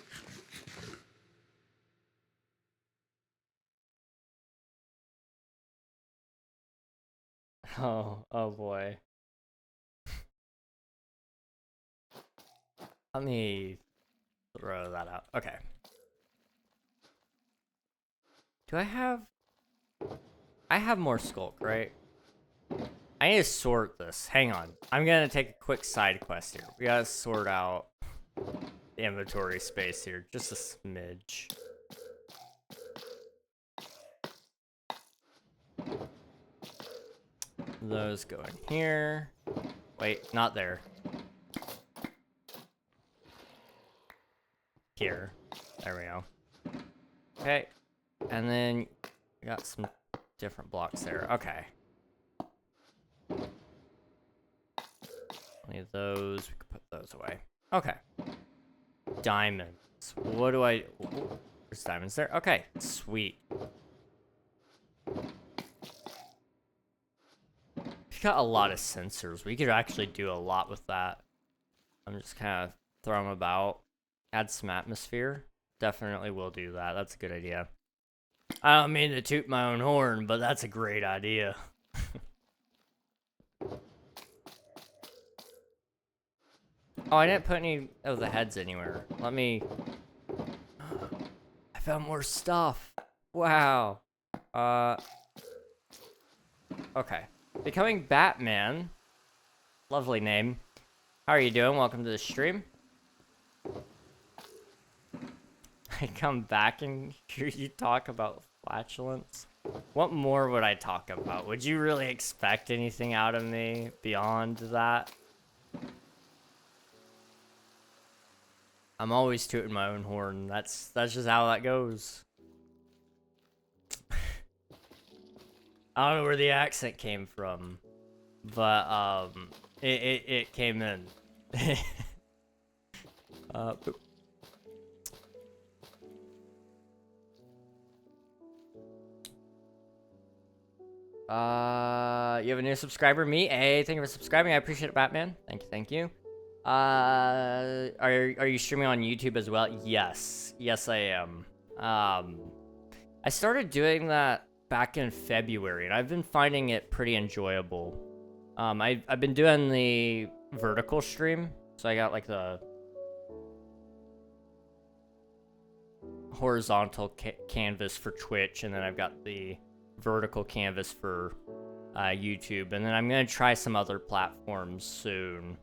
Oh boy. Let me throw that out. Okay. Do I have more sculk, right? I need to sort this. Hang on. I'm gonna take a quick side quest here. We gotta sort out the inventory space here. Just a smidge. Those go in here. Wait, not there. Here. There we go. Okay. And then we got some different blocks there. Okay. Only those. We can put those away. Okay. Diamonds. What do I... There's diamonds there. Okay. Sweet. We've got a lot of sensors. We could actually do a lot with that. I'm just kind of throwing them about. Add some atmosphere. Definitely will do that. That's a good idea. I don't mean to toot my own horn, but that's a great idea. Oh, I didn't put any of the heads anywhere. Let me... I found more stuff. Wow. Okay. Becoming Batman. Lovely name. How are you doing? Welcome to the stream. I come back and hear you talk about flatulence. What more would I talk about? Would you really expect anything out of me beyond that? I'm always tooting my own horn. That's just how that goes. I don't know where the accent came from, but it came in. Boop. You have a new subscriber, me? Hey, thank you for subscribing. I appreciate it, Batman. Thank you. Are you streaming on YouTube as well? Yes, I am. I started doing that back in February, and I've been finding it pretty enjoyable. I've been doing the vertical stream, so I got like the horizontal canvas for Twitch, and then I've got the vertical canvas for YouTube, and then I'm gonna try some other platforms soon.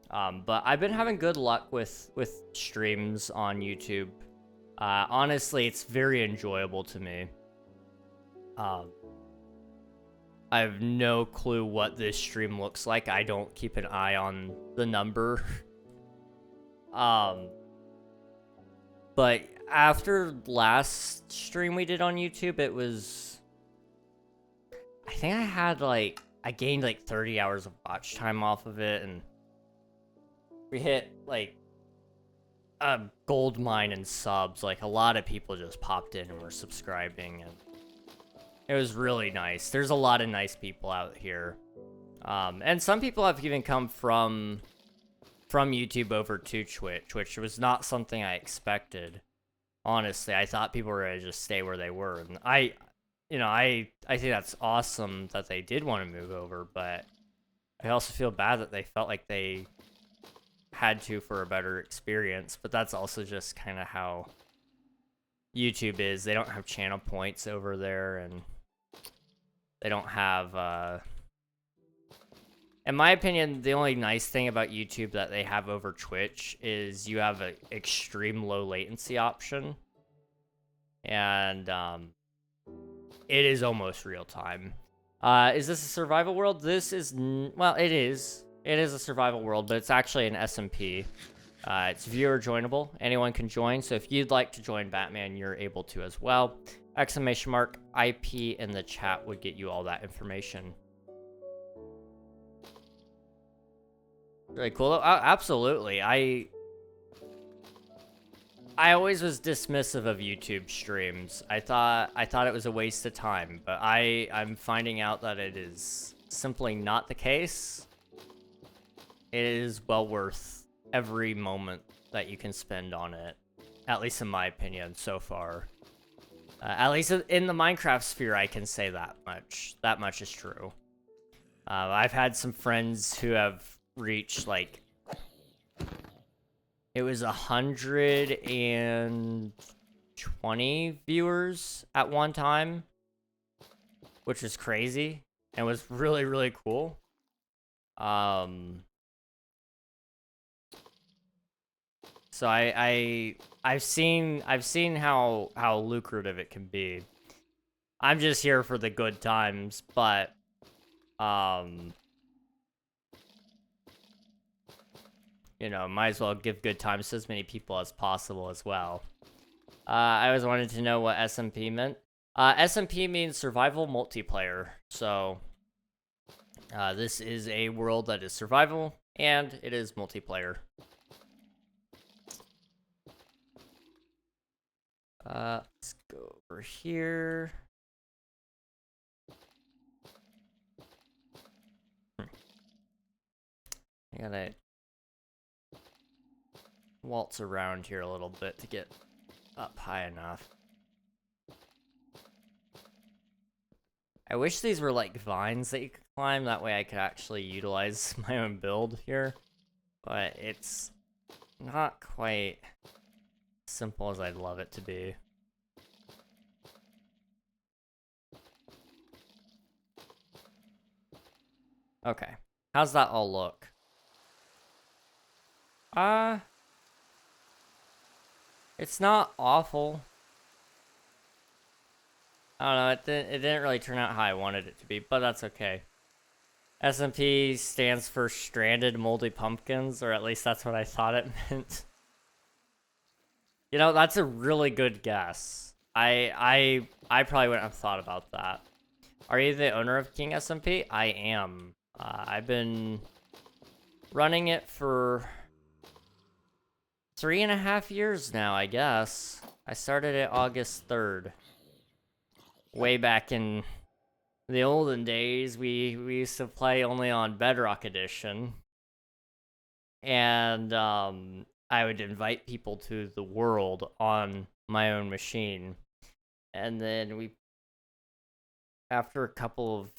But I've been having good luck with streams on YouTube. Honestly, it's very enjoyable to me. I have no clue what this stream looks like. I don't keep an eye on the number. But after last stream we did on YouTube, it was... I think I gained like 30 hours of watch time off of it, and we hit like a gold mine in subs. Like a lot of people just popped in and were subscribing, and it was really nice. There's a lot of nice people out here. And some people have even come from YouTube over to Twitch, which was not something I expected. Honestly, I thought people were gonna just stay where they were, and I think that's awesome that they did want to move over, but I also feel bad that they felt like they had to for a better experience. But that's also just kind of how YouTube is. They don't have channel points over there, and they don't have, in my opinion, the only nice thing about YouTube that they have over Twitch is you have an extreme low latency option. and it is almost real time. Is this a survival world? This is, well, it is. It is a survival world, but it's actually an SMP. It's viewer joinable. Anyone can join, so if you'd like to join Batman, you're able to as well. Exclamation mark IP in the chat would get you all that information. Really cool. Absolutely. I always was dismissive of YouTube streams. I thought it was a waste of time, but I'm finding out that it is simply not the case. It is well worth every moment that you can spend on it, at least in my opinion so far. At least in the Minecraft sphere, I can say that much. That much is true. I've had some friends who have reached, like, it was 120 viewers at one time, which was crazy and was really, really cool. So I've seen how lucrative it can be. I'm just here for the good times, but you know, might as well give good times to as many people as possible as well. I always wanted to know what SMP meant. SMP means survival multiplayer. So this is a world that is survival and it is multiplayer. Let's go over here. I gotta waltz around here a little bit to get up high enough. I wish these were like vines that you could climb, that way I could actually utilize my own build here. But it's not quite simple as I'd love it to be. Okay, how's that all look? It's not awful. I don't know, it didn't really turn out how I wanted it to be, but that's okay. SMP stands for Stranded Moldy Pumpkins, or at least that's what I thought it meant. You know, that's a really good guess. I probably wouldn't have thought about that. Are you the owner of King SMP? I am. I've been running it for 3.5 years now, I guess. I started it August 3rd. Way back in the olden days, we used to play only on Bedrock Edition. And I would invite people to the world on my own machine. And then after a couple of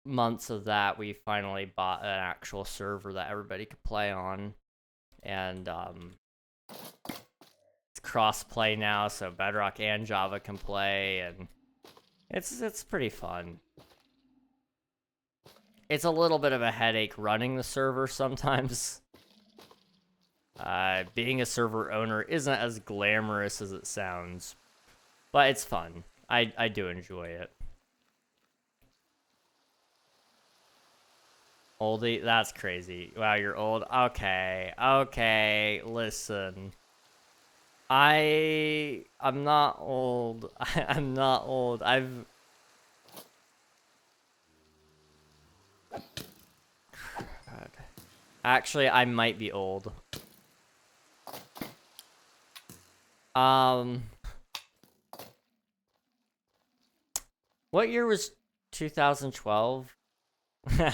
months of that, we finally bought an actual server that everybody could play on. And it's cross-play now, so Bedrock and Java can play, and it's pretty fun. It's a little bit of a headache running the server sometimes. Being a server owner isn't as glamorous as it sounds, but it's fun. I do enjoy it. Oldie? That's crazy. Wow, you're old? Okay, listen. I'm not old. I'm not old. God. Actually, I might be old. What year was 2012?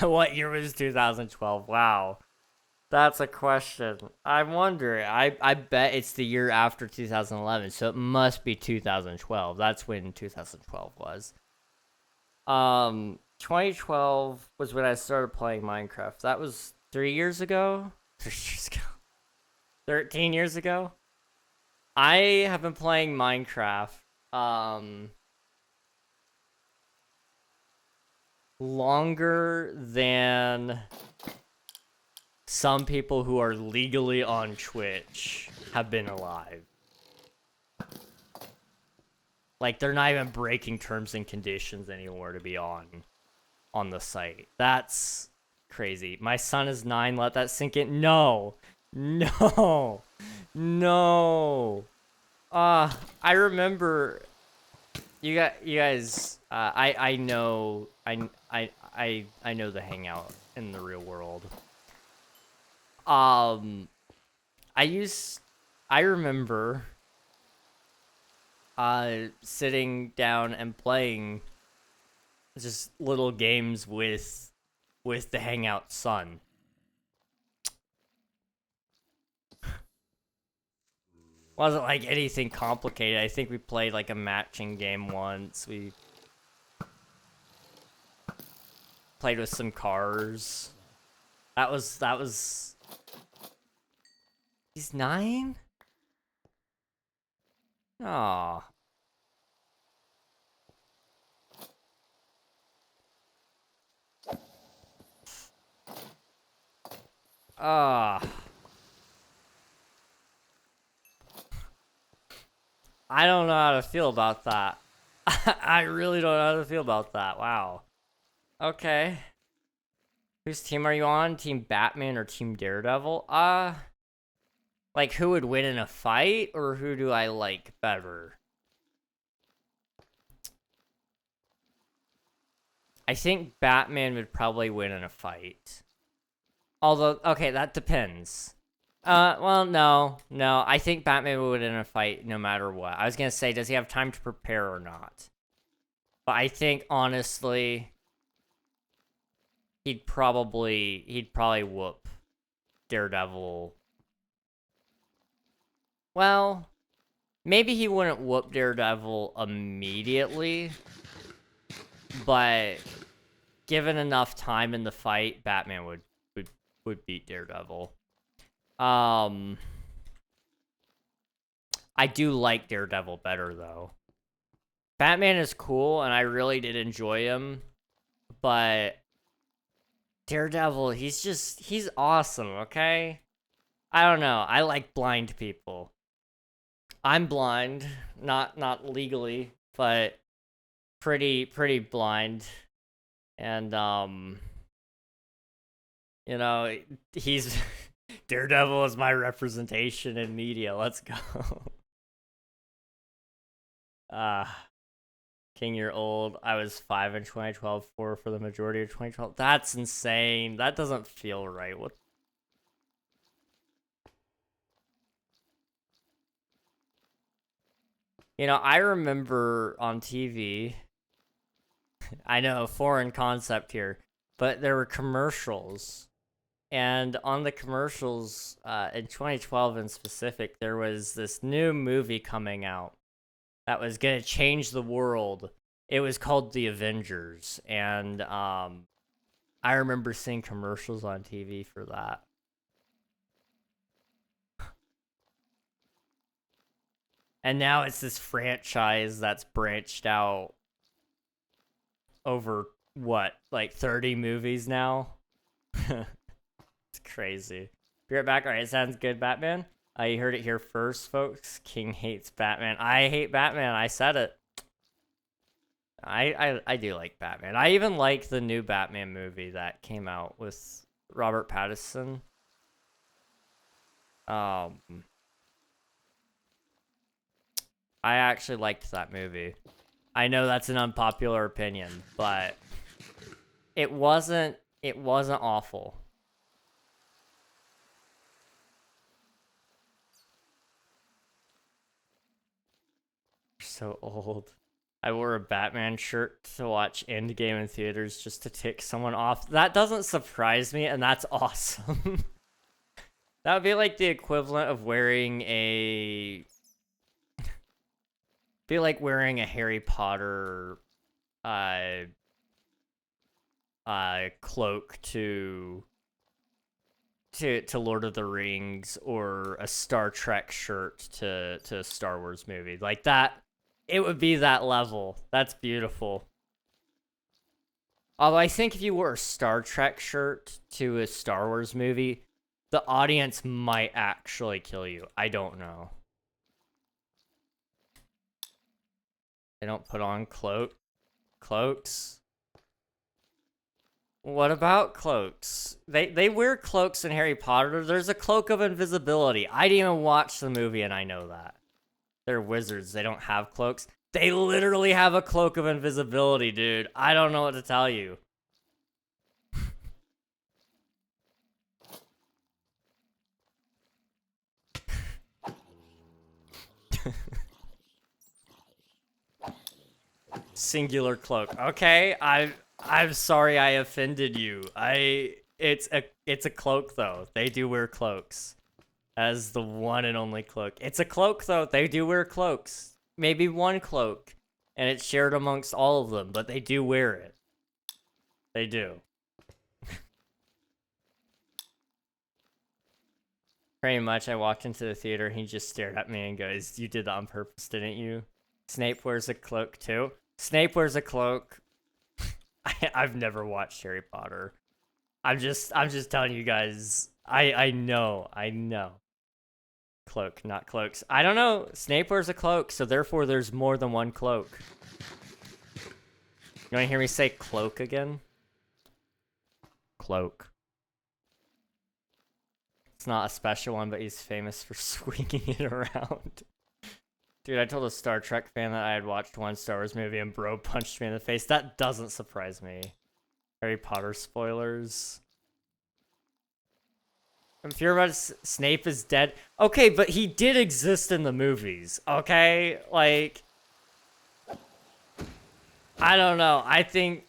What year was 2012? Wow. That's a question. I wonder. I bet it's the year after 2011, so it must be 2012. That's when 2012 was. 2012 was when I started playing Minecraft. That was 3 years ago? 3 years ago. 13 years ago? I have been playing Minecraft, longer than some people who are legally on Twitch have been alive. Like, they're not even breaking terms and conditions anymore to be on the site. That's crazy. My son is 9. Let that sink in. No. No. No. I remember you guys I know I know the hangout in the real world. I remember sitting down and playing just little games with the hangout son. Wasn't like anything complicated. I think we played like a matching game once. We played with some cars. That was He's 9? Aw. I don't know how to feel about that. I really don't know how to feel about that. Wow. Okay. Whose team are you on? Team Batman or Team Daredevil? Like, who would win in a fight, or who do I like better? I think Batman would probably win in a fight. Although, okay, that depends. Well, no. I think Batman would win in a fight no matter what. I was gonna say, does he have time to prepare or not? But I think, honestly, he'd probably whoop Daredevil. Well, maybe he wouldn't whoop Daredevil immediately, but given enough time in the fight, Batman would beat Daredevil. I do like Daredevil better, though. Batman is cool, and I really did enjoy him, but Daredevil, he's awesome, okay? I don't know. I like blind people. I'm blind, not legally, but pretty blind. And you know, he's Daredevil is my representation in media. Let's go. King, you're old. I was 5 in 2012, 4 for the majority of 2012. That's insane. That doesn't feel right. What? You know, I remember on TV, I know, foreign concept here, but there were commercials. And on the commercials, in 2012 in specific, there was this new movie coming out that was going to change the world. It was called The Avengers. And I remember seeing commercials on TV for that. And now it's this franchise that's branched out over, what, like 30 movies now? It's crazy. Be right back. All right, sounds good, Batman. You heard it here first, folks. King hates Batman. I hate Batman. I said it. I do like Batman. I even like the new Batman movie that came out with Robert Pattinson. I actually liked that movie. I know that's an unpopular opinion, but it wasn't awful. So old. I wore a Batman shirt to watch Endgame in theaters just to tick someone off. That doesn't surprise me, and that's awesome. That would be like the equivalent of wearing a... be like wearing a Harry Potter cloak to Lord of the Rings, or a Star Trek shirt to a Star Wars movie. Like that, it would be that level. That's beautiful. Although I think if you wore a Star Trek shirt to a Star Wars movie, the audience might actually kill you. I don't know. They don't put on cloaks. What about cloaks? They wear cloaks in Harry Potter. There's a cloak of invisibility. I didn't even watch the movie and I know that. They're wizards. They don't have cloaks. They literally have a cloak of invisibility, dude. I don't know what to tell you. Singular cloak. Okay, I'm sorry I offended you. It's a cloak though. They do wear cloaks. As the one and only cloak. It's a cloak though. They do wear cloaks. Maybe one cloak. And it's shared amongst all of them, but they do wear it. They do. Pretty much, I walked into the theater, he just stared at me and goes, "You did that on purpose, didn't you?" Snape wears a cloak too. Snape wears a cloak. I've never watched Harry Potter. I'm just telling you guys. I know. Cloak, not cloaks. I don't know. Snape wears a cloak, so therefore there's more than one cloak. You want to hear me say cloak again? Cloak. It's not a special one, but he's famous for swinging it around. Dude, I told a Star Trek fan that I had watched one Star Wars movie and bro punched me in the face. That doesn't surprise me. Harry Potter spoilers. If you're about Snape is dead. Okay, but he did exist in the movies. Okay? Like, I don't know. I think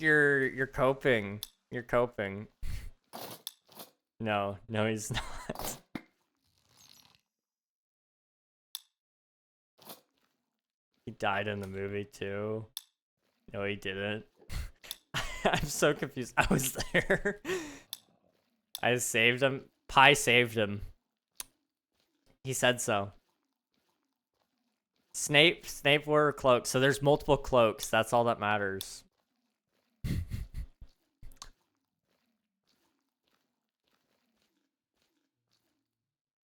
you're coping. You're coping. No, he's not. He died in the movie too. No, he didn't. I'm so confused. I was there. I saved him. Pi saved him. He said so. Snape wore a cloak, so there's multiple cloaks. That's all that matters.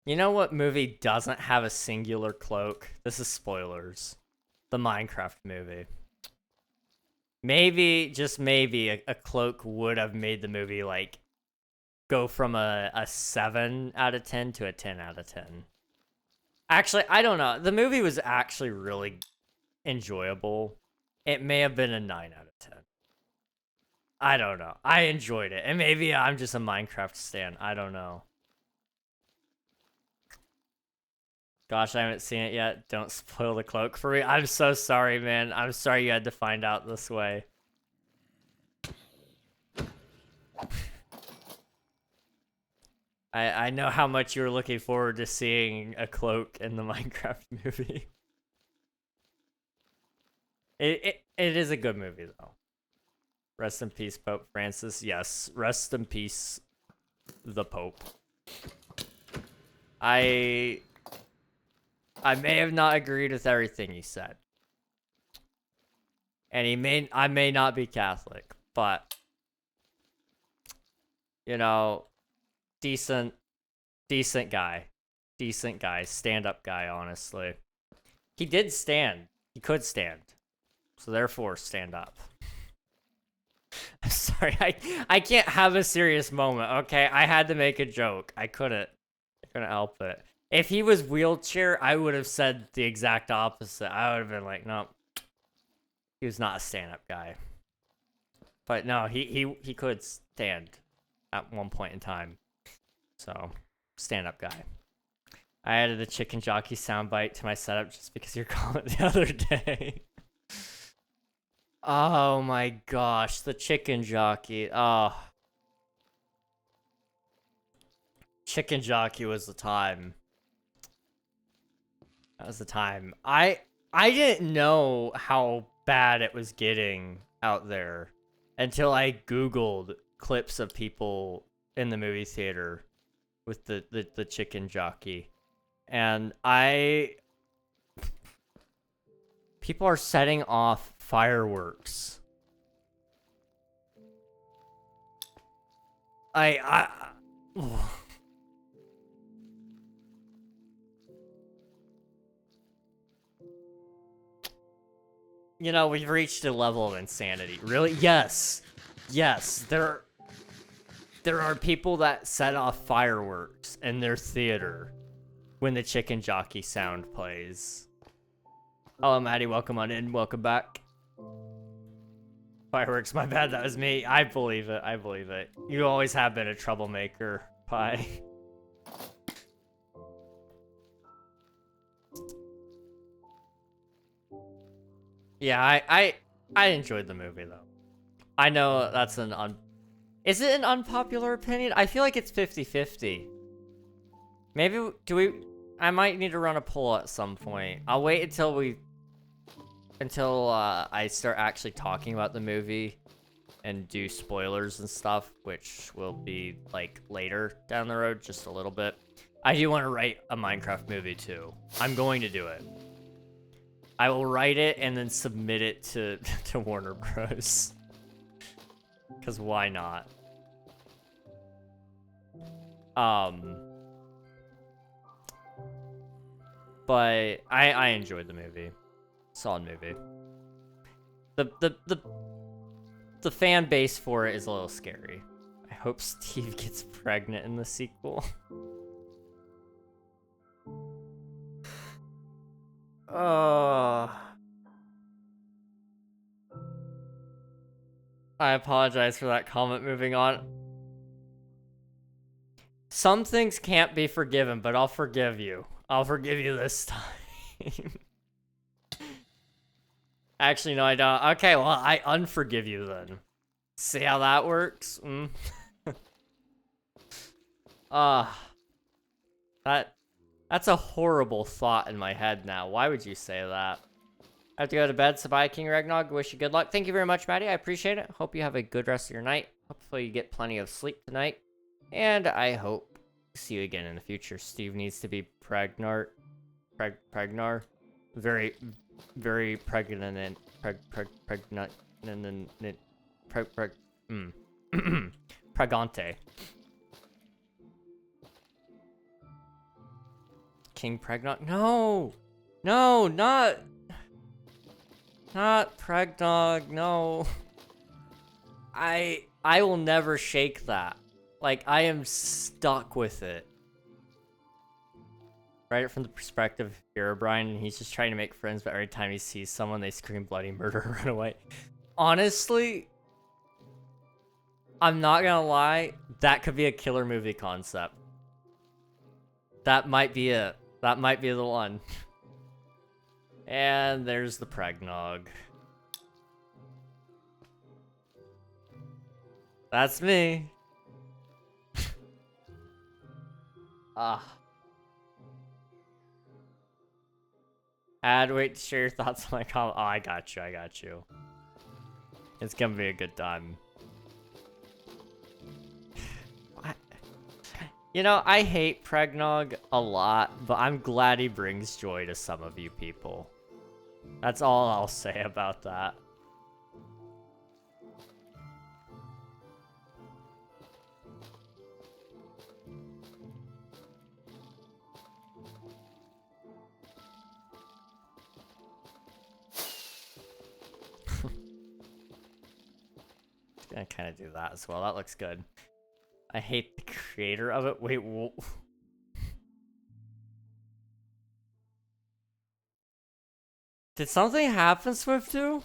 You know what movie doesn't have a singular cloak? This is spoilers. The Minecraft movie. Maybe, just maybe, a cloak would have made the movie, like, go from a 7 out of 10 to a 10 out of 10. Actually, I don't know. The movie was actually really enjoyable. It may have been a 9 out of 10. I don't know. I enjoyed it. And maybe I'm just a Minecraft stan. I don't know. Gosh, I haven't seen it yet. Don't spoil the cloak for me. I'm so sorry, man. I'm sorry you had to find out this way. I know how much you were looking forward to seeing a cloak in the Minecraft movie. It is a good movie, though. Rest in peace, Pope Francis. Yes, rest in peace, the Pope. I may have not agreed with everything he said. And I may not be Catholic, but, you know, decent guy. Decent guy. Stand-up guy, honestly. He did stand. He could stand. So therefore, stand up. I'm sorry, I can't have a serious moment, okay? I had to make a joke. I couldn't help it. If he was wheelchair, I would have said the exact opposite. I would have been like, no, he was not a stand-up guy. But no, he could stand at one point in time. So, stand-up guy. I added the chicken jockey soundbite to my setup just because you're calling it the other day. Oh my gosh, the chicken jockey. Oh. Chicken jockey was the time. That was the time. I didn't know how bad it was getting out there until I Googled clips of people in the movie theater with the chicken jockey. And people are setting off fireworks. you know, we've reached a level of insanity. Really? Yes. Yes, there are people that set off fireworks in their theater when the chicken jockey sound plays. Hello, Maddie. Welcome on in. Welcome back. Fireworks, my bad. That was me. I believe it. I believe it. You always have been a troublemaker, Pie. Yeah, I enjoyed the movie, though. I know that's is it an unpopular opinion? I feel like it's 50-50. Maybe, I might need to run a poll at some point. I'll wait until I start actually talking about the movie and do spoilers and stuff, which will be, like, later down the road, just a little bit. I do want to write a Minecraft movie, too. I'm going to do it. I will write it and then submit it to, to Warner Bros. Because why not? But I enjoyed the movie. Solid movie. The fan base for it is a little scary. I hope Steve gets pregnant in the sequel. I apologize for that comment. Moving on. Some things can't be forgiven, but I'll forgive you. I'll forgive you this time. Actually, no, I don't. Okay, well, I unforgive you then. See how that works? That's a horrible thought in my head now. Why would you say that? I have to go to bed, so bye, King Ragnog. Wish you good luck. Thank you very much, Maddie. I appreciate it. Hope you have a good rest of your night. Hopefully you get plenty of sleep tonight. And I hope to see you again in the future. Steve needs to be pregnar. Very, very pregnant and pregnant and pregante. King Pregnog? No! No, not Pregnog, no. I will never shake that. Like, I am stuck with it. Write it from the perspective of Herobrine, and he's just trying to make friends, but every time he sees someone, they scream bloody murder and run away. Honestly, I'm not gonna lie, that could be a killer movie concept. That might be it. That might be the one. And there's the Pregnog. That's me. Wait to share your thoughts on my comment. Oh, I got you. It's gonna be a good time. You know, I hate Pregnog a lot, but I'm glad he brings joy to some of you people. That's all I'll say about that. Gonna kind of do that as well. That looks good. I hate the creator of it. Wait, did something happen, Swift2?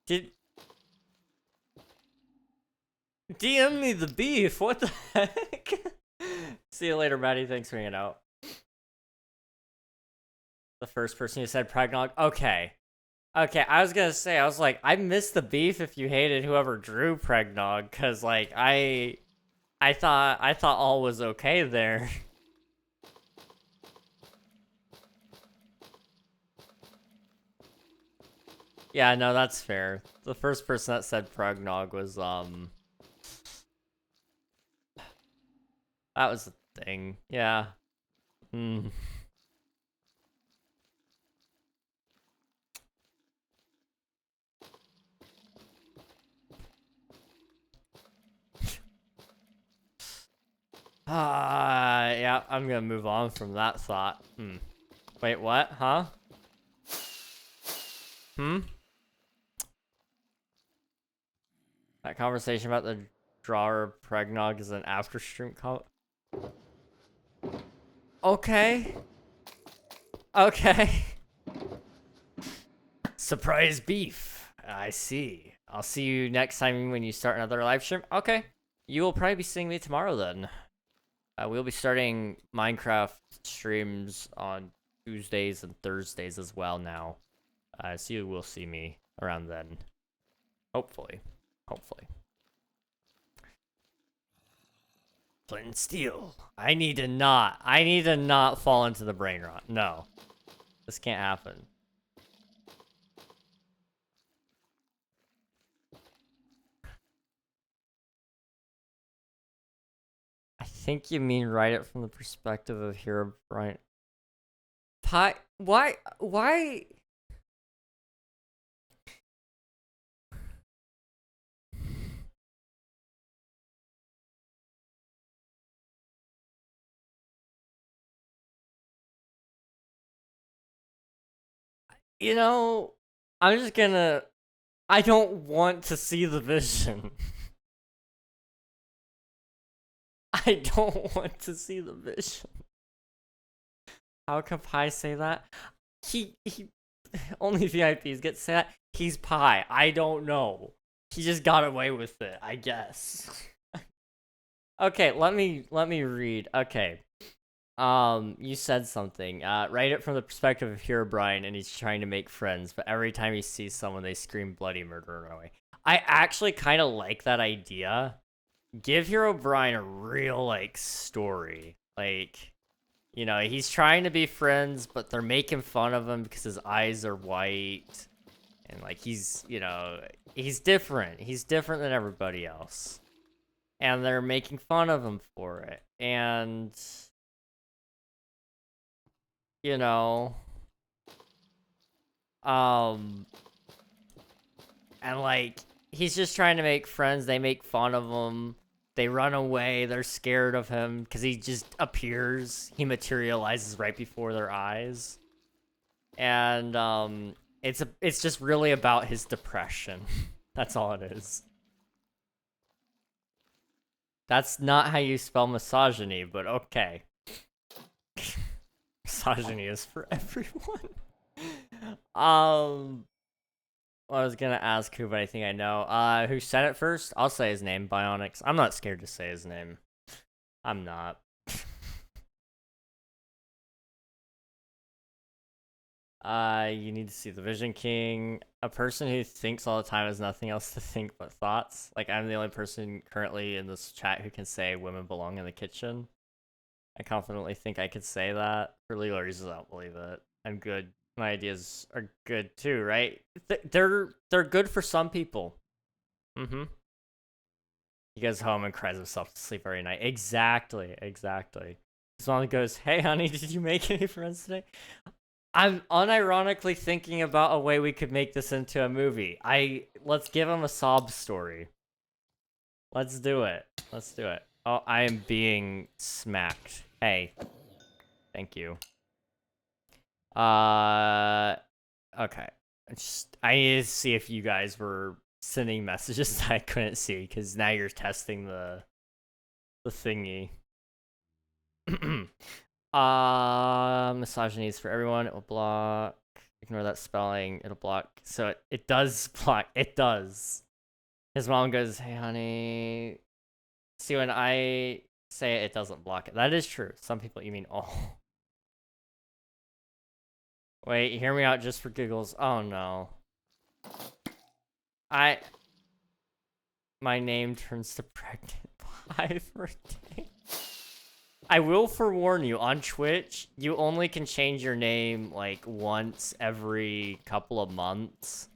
Did DM me the beef? What the heck? See you later, Maddie. Thanks for hanging out. The first person who said Pregnog. Okay. Okay, I was gonna say, I was like, I missed the beef if you hated whoever drew Pregnog, cause like I thought all was okay there. Yeah, no, that's fair. The first person that said Pregnog was that was the thing. Yeah. Yeah, I'm gonna move on from that thought. Wait, what? Huh? Hmm? That conversation about the drawer pregnog is an after stream call. Okay. Okay. Surprise beef. I see. I'll see you next time when you start another live stream. Okay. You will probably be seeing me tomorrow then. We'll be starting Minecraft streams on Tuesdays and Thursdays as well now. So you will see me around then. Hopefully. Hopefully. Flint and steel. I need to not fall into the brain rot. No. This can't happen. I think you mean write it from the perspective of Hero Brian. Why? You know, I'm just gonna... I don't want to see the vision. I don't want to see the vision. How can Pi say that? He only VIPs get to say that. He's Pi. I don't know. He just got away with it, I guess. Okay, let me read. Okay. You said something. Write it from the perspective of Hero Brian, and he's trying to make friends, but every time he sees someone, they scream bloody murder and run away. I actually kind of like that idea. Give Hero Brian a real, like, story. Like, you know, he's trying to be friends, but they're making fun of him because his eyes are white. And, like, he's, you know, he's different. He's different than everybody else. And they're making fun of him for it. And... you know, and like, he's just trying to make friends. They make fun of him. They run away. They're scared of him because he just appears. He materializes right before their eyes. And, it's just really about his depression. That's all it is. That's not how you spell misogyny, but okay. Misogyny is for everyone. I was gonna ask who, but I think I know. Who said it first? I'll say his name, Bionics. I'm not scared to say his name. I'm not. You need to see the Vision King. A person who thinks all the time has nothing else to think but thoughts. Like, I'm the only person currently in this chat who can say women belong in the kitchen. I confidently think I could say that. For legal reasons, I don't believe it. I'm good. My ideas are good too, right? They're good for some people. Mm-hmm. He goes home and cries himself to sleep every night. Exactly. His mom goes, "Hey, honey, did you make any friends today?" I'm unironically thinking about a way we could make this into a movie. Let's give him a sob story. Let's do it. Oh, I am being smacked. Hey. Thank you. Okay. I need to see if you guys were sending messages that I couldn't see, because now you're testing the thingy. Misogyny is for everyone. It will block. Ignore that spelling. It'll block. So it does block. It does. His mom goes, "Hey, honey." See, when I say it, it doesn't block it. That is true. Some people, you mean, oh. Wait, hear me out just for giggles. Oh, no. My name turns to pregnant pie for a day. I will forewarn you, on Twitch, you only can change your name, like, once every couple of months.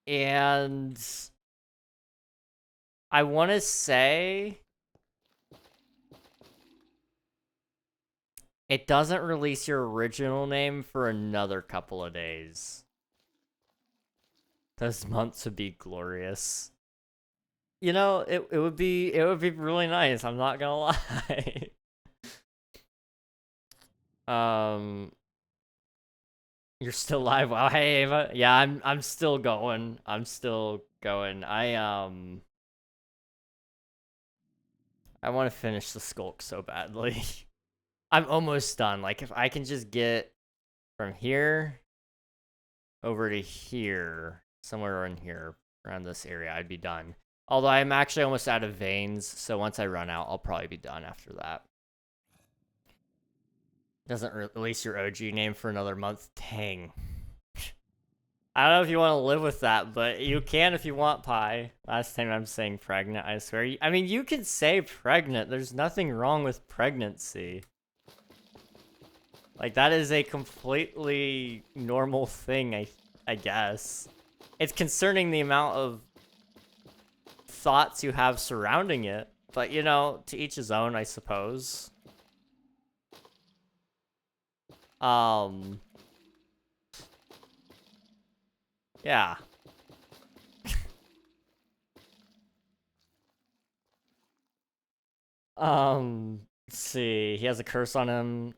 And... I want to say... it doesn't release your original name for another couple of days. Those months would be glorious. You know, it would be really nice, I'm not gonna lie. You're still live. Wow, hey Ava. Yeah, I'm still going. I'm still going. I want to finish the skulk so badly. I'm almost done. Like if I can just get from here over to here, somewhere in here around this area, I'd be done. Although I'm actually almost out of veins, so once I run out, I'll probably be done after that. Doesn't release your OG name for another month. Dang. I don't know if you want to live with that, but you can if you want, Pie. Last time I'm saying pregnant, I swear. I mean, you can say pregnant. There's nothing wrong with pregnancy. Like, that is a completely normal thing, I guess. It's concerning the amount of thoughts you have surrounding it. But, you know, to each his own, I suppose. Yeah. Let's see. He has a curse on him.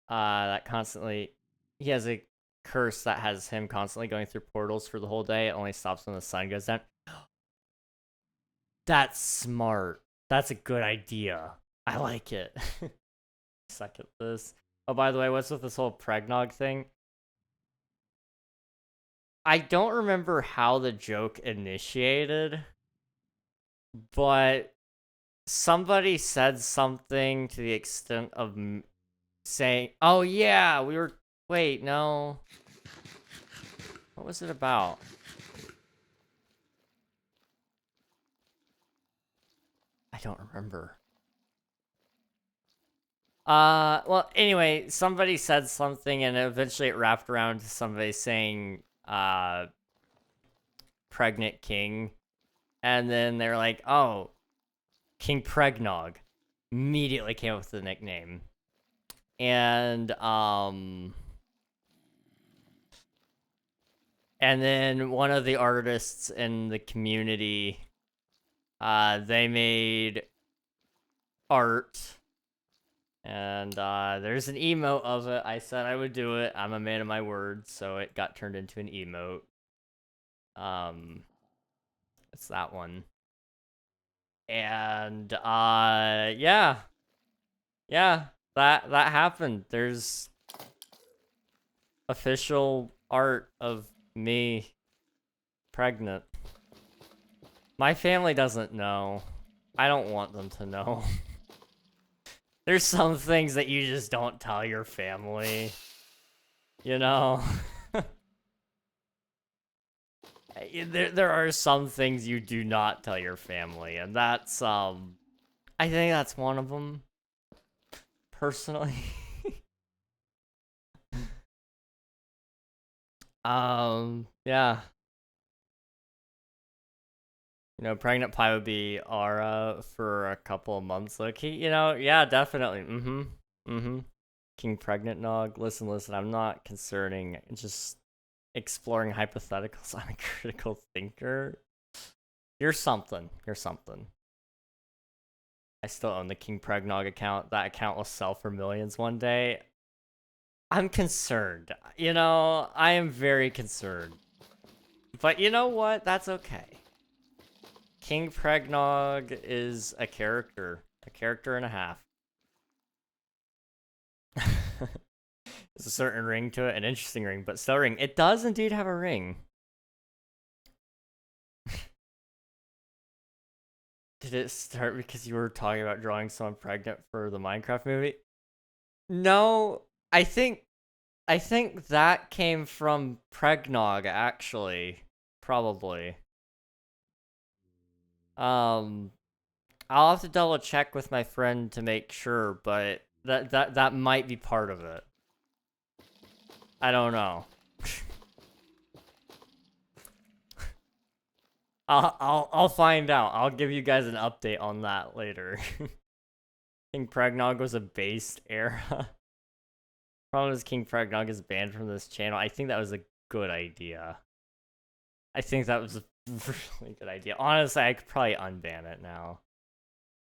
That constantly. He has a curse that has him constantly going through portals for the whole day. It only stops when the sun goes down. That's smart. That's a good idea. I like it. Suck at this. Oh, by the way, what's with this whole pregnog thing? I don't remember how the joke initiated, but somebody said something to the extent of saying, oh yeah, we were, wait, no. What was it about? I don't remember. Well, anyway, somebody said something and eventually it wrapped around to somebody saying, pregnant king. And then they're like, oh, King Pregnog. Immediately came up with the nickname. And then one of the artists in the community, they made art. And there's an emote of it. I said I would do it. I'm a man of my word, so it got turned into an emote. It's that one. And yeah. Yeah, that happened. There's official art of me pregnant. My family doesn't know. I don't want them to know. There's some things that you just don't tell your family. You know? there are some things you do not tell your family, and that's I think that's one of them. Personally. Yeah. You know, pregnant pie would be Aura for a couple of months. Like, you know, yeah, definitely. King pregnant nog. Listen, I'm not concerning. Just exploring hypotheticals. I'm a critical thinker. You're something. I still own the King Pregnog account. That account will sell for millions one day. I'm concerned. You know, I am very concerned. But you know what? That's okay. King Pregnog is a character and a half. There's a certain ring to it, an interesting ring, but still a ring. It does indeed have a ring. Did it start because you were talking about drawing someone pregnant for the Minecraft movie? No, I think that came from Pregnog, actually. Probably. I'll have to double check with my friend to make sure, but that might be part of it. I don't know. I'll find out. I'll give you guys an update on that later. King Pregnog was a based era. Problem is King Pregnog is banned from this channel. I think that was a good idea. I think that was a really good idea. Honestly, I could probably unban it now.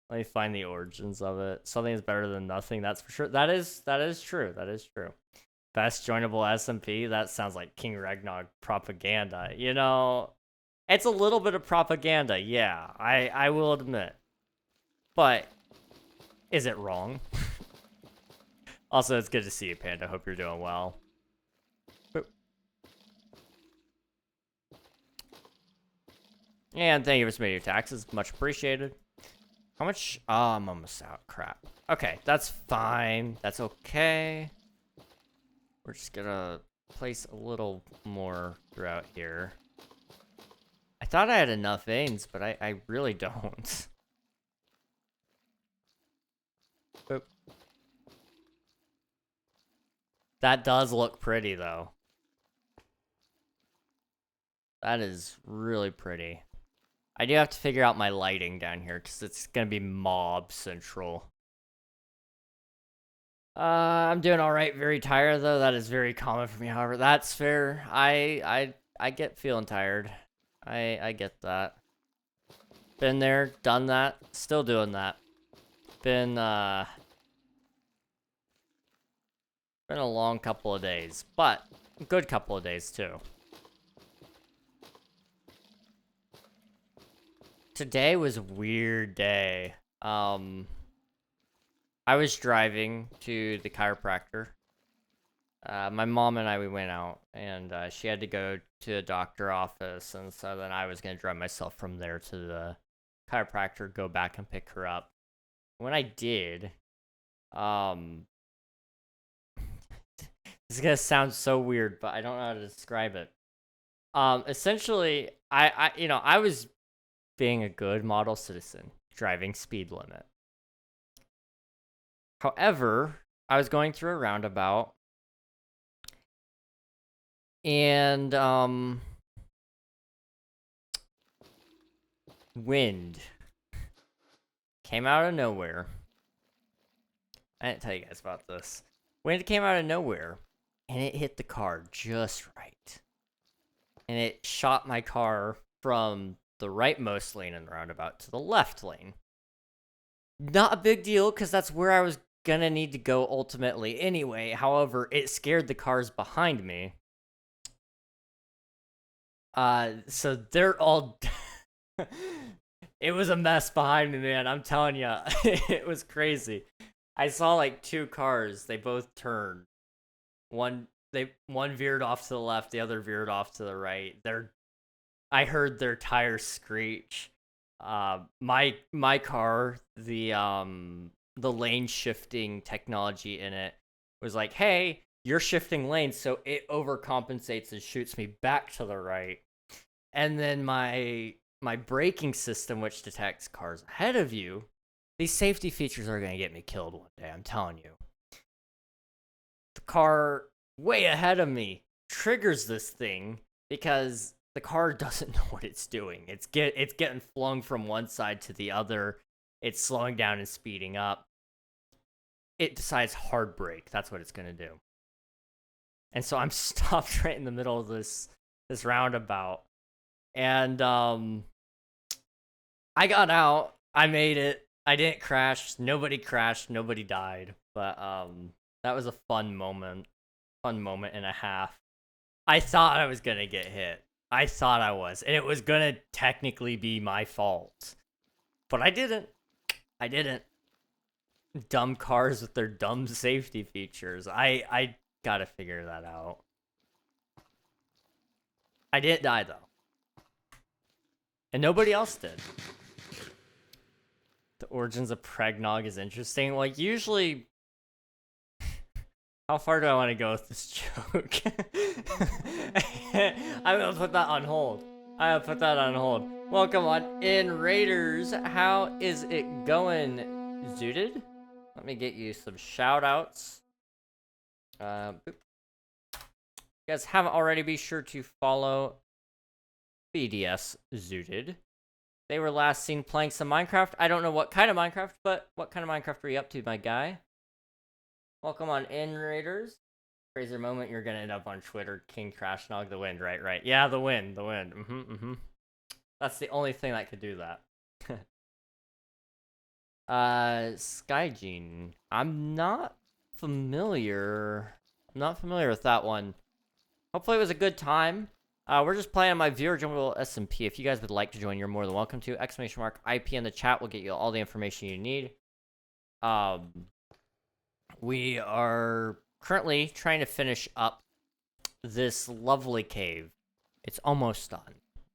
Let me find the origins of it. Something is better than nothing, that's for sure. That is true. That is true. Best joinable SMP? That sounds like King Ragnar propaganda. You know, it's a little bit of propaganda, yeah, I will admit. But is it wrong? Also, it's good to see you, Panda. Hope you're doing well. Boop. And thank you for submitting your taxes. Much appreciated. How much? Oh, I'm almost out. Crap. Okay, that's fine. That's okay. We're just gonna place a little more throughout here. I thought I had enough veins, but I really don't. Boop. That does look pretty, though. That is really pretty. I do have to figure out my lighting down here, because it's going to be mob central. I'm doing alright, very tired, though. That is very common for me, however. That's fair. I get feeling tired. I get that. Been there, done that, still doing that. Been a long couple of days, but a good couple of days, too. Today was a weird day. I was driving to the chiropractor. My mom and I, we went out, and she had to go to a doctor office, and so then I was going to drive myself from there to the chiropractor, go back and pick her up. When I did, this is going to sound so weird, but I don't know how to describe it. Essentially, I was being a good model citizen, driving speed limit. However, I was going through a roundabout, and wind came out of nowhere. I didn't tell you guys about this. Wind came out of nowhere, and it hit the car just right. And it shot my car from the rightmost lane in the roundabout to the left lane. Not a big deal, because that's where I was gonna need to go ultimately anyway. However, it scared the cars behind me. So they're all... It was a mess behind me, man. I'm telling you. It was crazy. I saw like two cars. They both turned. One veered off to the left, the other veered off to the right. I heard their tires screech. My car, the lane shifting technology in it was like, hey, you're shifting lanes, so it overcompensates and shoots me back to the right. And then my braking system, which detects cars ahead of you, these safety features are gonna get me killed one day, I'm telling you. The car way ahead of me triggers this thing because the car doesn't know what it's doing. It's getting flung from one side to the other. It's slowing down and speeding up. It decides hard brake. That's what it's gonna do. And so I'm stopped right in the middle of this roundabout. And I got out. I made it. I didn't crash. Nobody crashed. Nobody died. But that was a fun moment. Fun moment and a half. I thought I was gonna get hit. I thought I was. And it was gonna technically be my fault. But I didn't. I didn't. Dumb cars with their dumb safety features. I gotta figure that out. I didn't die, though. And nobody else did. The origins of Pregnog is interesting. Like, usually... How far do I want to go with this joke? I'm gonna put that on hold. I'm gonna put that on hold. Welcome on in, Raiders. How is it going, Zooted? Let me get you some shout-outs. If you guys haven't already, be sure to follow BDS Zooted. They were last seen playing some Minecraft. I don't know what kind of Minecraft, but what kind of Minecraft were you up to, my guy? Welcome on in, Raiders. Crazy moment, you're gonna end up on Twitter. King Crashnog, the wind, right. Yeah, the wind. That's the only thing that could do that. Skygene. I'm not familiar. I'm not familiar with that one. Hopefully it was a good time. We're just playing on my viewer jungle SMP. If you guys would like to join, you're more than welcome to. !IP in the chat will get you all the information you need. We are currently trying to finish up this lovely cave. It's almost done.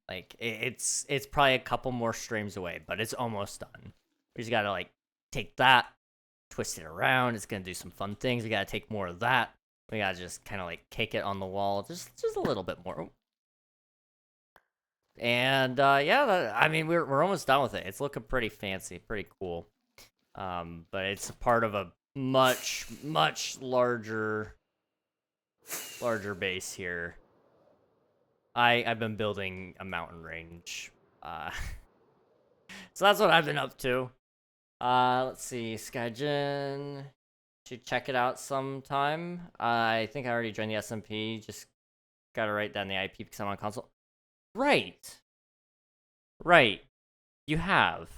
Like, it's probably a couple more streams away, but it's almost done. We just gotta, like, take that, twist it around. It's gonna do some fun things. We gotta take more of that. We gotta just kind of, like, cake it on the wall. Just a little bit more. And, yeah, I mean, we're almost done with it. It's looking pretty fancy, pretty cool. But it's a part of a much larger base here. I've been building a mountain range. So that's what I've been up to. Let's see, Skygen. Should check it out sometime. I think I already joined the SMP. Just gotta write down the IP because I'm on console. Right. You have.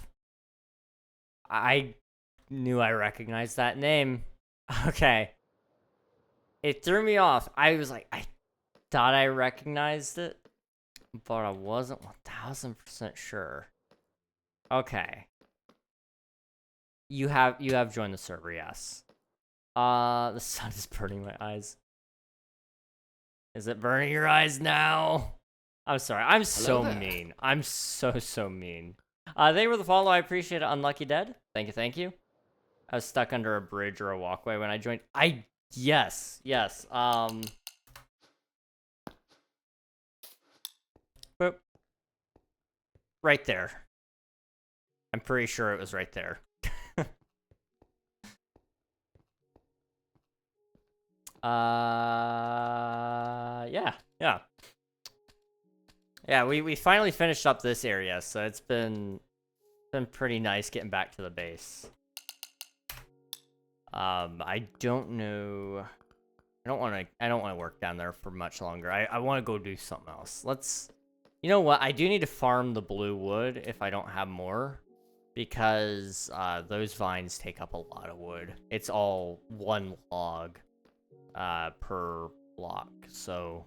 I knew I recognized that name. Okay. It threw me off. I was like, I thought I recognized it, but I wasn't 1000% sure. Okay. You have joined the server, yes. The sun is burning my eyes. Is it burning your eyes now? I'm sorry. I'm so mean. I'm so mean. Thank you for the follow. I appreciate it. Unlucky Dead. Thank you. I was stuck under a bridge or a walkway when I joined. Yes. Boop. Right there. I'm pretty sure it was right there. Yeah, we finally finished up this area, so it's been pretty nice getting back to the base. I don't know. I don't want to work down there for much longer. I want to go do something else. You know what? I do need to farm the blue wood if I don't have more, because those vines take up a lot of wood. It's all one log per block, so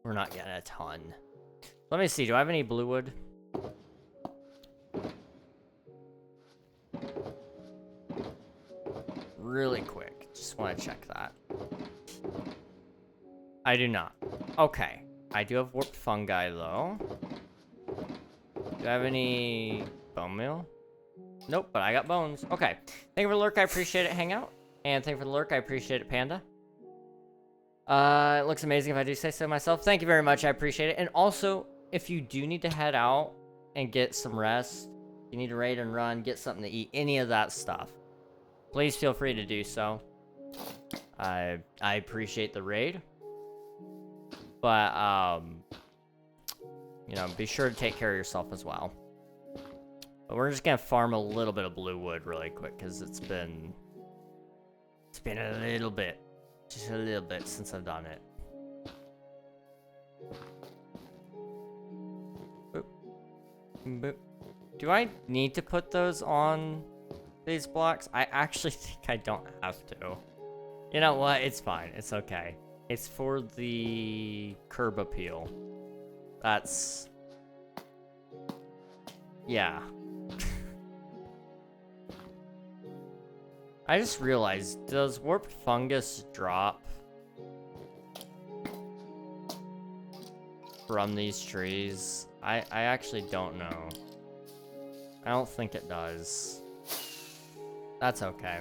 we're not getting a ton. Let me see. Do I have any blue wood? Really quick. Just want to check that. I do not. Okay. I do have warped fungi, though. Do I have any bone meal? Nope, but I got bones. Okay. Thank you for the lurk. I appreciate it, Hangout. And thank you for the lurk. I appreciate it, Panda. It looks amazing if I do say so myself. Thank you very much. I appreciate it. And also, if you do need to head out and get some rest, you need to raid and run, get something to eat, any of that stuff, please feel free to do so. I appreciate the raid. But, you know, be sure to take care of yourself as well. But we're just gonna farm a little bit of blue wood really quick, because it's been a little bit. Just a little bit since I've done it. Boop. Boop. Do I need to put those on these blocks? I actually think I don't have to. You know what? It's fine. It's okay. It's for the curb appeal. That's... yeah. I just realized, does warped fungus drop from these trees? I actually don't know. I don't think it does. That's okay.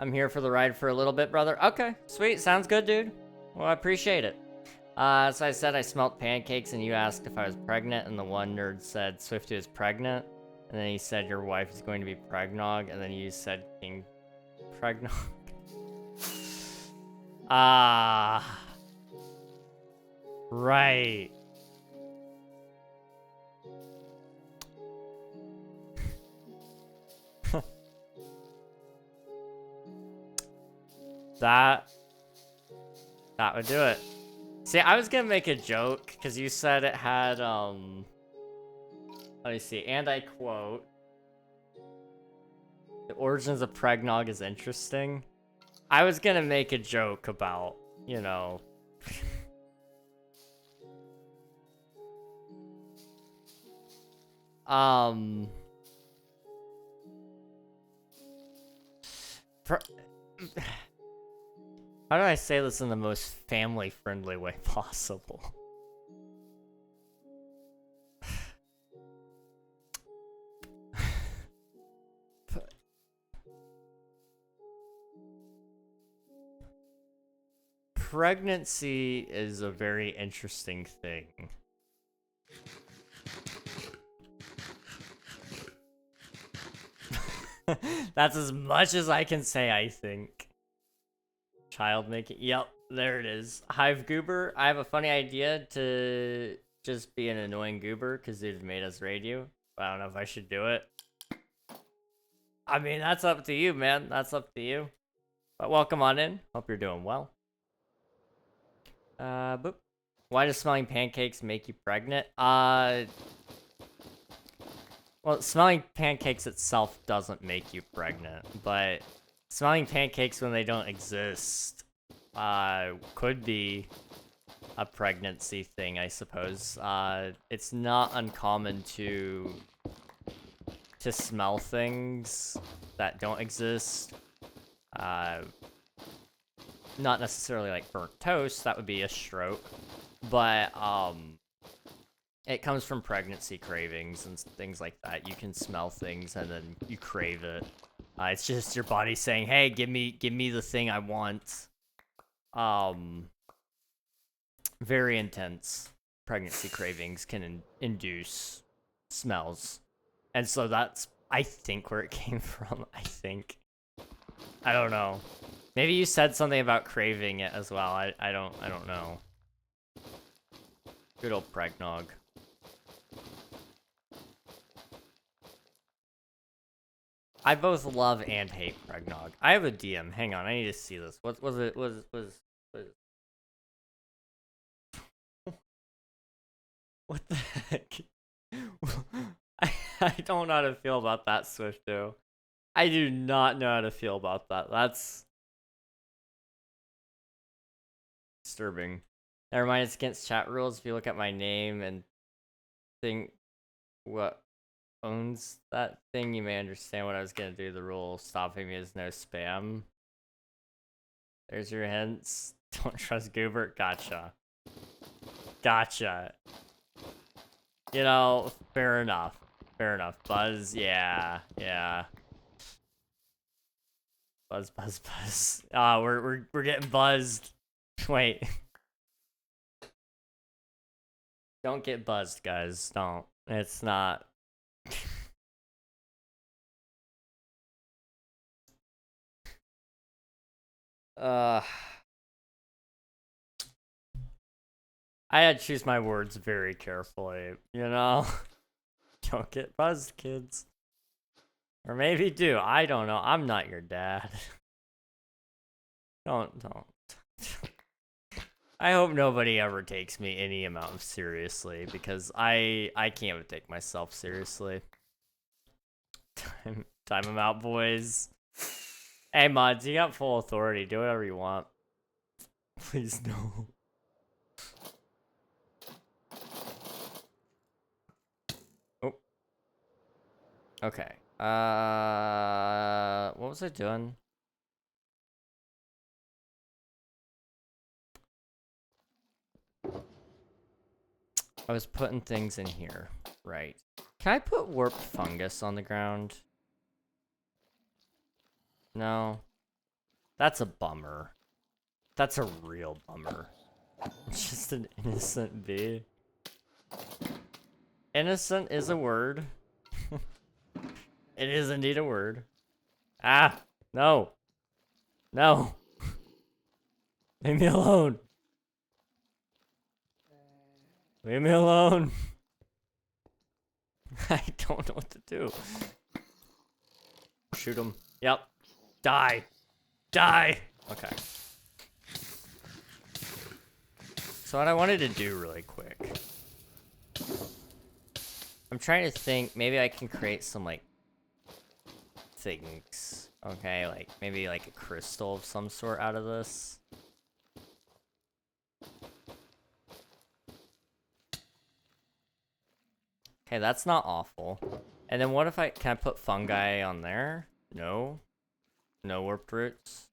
I'm here for the ride for a little bit, brother. Okay, sweet. Sounds good, dude. Well, I appreciate it. So I said I smelt pancakes, and you asked if I was pregnant, and the one nerd said Swifty is pregnant. And then he said your wife is going to be pregnog, and then you said King pregnog. Ah. Right. That would do it. See, I was gonna make a joke, because you said it had, let me see, and I quote, The origins of pregnog is interesting. I was gonna make a joke about, you know... How do I say this in the most family-friendly way possible? Pregnancy is a very interesting thing. That's as much as I can say, I think. Child making. Yep, there it is. Hive goober. I have a funny idea to just be an annoying goober because dude made us raid you. But I don't know if I should do it. I mean, that's up to you, man. That's up to you. But welcome on in. Hope you're doing well. Boop. Why does smelling pancakes make you pregnant? Well, smelling pancakes itself doesn't make you pregnant, but smelling pancakes when they don't exist could be a pregnancy thing, I suppose. It's not uncommon to smell things that don't exist. Not necessarily like burnt toast, that would be a stroke, but it comes from pregnancy cravings and things like that. You can smell things and then you crave it. It's just your body saying, "Hey, give me the thing I want." Very intense pregnancy cravings can induce smells, and so that's, I think, where it came from. I think. I don't know. Maybe you said something about craving it as well. I don't know. Good old pregnog. I both love and hate pregnog. I have a DM. Hang on, I need to see this. What was it? Was what the heck? I don't know how to feel about that, Swifto. I do not know how to feel about that. That's disturbing. Never mind, it's against chat rules. If you look at my name and think what owns that thing, you may understand what I was gonna do. The rule stopping me is no spam. There's your hints. Don't trust Goobert. Gotcha. Gotcha. You know, fair enough. Fair enough. Buzz, yeah. Buzz. We're getting buzzed. Wait. Don't get buzzed, guys. Don't. It's not. I had to choose my words very carefully, you know? Don't get buzzed, kids. Or maybe do. I don't know. I'm not your dad. Don't. I hope nobody ever takes me any amount of seriously, because I can't even take myself seriously. Time them out, boys. Hey, mods, you got full authority. Do whatever you want. Please, no. Oh. Okay. What was I doing? I was putting things in here. Right. Can I put warped fungus on the ground? No. That's a bummer. That's a real bummer. It's just an innocent bee. Innocent is a word. It is indeed a word. Ah! No! No! Leave me alone! Leave me alone! I don't know what to do. Shoot him. Yep. Die! Die! Okay. So what I wanted to do really quick. I'm trying to think, maybe I can create some, like, things. Okay, like maybe like a crystal of some sort out of this. Okay, that's not awful. And then what if can I put fungi on there? No. No warp roots.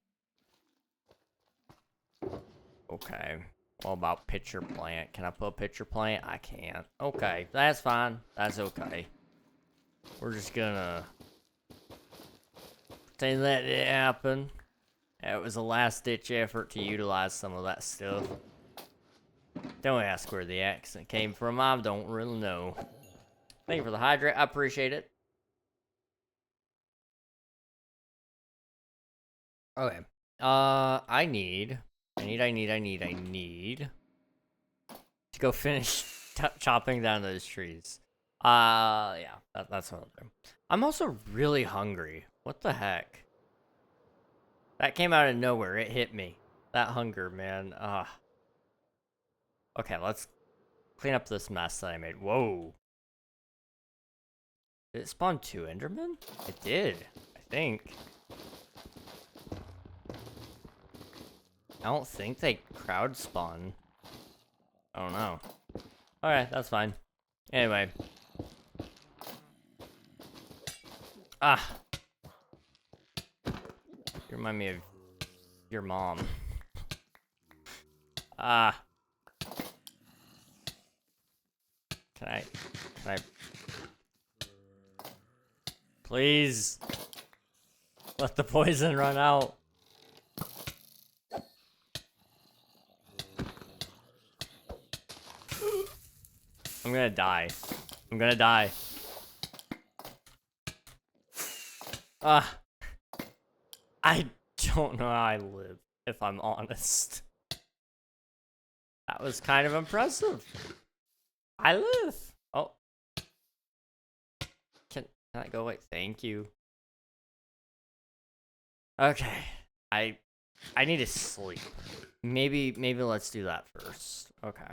Okay. What about pitcher plant? Can I put a pitcher plant? I can't. Okay, that's fine. That's okay. We're just gonna pretend that didn't happen. It was a last-ditch effort to utilize some of that stuff. Don't ask where the accent came from. I don't really know. Thank you for the hydrate. I appreciate it. Okay. I need to go finish chopping down those trees. Yeah, that's what I'll do. I'm also really hungry. What the heck? That came out of nowhere. It hit me. That hunger, man. Okay, let's clean up this mess that I made. Whoa. Did it spawn 2 Endermen? It did, I think. I don't think they crowd spawn. I don't know. Alright, that's fine. Anyway. You remind me of your mom. Can I please let the poison run out. I'm gonna die. I'm gonna die. I don't know how I live, if I'm honest. That was kind of impressive. I live. Oh. Can I go away? Thank you. Okay. I need to sleep. Maybe let's do that first. Okay.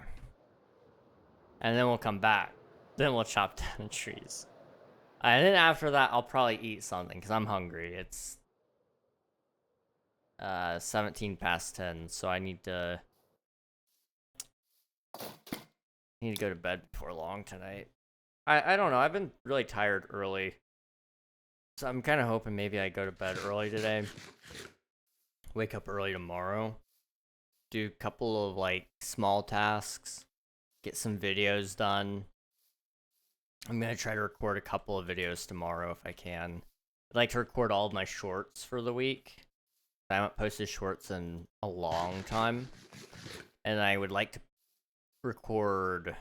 And then we'll come back. Then we'll chop down trees. And then after that, I'll probably eat something because I'm hungry. It's 17 past 10, so I need to go to bed before long tonight. I don't know. I've been really tired early, so I'm kind of hoping maybe I go to bed early today. Wake up early tomorrow. Do a couple of like small tasks. Get some videos done. I'm gonna try to record a couple of videos tomorrow if I can. I'd like to record all of my shorts for the week. I haven't posted shorts in a long time. And I would like to record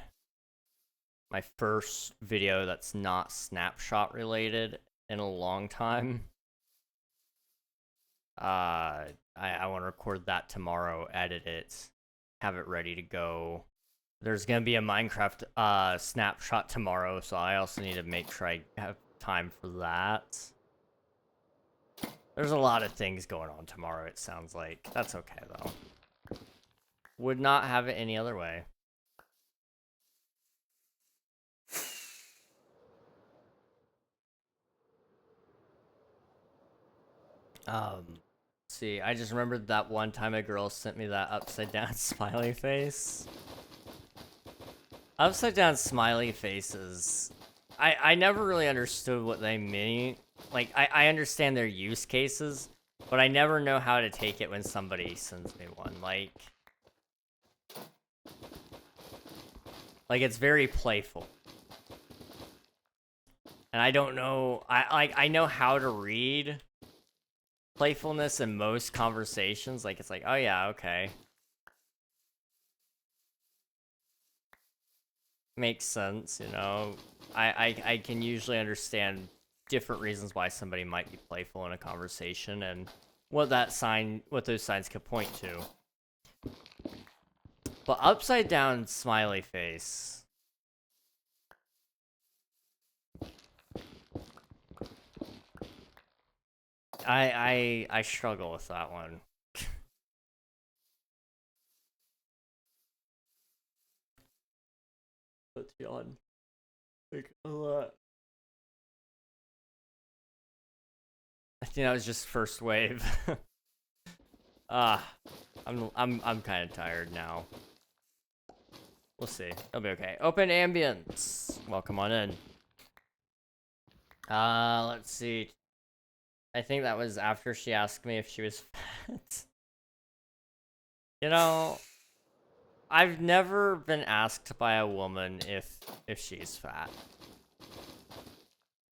my first video that's not snapshot related in a long time. I want to record that tomorrow, edit it, have it ready to go. There's gonna be a Minecraft snapshot tomorrow, so I also need to make sure I have time for that. There's a lot of things going on tomorrow, it sounds like. That's okay, though. Would not have it any other way. See, I just remembered that one time a girl sent me that upside down smiley face. Upside down smiley faces. I never really understood what they mean. Like, I understand their use cases, but I never know how to take it when somebody sends me one. Like it's very playful. And I don't know, I know how to read playfulness in most conversations. Like, it's like, oh yeah, okay. Makes sense, you know. I can usually understand different reasons why somebody might be playful in a conversation and what those signs could point to. But upside down smiley face. I struggle with that one. Let's be on. Like a lot. I think that was just first wave. Ah, I'm kind of tired now. We'll see. It'll be okay. Open ambience. Welcome on in. Let's see. I think that was after she asked me if she was fat. You know, I've never been asked by a woman if she's fat.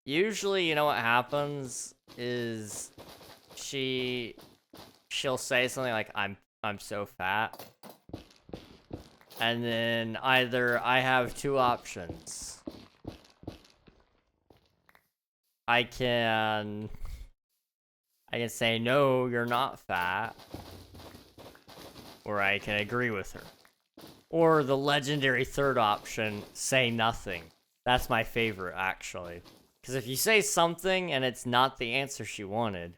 Usually, you know what happens is she'll say something like I'm so fat. And then either I have two options. I can say no, you're not fat. Or I can agree with her. Or the legendary third option, say nothing. That's my favorite, actually. Because if you say something and it's not the answer she wanted,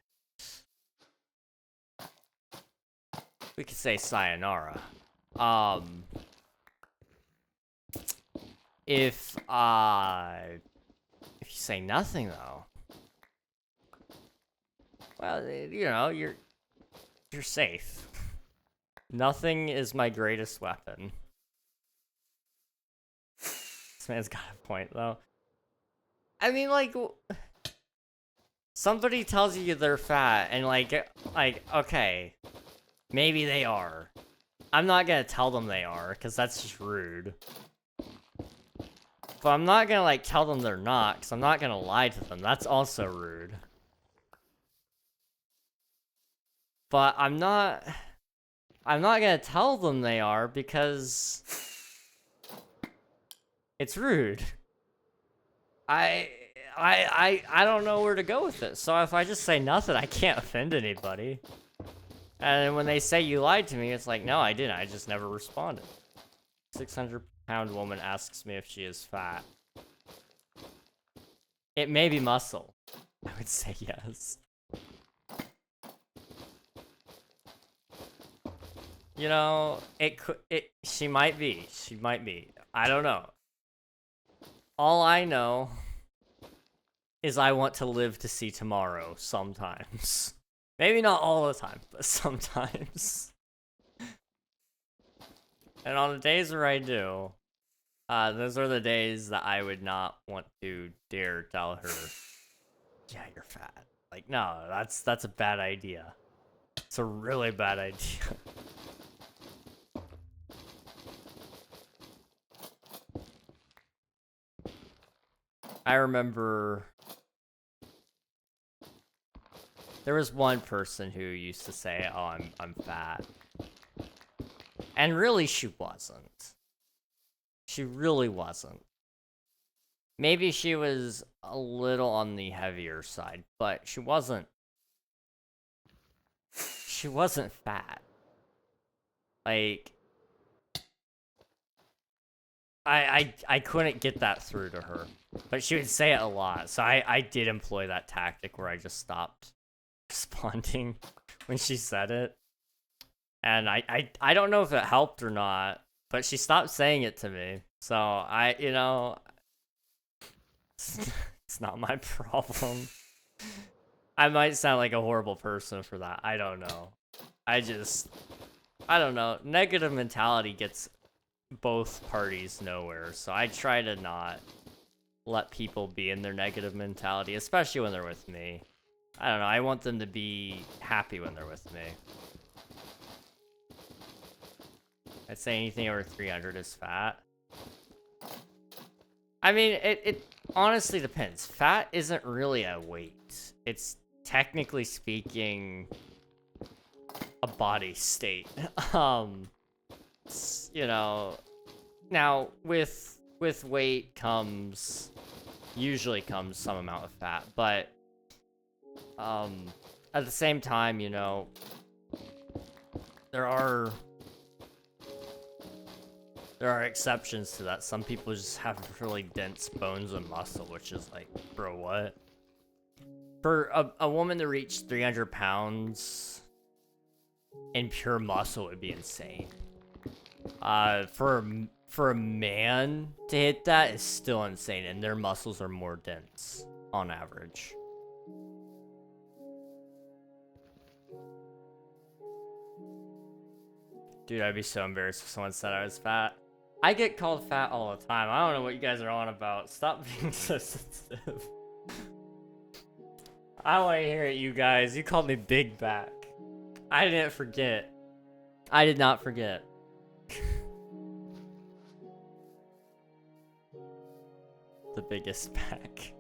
we could say sayonara. If you say nothing, though, well, you know, you're safe. Nothing is my greatest weapon. This man's got a point, though. I mean, like, somebody tells you they're fat, and like, okay, maybe they are. I'm not gonna tell them they are, because that's just rude. But I'm not gonna, like, tell them they're not, because I'm not gonna lie to them. That's also rude. But I'm not gonna tell them they are, because it's rude. I don't know where to go with it. So if I just say nothing, I can't offend anybody. And when they say you lied to me, it's like, no, I didn't. I just never responded. 600-pound woman asks me if she is fat. It may be muscle. I would say yes. You know, she might be. She might be. I don't know. All I know is I want to live to see tomorrow sometimes. Maybe not all the time, but sometimes. And on the days where I do, those are the days that I would not want to dare tell her, yeah, you're fat. Like, no, that's a bad idea. It's a really bad idea. I remember there was one person who used to say, oh, I'm fat. And really, she wasn't. She really wasn't. Maybe she was a little on the heavier side, but she wasn't fat. Like, I couldn't get that through to her. But she would say it a lot, so I did employ that tactic where I just stopped responding when she said it. And I don't know if it helped or not, but she stopped saying it to me. So you know, it's not my problem. I might sound like a horrible person for that. I don't know. I don't know. Negative mentality gets both parties nowhere. So I try to not let people be in their negative mentality, especially when they're with me. I don't know. I want them to be happy when they're with me. I'd say anything over 300 is fat. I mean, it honestly depends. Fat isn't really a weight. It's technically speaking a body state. You know, now with weight usually comes some amount of fat, but at the same time, you know, there are exceptions to that. Some people just have really dense bones and muscle, which is like, bro, what? For a woman to reach 300 pounds in pure muscle would be insane. For a man to hit that is still insane, and their muscles are more dense on average. Dude, I'd be so embarrassed if someone said I was fat. I get called fat all the time. I don't know what you guys are on about. Stop being so sensitive. I don't want to hear it, you guys. You called me big back. I didn't forget. I did not forget. The biggest back.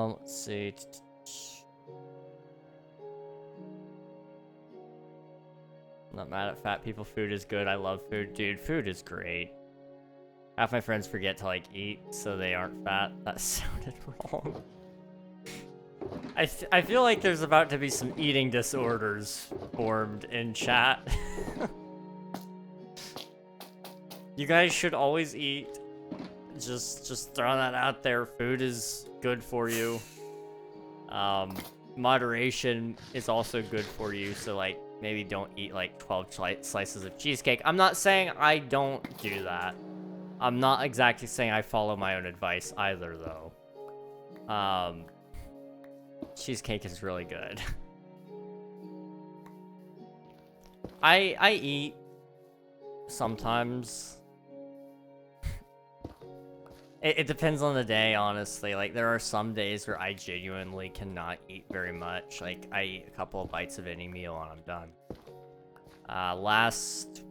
Let's see. I'm not mad at fat people. Food is good. I love food. Dude, food is great. Half my friends forget to, like, eat so they aren't fat. That sounded wrong. I feel like there's about to be some eating disorders formed in chat. You guys should always eat. Just throwing that out there. Food is good for you. Moderation is also good for you. So, like, maybe don't eat, like, 12 slices of cheesecake. I'm not saying I don't do that. I'm not exactly saying I follow my own advice either, though. Cheesecake is really good. I eat sometimes. It depends on the day, honestly. Like, there are some days where I genuinely cannot eat very much. Like, I eat a couple of bites of any meal and I'm done. Last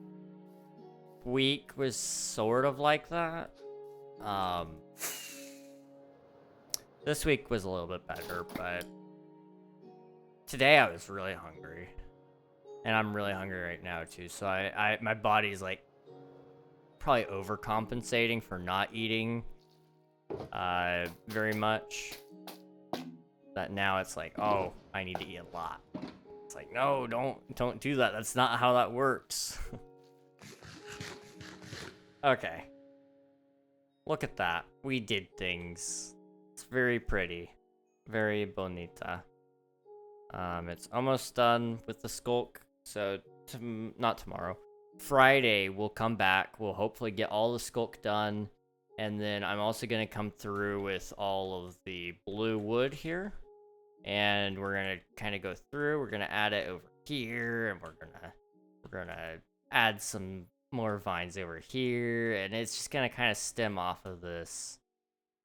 week was sort of like that. This week was a little bit better, but today I was really hungry. And I'm really hungry right now, too. So my body's, like, probably overcompensating for not eating very much. That now it's like, oh, I need to eat a lot. It's like, no, don't do that. That's not how that works. Okay. Look at that. We did things. It's very pretty. Very bonita. It's almost done with the sculk. So, not tomorrow. Friday, we'll come back. We'll hopefully get all the sculk done. And then I'm also going to come through with all of the blue wood here. And we're going to kind of go through. We're going to add it over here. And we're going to add some more vines over here. And it's just going to kind of stem off of this.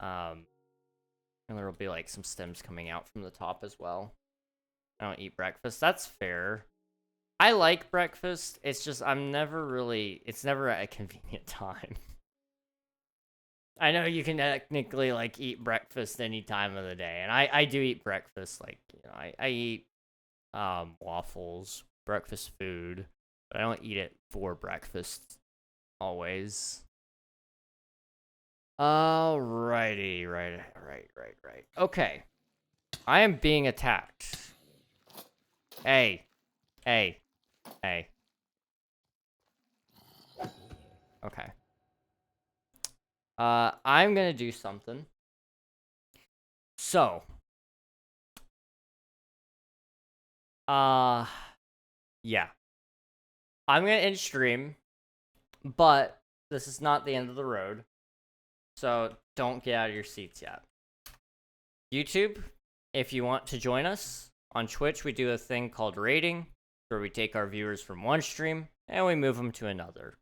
And there will be like some stems coming out from the top as well. I don't eat breakfast. That's fair. I like breakfast. It's just it's never at a convenient time. I know you can technically like eat breakfast any time of the day, and I do eat breakfast. Like, you know, I eat waffles, breakfast food, but I don't eat it for breakfast always. Alrighty, right. Okay, I am being attacked. Hey. Okay. I'm gonna do something. So. Yeah. I'm gonna end stream, but this is not the end of the road. So don't get out of your seats yet. YouTube, if you want to join us, on Twitch we do a thing called raiding, where we take our viewers from one stream and we move them to another.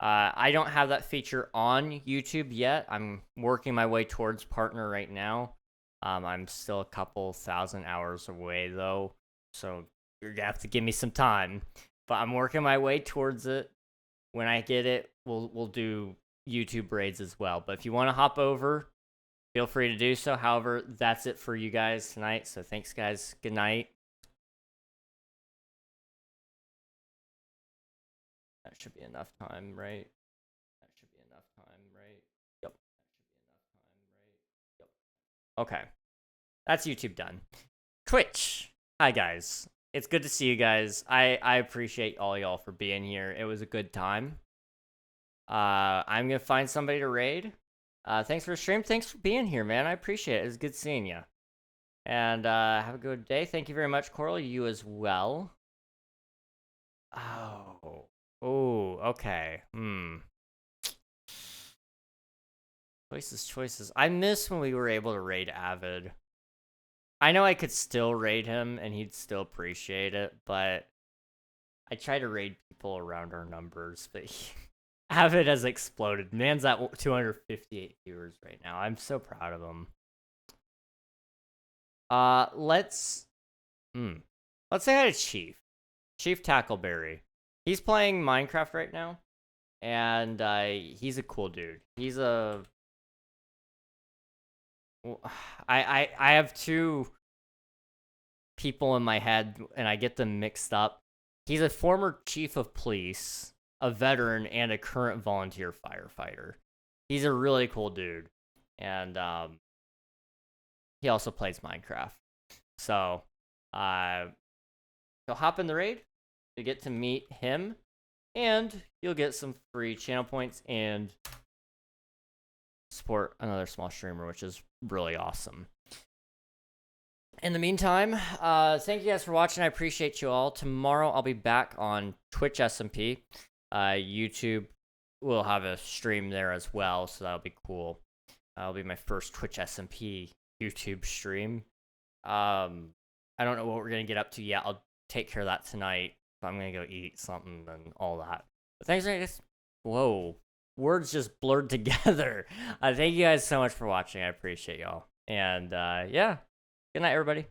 I don't have that feature on YouTube yet. I'm working my way towards partner right now. I'm still a couple thousand hours away though, so you're gonna have to give me some time. But I'm working my way towards it. When I get it, we'll do YouTube raids as well. But if you want to hop over, feel free to do so. However, that's it for you guys tonight. So thanks, guys. Good night. That should be enough time, right? That should be enough time, right? Yep. That should be enough time, right? Yep. Okay. That's YouTube done. Twitch. Hi, guys. It's good to see you guys. I appreciate all y'all for being here. It was a good time. I'm going to find somebody to raid. Thanks for the stream. Thanks for being here, man. I appreciate it. It was good seeing you. And have a good day. Thank you very much, Coral. You as well. Oh, okay. Choices. I miss when we were able to raid Avid. I know I could still raid him and he'd still appreciate it, but I try to raid people around our numbers, but Avid has exploded. Man's at 258 viewers right now. I'm so proud of him. Let's say hi to Chief Tackleberry. He's playing Minecraft right now, and he's a cool dude. He's a I have two people in my head, and I get them mixed up. He's a former chief of police, a veteran, and a current volunteer firefighter. He's a really cool dude, and he also plays Minecraft. So, so hop in the raid to get to meet him, and you'll get some free channel points and support another small streamer, which is really awesome. In the meantime, thank you guys for watching. I appreciate you all. Tomorrow I'll be back on Twitch SMP. YouTube will have a stream there as well, so that'll be cool. That'll be my first Twitch SMP YouTube stream. I don't know what we're gonna get up to yet. I'll take care of that tonight. I'm gonna go eat something and all that. But thanks, guys. Whoa, words just blurred together. Thank you guys so much for watching. I appreciate y'all. And yeah. Good night, everybody.